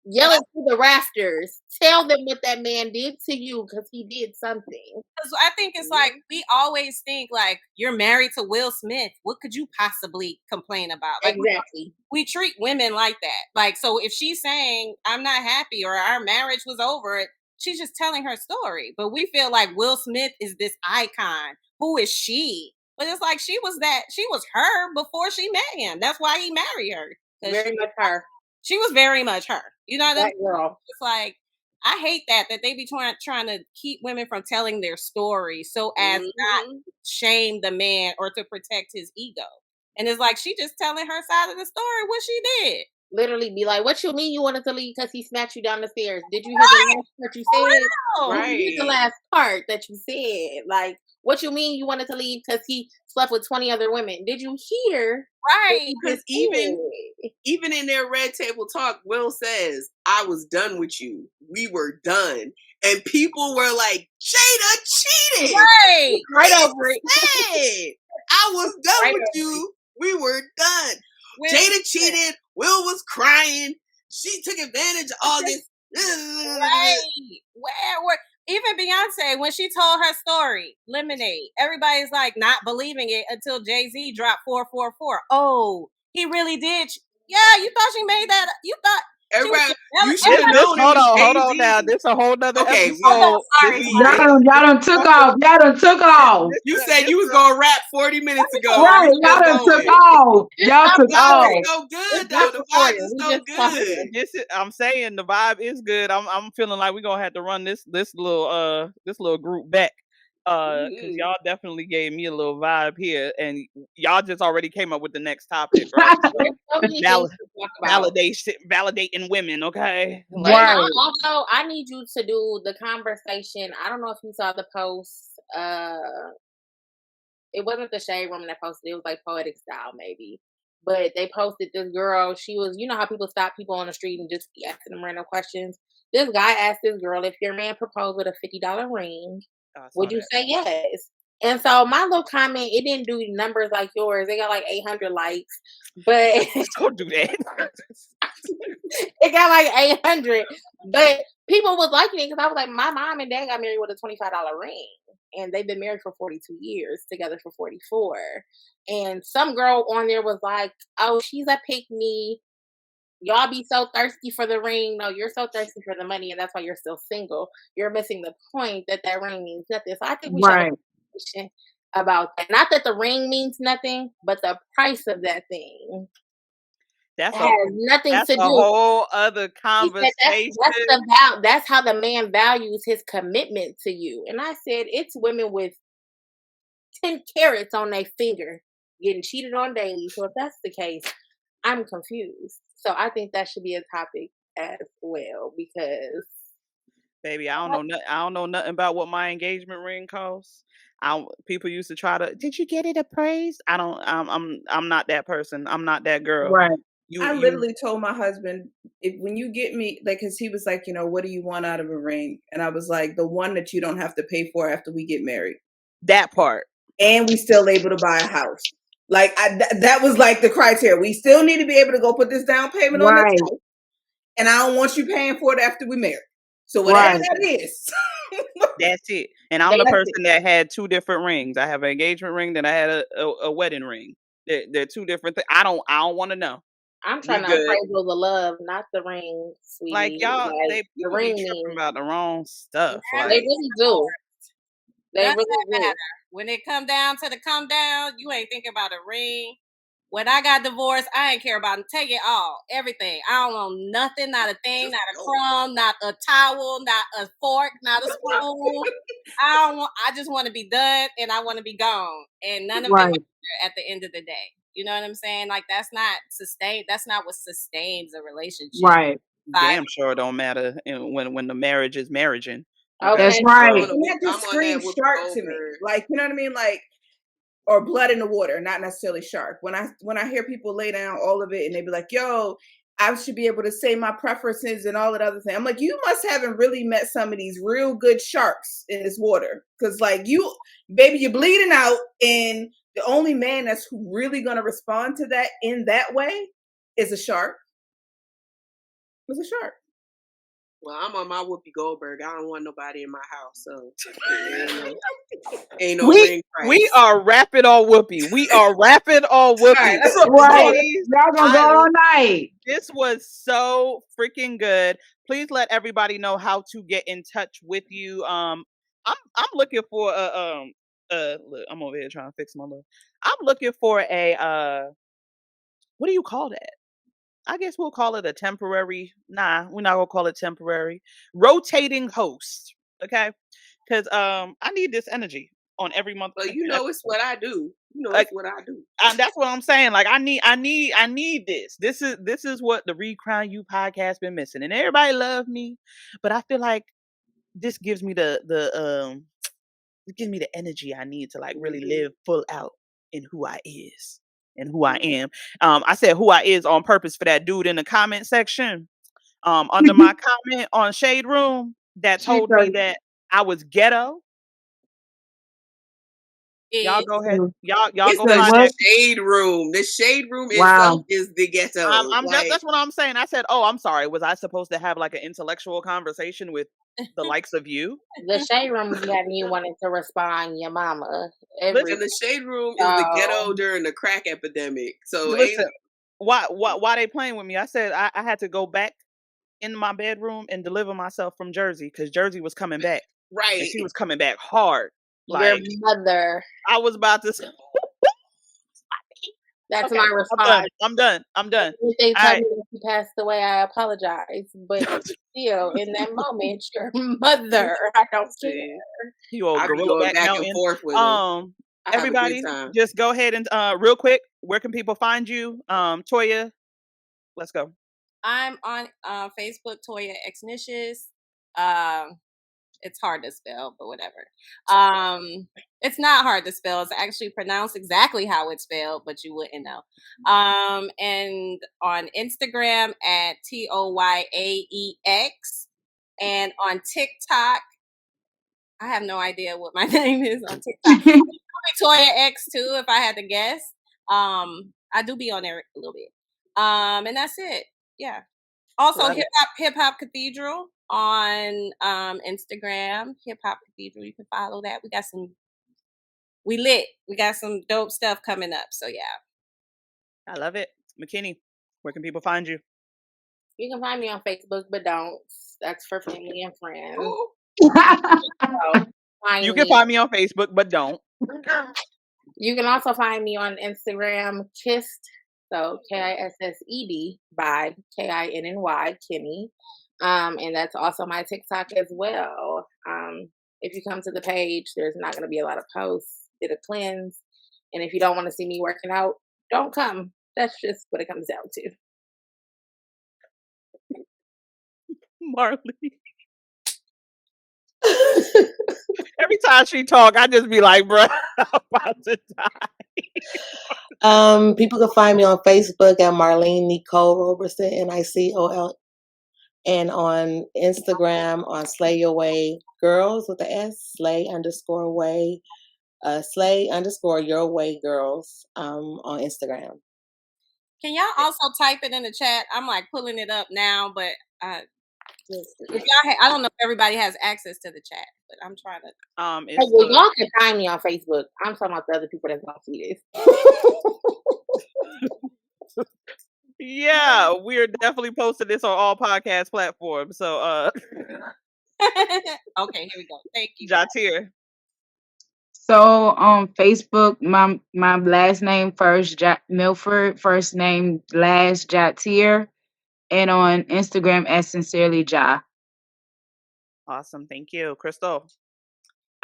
Yell it to the rafters. Tell them what that man did to you, because he did something. Because I think it's like, we always think like, you're married to Will Smith. What could you possibly complain about? Like, exactly. We treat women like that. Like, so if she's saying, I'm not happy, or our marriage was over, she's just telling her story. But we feel like Will Smith is this icon. Who is she? But it's like, she was her before she met him. That's why he married her. Very much her. She was very much her. You know what I mean? Girl. It's like, I hate that they be trying to keep women from telling their story so as not shame the man or to protect his ego. And it's like, she just telling her side of the story, what she did. Literally be like, what you mean you wanted to leave because he snatched you down the stairs? Did you hear the last part you said? Right. Did you hear the last part that you said? Like, what you mean you wanted to leave because he slept with 20 other women? Did you hear? Right. Because even in their red table talk, Will says, I was done with you. We were done. And people were like, Jada cheated. Right over it. I was done with you. We were done. Jada cheated. Will was crying. She took advantage of all this. Right. Where even Beyonce, when she told her story, Lemonade, everybody's like not believing it until Jay-Z dropped 444. Oh, he really did. Yeah, you thought she made that. You thought. Everybody, you should have known. Hold on now. This a whole nother episode. Y'all done took off. You said you was gonna rap 40 minutes ago. Right, y'all done took off. Y'all took off. It's so good though. The vibe is so good. I'm saying the vibe is good. I'm feeling like we're gonna have to run this little group back. Because y'all definitely gave me a little vibe here, and y'all just already came up with the next topic, right? Validating women, okay? Like, right. Also, I need you to do the conversation. I don't know if you saw the post. It wasn't the Shade Room that posted. It was like Poetic Style, maybe. But they posted this girl. She was, you know how people stop people on the street and just be asking them random questions. This guy asked this girl, if your man proposed with a $50 ring, would you say yes? And so my little comment, it didn't do numbers like yours. They got like 800 likes, but don't do that. it got like 800. But people was liking it because I was like, my mom and dad got married with a $25 ring, and they've been married for 42 years, together for 44. And some girl on there was like, "Oh, she's a pick me. Y'all be so thirsty for the ring. No, you're so thirsty for the money, and that's why you're still single. You're missing the point that ring means nothing." So I think we should have a conversation about that. Not that the ring means nothing, but the price of that thing. Has nothing to do. A whole other conversation. That's how the man values his commitment to you. And I said, it's women with 10 carats on their finger getting cheated on daily. So if that's the case, I'm confused. So I think that should be a topic as well, because baby, I don't know nothing about what my engagement ring costs. People used to try to, did you get it appraised? I'm not that person. I'm not that girl. Right. I literally told my husband, when you get me, like, because he was like, what do you want out of a ring? And I was like, the one that you don't have to pay for after we get married. That part. And we still able to buy a house. Like, that was like the criteria. We still need to be able to go put this down payment on this house. And I don't want you paying for it after we marry. So whatever that is. That's it. And I'm the person that had 2 different rings. I have an engagement ring, then I had a wedding ring. They're 2 different things. I don't want to know. I'm trying to appraisal the love, not the ring, sweetie. Like y'all, the ring tripping about the wrong stuff. Like, they really do. They really do. When it come down, you ain't thinking about a ring. When I got divorced, I ain't care about it. Take it all, everything. I don't want nothing, not a thing, not a crumb, not a towel, not a fork, not a spoon. I just want to be done, and I want to be gone, and none of it at the end of the day. You know what I'm saying? Like, that's not sustained. That's not what sustains a relationship. Right. Damn sure it don't matter when the marriage is marrying. Okay. That's right. And that just screams shark to me. Like, you know what I mean? Like, or blood in the water, not necessarily shark. When I hear people lay down all of it and they be like, yo, I should be able to say my preferences and all that other thing. I'm like, you must haven't really met some of these real good sharks in this water. Cause like you're bleeding out, and the only man that's really going to respond to that in that way is a shark. It's a shark. Well, I'm on my Whoopi Goldberg. I don't want nobody in my house, so ain't no ring price. We are rapping on Whoopi. We are rapping on Whoopi. Right, that's what y'all gonna go all night. This was so freaking good. Please let everybody know how to get in touch with you. I'm looking for look, I'm over here trying to fix my look. I'm looking for a what do you call that? I guess we'll call it a temporary. Nah, we're not gonna call it temporary. Rotating host, okay? Because I need this energy on every month. Well, it's what I do. It's what I do. That's what I'm saying. Like, I need this. This is what the ReCrown You podcast been missing. And everybody love me, but I feel like this gives me the energy I need to like really live full out in who I is. And who I am. I said who I is on purpose for that dude in the comment section. Under my comment on Shade Room that told me that I was ghetto. Y'all go ahead. Y'all it's go find the Shade Room. The Shade Room itself is the ghetto. That's what I'm saying. I said, oh, I'm sorry. Was I supposed to have like an intellectual conversation with the likes of you? The Shade Room is having you wanting to respond your mama. Listen, the Shade Room is the ghetto during the crack epidemic. So listen, why they playing with me? I said I had to go back in my bedroom and deliver myself from Jersey because Jersey was coming back. Right. And she was coming back hard. Your mother. I was about to That's my response. I'm done. If they tell me that she passed away, I apologize. But still, in that moment, your mother. I don't care. You old gorilla back and forth with everybody, just go ahead and real quick, where can people find you? Toya, let's go. I'm on Facebook, Toya Exnicious. It's hard to spell, but whatever. It's not hard to spell. It's actually pronounced exactly how it's spelled, but you wouldn't know. And on Instagram at TOYAEX, and on TikTok, I have no idea what my name is on TikTok. Toya X too, if I had to guess. I do be on there a little bit. And that's it. Yeah. Also, Hip Hop Cathedral on Instagram. Hip Hop Cathedral. You can follow that. We lit. We got some dope stuff coming up. So yeah. I love it. Makini, where can people find you? You can find me on Facebook, but don't. That's for family and friends. You can find me on Facebook, but don't. You can also find me on Instagram, Kissed, so KISSED by KINNY, Kimmy. And that's also my TikTok as well. If you come to the page, there's not going to be a lot of posts. Did a cleanse. And if you don't want to see me working out, don't come. That's just what it comes down to. Marlene. Every time she talk, I just be like, bro, I'm about to die. People can find me on Facebook at Marlene Nicole Roberson, NICOL, and on Instagram on Slay Your Way Girls with the S, Slay_Way, Slay_Your Way Girls on Instagram. Can y'all also type it in the chat? I'm like pulling it up now, but if y'all I don't know if everybody has access to the chat, but I'm trying to. Y'all can find me on Facebook. I'm talking about the other people that's gonna see this. Yeah, we're definitely posting this on all podcast platforms. So okay, here we go. Thank you. Jahtier. So on Facebook, my last name first, Milford, first name last, Jahtier, and on Instagram as Sincerely Ja. Awesome, thank you, Cristal.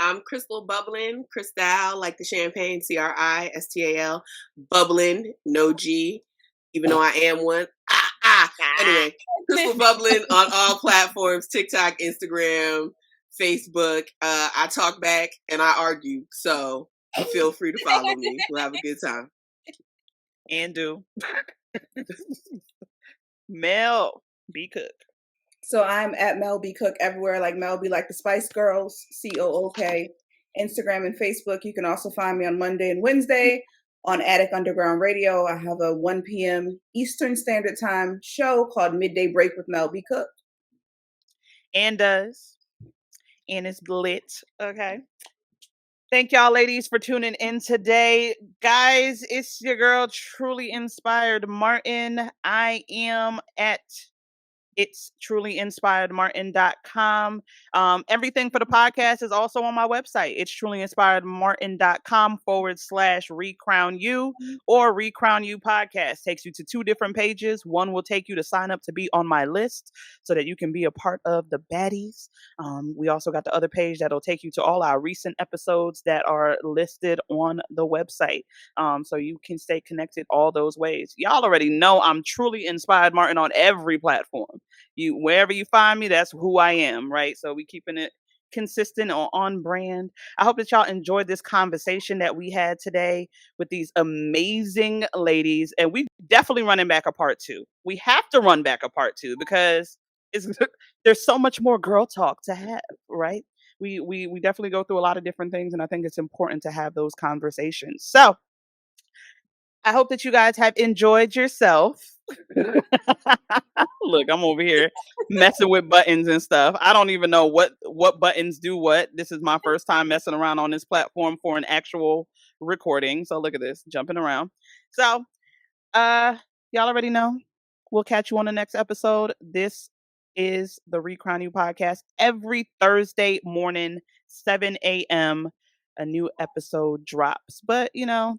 I'm Cristal Bubblin, Cristal, like the champagne, CRISTAL, Bubblin, no G, even though I am one. Anyway, Cristal Bubblin on all platforms, TikTok, Instagram, Facebook. I talk back and I argue, so feel free to follow me. We'll have a good time. And do. Mel B. Cook. So I'm at Mel B. Cook everywhere, like Mel B. like the Spice Girls, COOK, Instagram and Facebook. You can also find me on Monday and Wednesday on Attic Underground Radio. I have a 1 p.m. Eastern Standard Time show called Midday Break with Mel B. Cook. And it's lit. Okay. Thank y'all ladies for tuning in today. Guys, it's your girl, Truly Inspired Martin. I am at It's trulyinspiredmartin.com. Everything for the podcast is also on my website. It's trulyinspiredmartin.com/ReCrown You or ReCrown You Podcast. Takes you to 2 different pages. One will take you to sign up to be on my list so that you can be a part of the baddies. We also got the other page that'll take you to all our recent episodes that are listed on the website. So you can stay connected all those ways. Y'all already know I'm Truly Inspired Martin on every platform. Wherever you find me, that's who I am, right? So we keeping it consistent or on brand. I hope that y'all enjoyed this conversation that we had today with these amazing ladies, and we definitely running back a part 2. We have to run back a part 2 because there's so much more girl talk to have, right? We definitely go through a lot of different things, and I think it's important to have those conversations. So I hope that you guys have enjoyed yourself. Look, I'm over here messing with buttons and stuff. I don't even know what buttons do what. This is my first time messing around on this platform for an actual recording. So look at this, jumping around. So y'all already know. We'll catch you on the next episode. This is the ReCrown You Podcast. Every Thursday morning, 7 a.m., a new episode drops. But,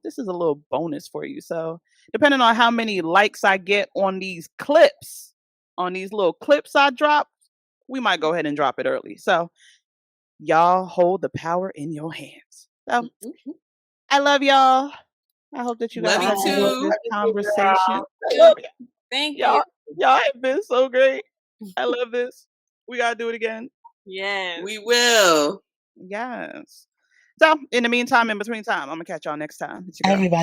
this is a little bonus for you. So depending on how many likes I get on these clips, on these little clips I drop, we might go ahead and drop it early. So y'all hold the power in your hands. So I love y'all. I hope that you guys enjoyed this conversation. Thank you. Y'all have been so great. I love this. We got to do it again. Yes. We will. Yes. So in the meantime, in between time, I'm gonna catch y'all next time. Everybody.